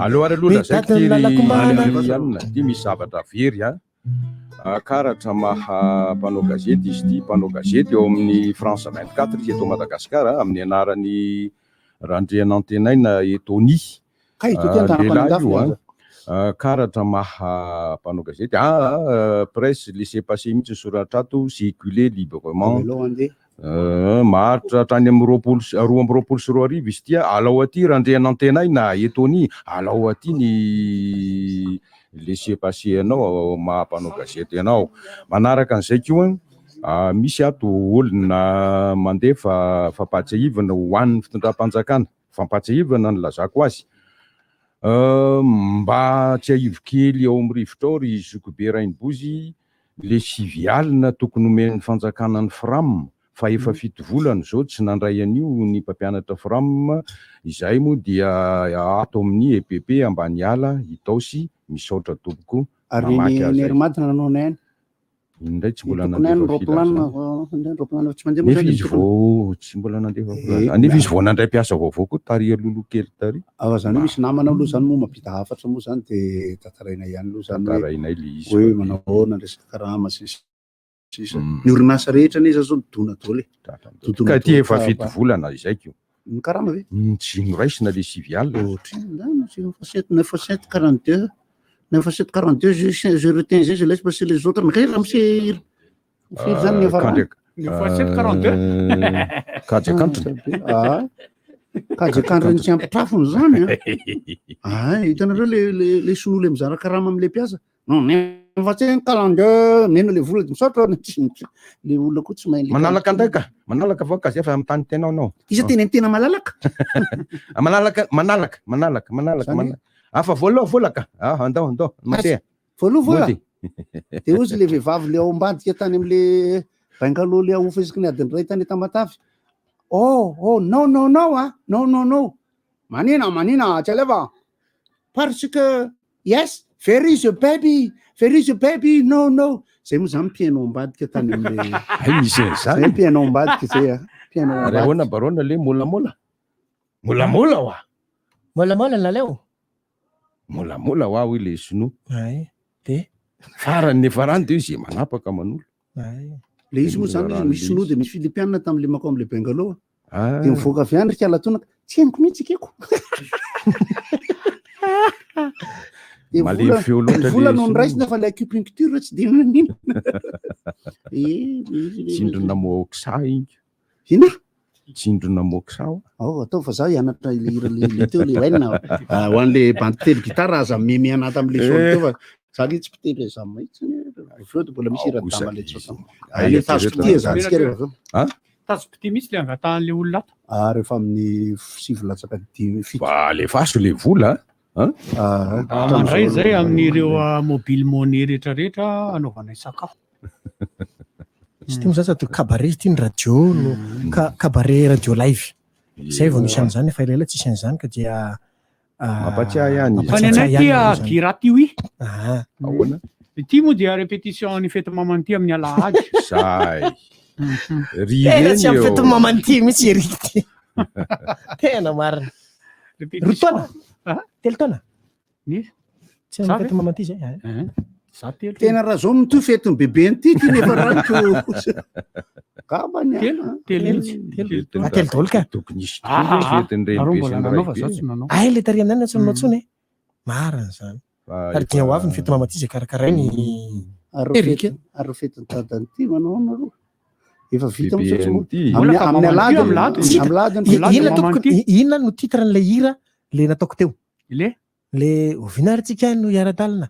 [SPEAKER 3] aloha ary aloha lazaikyalina ty misy zavatra very karatra maha mpanao gazety izy ty mpanao gazety eo amin'ny France 24 izy eto Madagasikara amin'ny anarany randrianantenaina etony lehilahy io karatra maha mpanao gazety presse laissez passer mihitsy soratra ato circuler librement maharitra hatrany amin'ny roa amby roapolo sy roa arivo izy tia alao aty randrianantenaina etony alao aty ny laissez passer anao maha-mpanao gazety anao manaraka an'izay koa misy ato olona mandefa fampatsiahivana hoan'ny fitondram-panjakana fampatsiahivana ny lazako azy mba tsy ahivo kely ao amin'ny rivotra ao ry Zokobe Rainibozy le sivialina tokony omen'ny fanjakanan'ny Fram fa efa fito volana zao tsy nandray an'io ny mpampianatra Fram izay moa dia ato amin'ny EPP ambany ala hitaosy misaotra tompoko
[SPEAKER 1] ary nermadina nanao nay
[SPEAKER 3] indray tsy mbola
[SPEAKER 1] nefa
[SPEAKER 3] izy vao tsy mbola nandefa nefa izy vao nandray piasa vaovao koa tary alolo kely tary
[SPEAKER 1] zany misy namana aloha zany moa mampita hafatra moa zany de tatarainay ihany aloha zany
[SPEAKER 3] tatarainay le izy
[SPEAKER 1] hoe manao ahoana resaka karama sisa ny orinasa rehetra aniza zao midona dôly
[SPEAKER 3] ka ty efa fito volana izaiko
[SPEAKER 1] ny karama ve
[SPEAKER 3] tsy noraisina le civial
[SPEAKER 1] 942 je retiens je laisse passer les autres mais quand c'est zany nefa
[SPEAKER 11] 942
[SPEAKER 1] kajakandreny tsy ampitrafony zany hitanareo le son'olo mizara karama am'le mpiasa non nefa tsy 42 mena le vola misaotra le olona koa tsy mahay
[SPEAKER 3] manalaka andraka manalaka voankazy efa amin'ny tany tenao anao
[SPEAKER 1] isa tena malalaka
[SPEAKER 3] manalaka afa voalaka andao mandeha
[SPEAKER 1] voala de ozy le vehivavy le ao ambadika tany am'le bangaloha le ahofeziky ny adiny ray tany Tamatavy non manina tsy aleva parce que yes very is baby no zay moa zany piano ambadika tany am'le
[SPEAKER 3] misy zany
[SPEAKER 1] piano ambadika zay
[SPEAKER 3] piano barona le molamola
[SPEAKER 10] laleo
[SPEAKER 3] molamola hoa ile sinoa de farany nefa rano de izy manapaka manolo
[SPEAKER 4] le izy moa zany misy sinoa de misy filipianina tam'le mako am'le bengaloa de mivoaka avy any rika latonaka tsy henoko mihitsy keko vola no niraisina fa le acupuncture tsy de nanina
[SPEAKER 3] tsindrona moksa iny
[SPEAKER 4] ina
[SPEAKER 3] tsindrona moksa
[SPEAKER 4] atao fa za hianatra le teo le haina ho an'le banditely gitara aza meme anaty am'le solo teo fa za le tsy pitely za mahitsy fleuty mbola misy iradama le tsota tazopitia za tsika rehefa
[SPEAKER 11] tazopitia mihitsy le angatahan'le olona ato
[SPEAKER 4] rehefa amin'ny sivy latsaka dimy fito
[SPEAKER 3] le faso le vola
[SPEAKER 11] mandray zay amin'ireo mobile money rehetrarehetra anaovana sakafo
[SPEAKER 10] sy ty mo zany sady cabaret ty ny radio no cabaret radio live zay vao misy an'izany efa elaela tsisy an'izany ka dia
[SPEAKER 3] mampatsiahy ihany
[SPEAKER 11] fa ny anay ty girati wi ty moa dia répétition ny fety mamanty amin'ny alahady
[SPEAKER 3] zay
[SPEAKER 10] tena tsy amin'ny fety mamanty mihitsy erity tena marina roa taona telo taona tsy amin'ny fety mamanty zay
[SPEAKER 4] tena raha zao mitoy fetiny bebe nytiky nefa raiko kabany
[SPEAKER 10] telo dolo ka ay le tari aminany tsy nanao tsony marina zany ary dia ho avy ny fety mamanty zay karakarainy erika
[SPEAKER 4] ary fetiny tadany ty manao anareo efa vita amin'ny alady
[SPEAKER 10] inona no titre n'le hira le nataoko teo le ovinaritsika no iara-dalina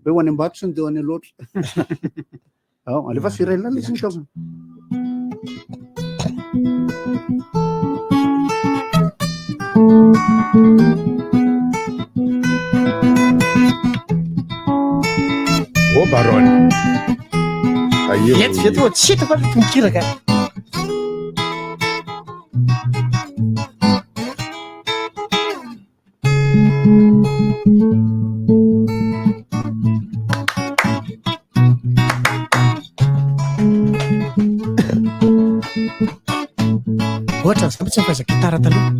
[SPEAKER 4] hoe ho any ambato sy ny de ho any loatra alefa sirela le sy ny taona
[SPEAKER 3] barony
[SPEAKER 10] vetivety oa tsy hitako ary tonikiraka ohatra samby tsy mifaza gitara taloha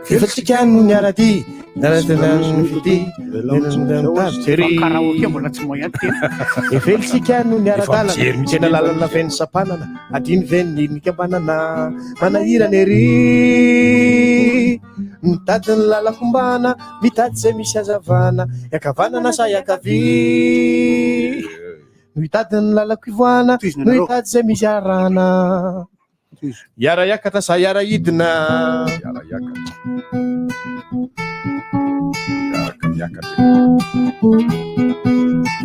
[SPEAKER 10] evelitsika no niara-ty efelitsika no niara-dalana tena lalana veny sapanana adiny veny nikambanana manahirana ery mitadiny lalakombana mitady zay misy azavana iakavanana sa iakavy no hitadiny lalako ivoana no hitady zay misy arana iara iakatra sa iara idina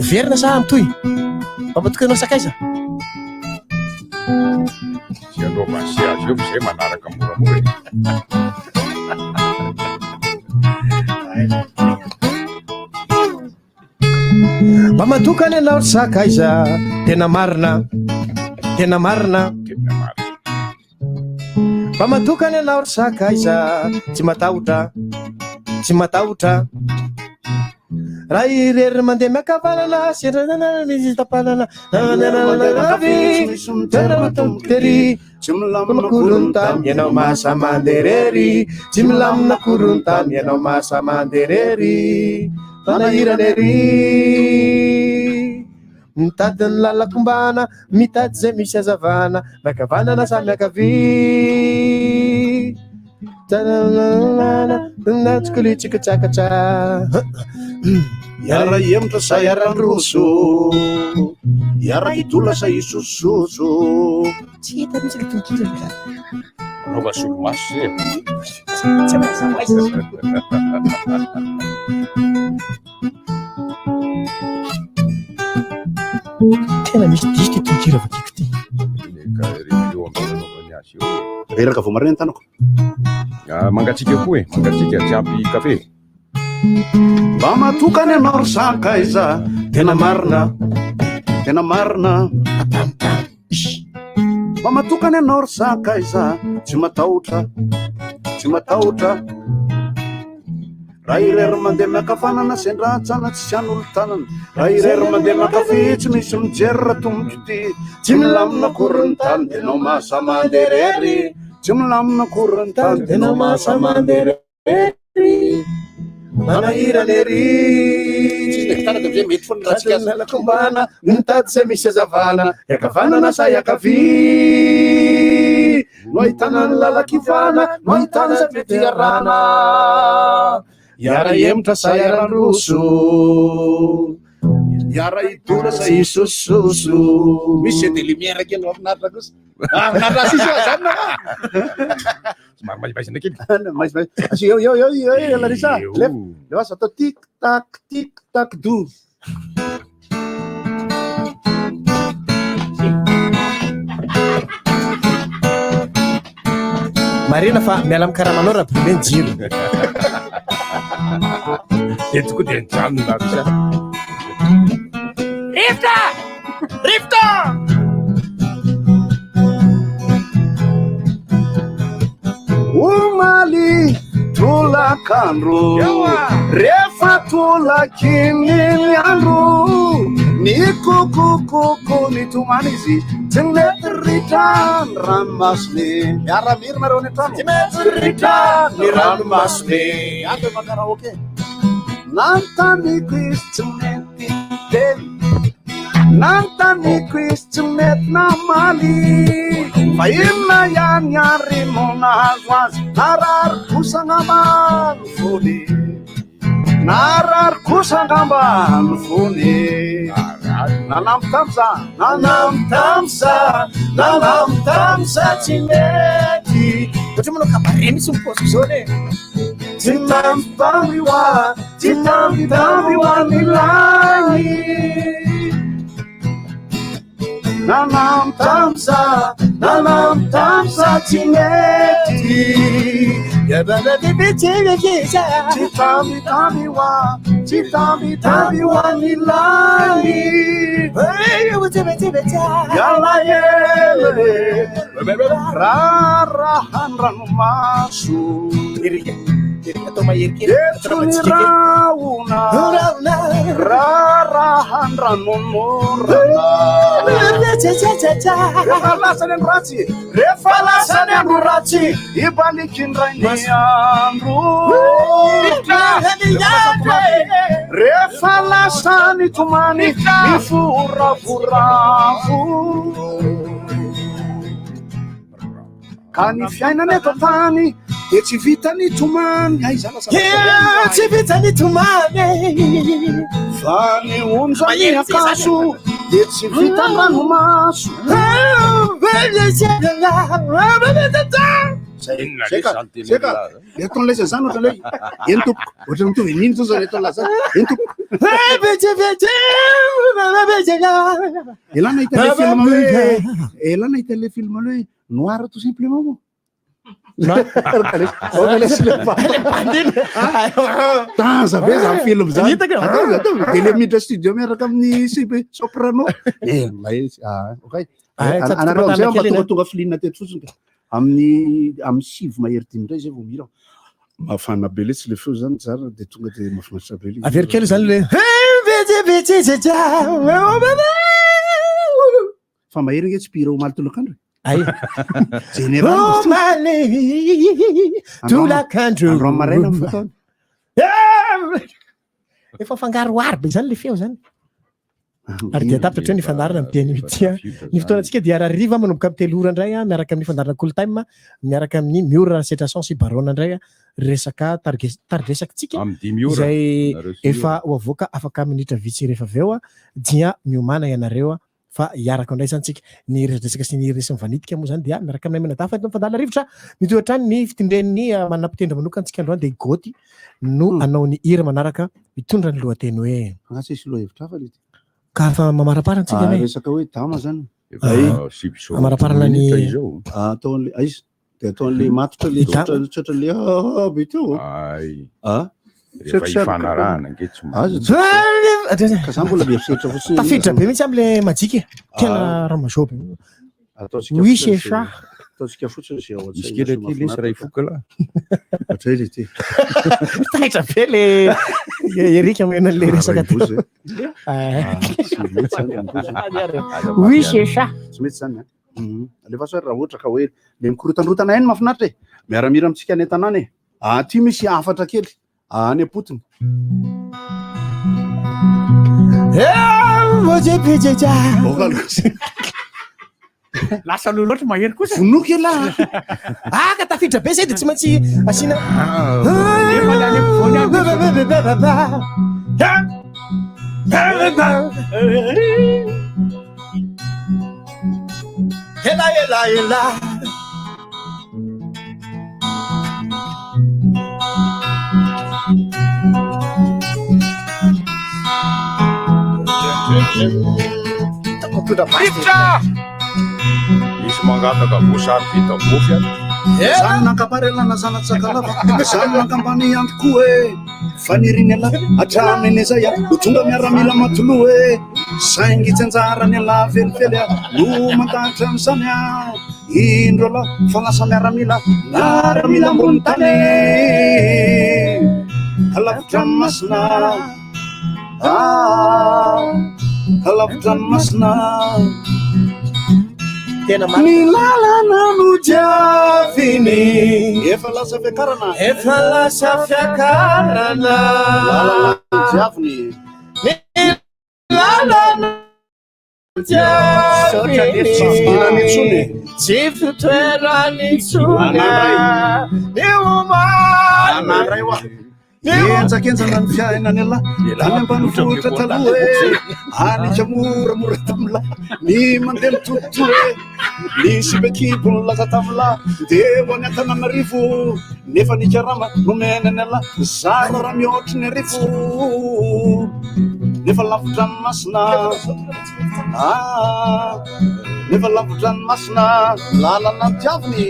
[SPEAKER 10] verina sa amitoy mampatokanao sakaiza
[SPEAKER 3] sianaovany sy azy eo zay manaraka moramora
[SPEAKER 10] mba matokany anao ry sakaiza tena marina tena marina mba matokany anao ry sakaiza tsy matahotra tsy matahotra raha irery mandeha miakavanana sentapanana tery tsy milamina korontany ianao mahasamanderery tsy milamina korontany ianao mahasamanderery fanahirana ery mitadiny lalakombana mitady zay misy azavana miakavanana sa miakavy natsikolitsikitsiakatra
[SPEAKER 4] iara emitra sa iarandroso iara idola sa isososo
[SPEAKER 10] tsy hita misy le tonkira
[SPEAKER 3] anaova solomaso
[SPEAKER 10] tena misy diso ty tonkira vakiko ty
[SPEAKER 4] reraka vo marina tanako
[SPEAKER 3] mangatsika koa mangatsika tsy ampy kafe
[SPEAKER 4] mba matokany anao ry sakaiza tena marina tena marina mba matokany anao ry sakaiza tsy matahotra tsy matahotra raha irery mandeha miakafanana sendratsana tsy sian'olo tanana raha irery mandeha miakafy tsy misy mijerra tomboky ty tsy milamina korontany tenao mahasamanderery tsy milamina korontany tenao mahasamanderery
[SPEAKER 10] manahira lery
[SPEAKER 1] amizay mety foana raha tsika azy
[SPEAKER 10] lakombana mitady zay misy azavana iakavanana sa iakavy no ahitana ny lalakivana no ahitana zay mety arana iara emotra sa iarandroso iara idora sa isososo
[SPEAKER 1] misy de lumière kely mafinaritra kosa mafinaritra sisy zany na
[SPEAKER 3] somary maizimaizina kely
[SPEAKER 1] asi eo Larissa le vasa atao tic tac do
[SPEAKER 10] marina fa miala mikaraha manao raha bibeny jiro
[SPEAKER 3] etoko dia nijanona Larissa
[SPEAKER 10] Rifta omaly tolakandro rehefa tolakiny andro ny kokokoko ny tomany izy tsy mety ritrany ranomasony miaramiry nareo ny trano tsy mety ritrany ny ranomasony ato makaraoke nantaniko izy tsy mety teny nantaniko izy tsy mety namaly fa inona ihany ary monazo azy narary kosangambany fony narary kosangambany fony nanamby tamza tsy mety satria manao kabare misy miposiko zao ne tsy namby tamby ny lany nanam tamza tsy mety tsy tamby hoany lany yalaele rarahandranomaso etonyraona rehefa lasany andro ratsy ibalikindrainy andro rehefa lasany tomany miforavoravo ka ny fiainana eto tany de tsy vitany tomany tsy vitany tomany fa ny onjany akaso de tsy vitany ranomaso eton lay zany ohatra lay eny tompoko ohatra mitovy niny to zany eton la zany eny tompoko elana hitale film le noir tout simplement mo tanza be za film zany de le midra studio miaraka amin'ny soprano anareo amizay matonga filinina teto fotsiny amin'ny sivy mahery dimy ndray zay vao mira mafana be le tsy le feo zany zara de tonga de mafinaritra be le averikely zany le
[SPEAKER 1] fa mahery nge tsy pira omaly tolakandro
[SPEAKER 10] tolakandro
[SPEAKER 1] maraina fotony
[SPEAKER 10] efa fangaroary be zany le feo zany ary dia tapitra treo ny fandarana miteny tia ny fotoanantsika dia arariva manomboka amin'ny telo ora indray miaraka amin'ny fandarana cool time miaraka amin'ny miora setrason sy barona indray resaka tariresakytsika izay efa hoavoaka afaka minitra vitsy rehefa aveo dia miomana ianareo fa iaraka indray zany tsika ny resaka sy ny resaka mivanitika moa zany dia miaraka amin'ny menadafa eto fandala rivotra mitohatrany ny fitindren'ny manapitendra manokana antsika androany dia goty no anao ny hira manaraka mitondra ny lohateny hoe
[SPEAKER 1] sisy lohahevitra hafa
[SPEAKER 10] ka fa mamarapara antsika
[SPEAKER 1] resaka hoe dama zany
[SPEAKER 10] amaraparana ny
[SPEAKER 1] ataon'le aiza de ataon'le matotra le tsotra le aby teo
[SPEAKER 10] ka mbola mieritreritra fotsiny tafiditra be mihitsy am'le majika tena ramazobe wisy sa
[SPEAKER 1] ataontsika fotsiny zay ao
[SPEAKER 3] izy kely ty lesy ray foka la
[SPEAKER 1] atray le ty
[SPEAKER 10] taitra be le erika menan'le resaka wisy sa
[SPEAKER 1] tsy mety zany alefa so raha ohatra ka hoe le mikorotandrotana eny mafinaritra miaramira amitsika any an-tanàna ty misy afatra kely
[SPEAKER 4] any apotony
[SPEAKER 11] lasa loha loatra mahery kosa
[SPEAKER 4] vonoky ela
[SPEAKER 10] aka tafiditra be zay dia tsy maintsy asiana ela ela ela
[SPEAKER 3] Rivitra! Misy mangataka voasary vita bofy
[SPEAKER 4] zany nankaparelana zanatsakalafa zany nankambany andro koa e faniriny ala atraminy zay ho tonga miaramila matoloha e saingy tsy anjarany ala felifely no mandahatra am'zany a indro ala falasa miaramila miaramila ambony tany alavitra ny masina alavitra ny masina ny lalana no diaviny efa lasa fiakarana
[SPEAKER 10] efa lasa fiakarana
[SPEAKER 4] lalana no diaviny
[SPEAKER 10] ny lalana diaviny tsy fitoerany tsony ny omany
[SPEAKER 4] enjakenjana ny fiainany ala any ambanivohitra taloha e anika moramora tamila ny mandeha mitototo e ny sibekibo ny laza tamila de ho any Antananarivo nefa nikarama nomenany ala zara raha mihoatry ny arivo nefa lavitra ny masina nefa lavitra ny masina lalana ny diaviny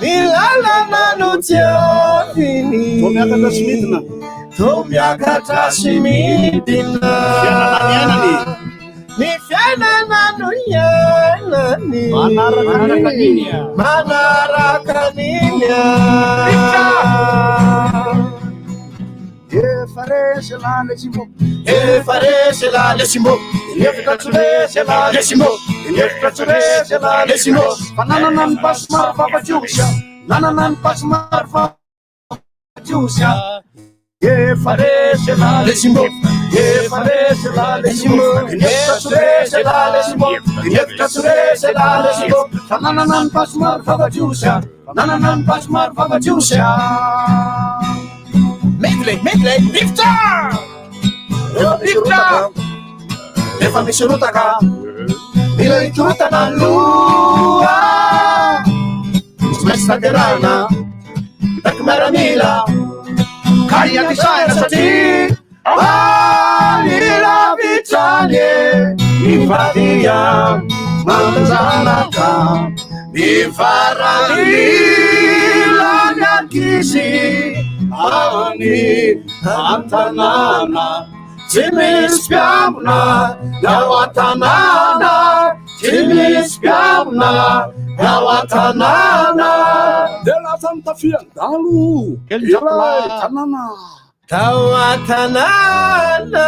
[SPEAKER 10] ny lalana no diaviny
[SPEAKER 4] miakatra sy midina
[SPEAKER 10] miakatra sy midina
[SPEAKER 4] fiainana
[SPEAKER 10] ny fiainana no iainany manaraka ninya
[SPEAKER 4] efa resy la le simbo
[SPEAKER 10] efa resy la le simbo efitra tsy resy la le simbo efitra tsy resy la le simbo
[SPEAKER 4] fa nanana ny pasy maro fafatiosa nanana ny pasy maro fafatiosa
[SPEAKER 10] efa resy la le simbo efa resy la le simbo efitra tsy resy la le simbo efitra tsy resy la le simbo
[SPEAKER 4] fa nanana ny pasy maro fafatiosa nanana ny pasy maro fafatiosa
[SPEAKER 10] medley rivitra efa misy rotaka mila hikorotana ny loha tsy maintsy tanterana taky miaramila ka iankisaina satria alila vitrany ny vadia manjanaka ny varanila ny ankisy any antanàna tsy misy mpiambina ao an-tanàna tsy misy mpiambina ao an-tanàna
[SPEAKER 4] de lasa mitafian-dalo tanàna
[SPEAKER 10] tao an-tanàna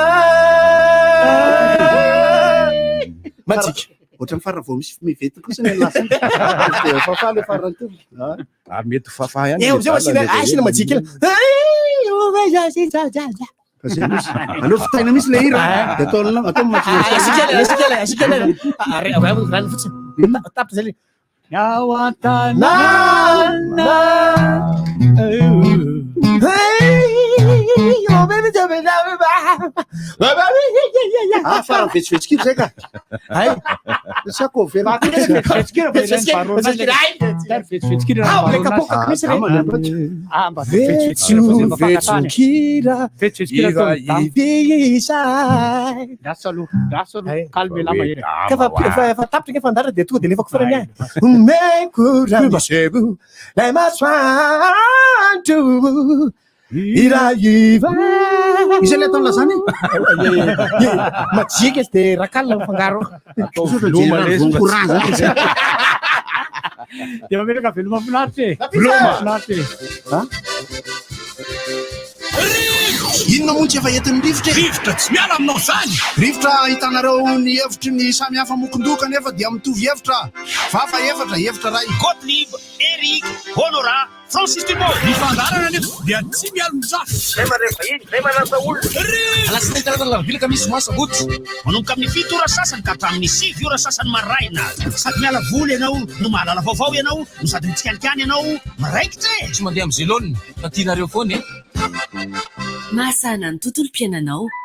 [SPEAKER 10] matsika
[SPEAKER 4] ohatry ny farany vao misy mivety kosa ny lasa fafa le farany teo
[SPEAKER 3] mety fafa ihany
[SPEAKER 10] asina matsika
[SPEAKER 4] aleo fitaina misy le hira de atao
[SPEAKER 10] rano fotsiny tapitra zay le
[SPEAKER 11] ao an-tanàna
[SPEAKER 4] farany vetsikiro zay ka sako
[SPEAKER 10] efa tapitra efa andara de tonga de lefako farany ahy mekoramisebo lay masoandro iraiva
[SPEAKER 4] isy le ataonla zany
[SPEAKER 10] matsika izy de rakalina mifangaro
[SPEAKER 11] de mameraka veloma finaritra
[SPEAKER 4] inona moa tsy efa entin'ny rivotra tsy miala aminao zany rivotra hitanareo ny hevitry ny samy hafa mokondoka nefa dia mitovy hevitra fafa efatra ray Gottlieb, Eric, Honora,
[SPEAKER 5] Francis Dumbo mifandarana nefa dia tsy mialo mizafa
[SPEAKER 6] zay marefa iny zay manasa olona
[SPEAKER 5] alasinainy karazana vilaka misy masabotsy manomboka amin'ny 7 ora sasany ka hatramin'ny 7 ora sasany maraina sady miala voly ianao no mahalala vaovao ianao no sady mitsikanikany ianao miraikitra e tsy mandeha amin'ny zelonina fa tianareo foana e
[SPEAKER 8] mahasana ny tontolo-piainanao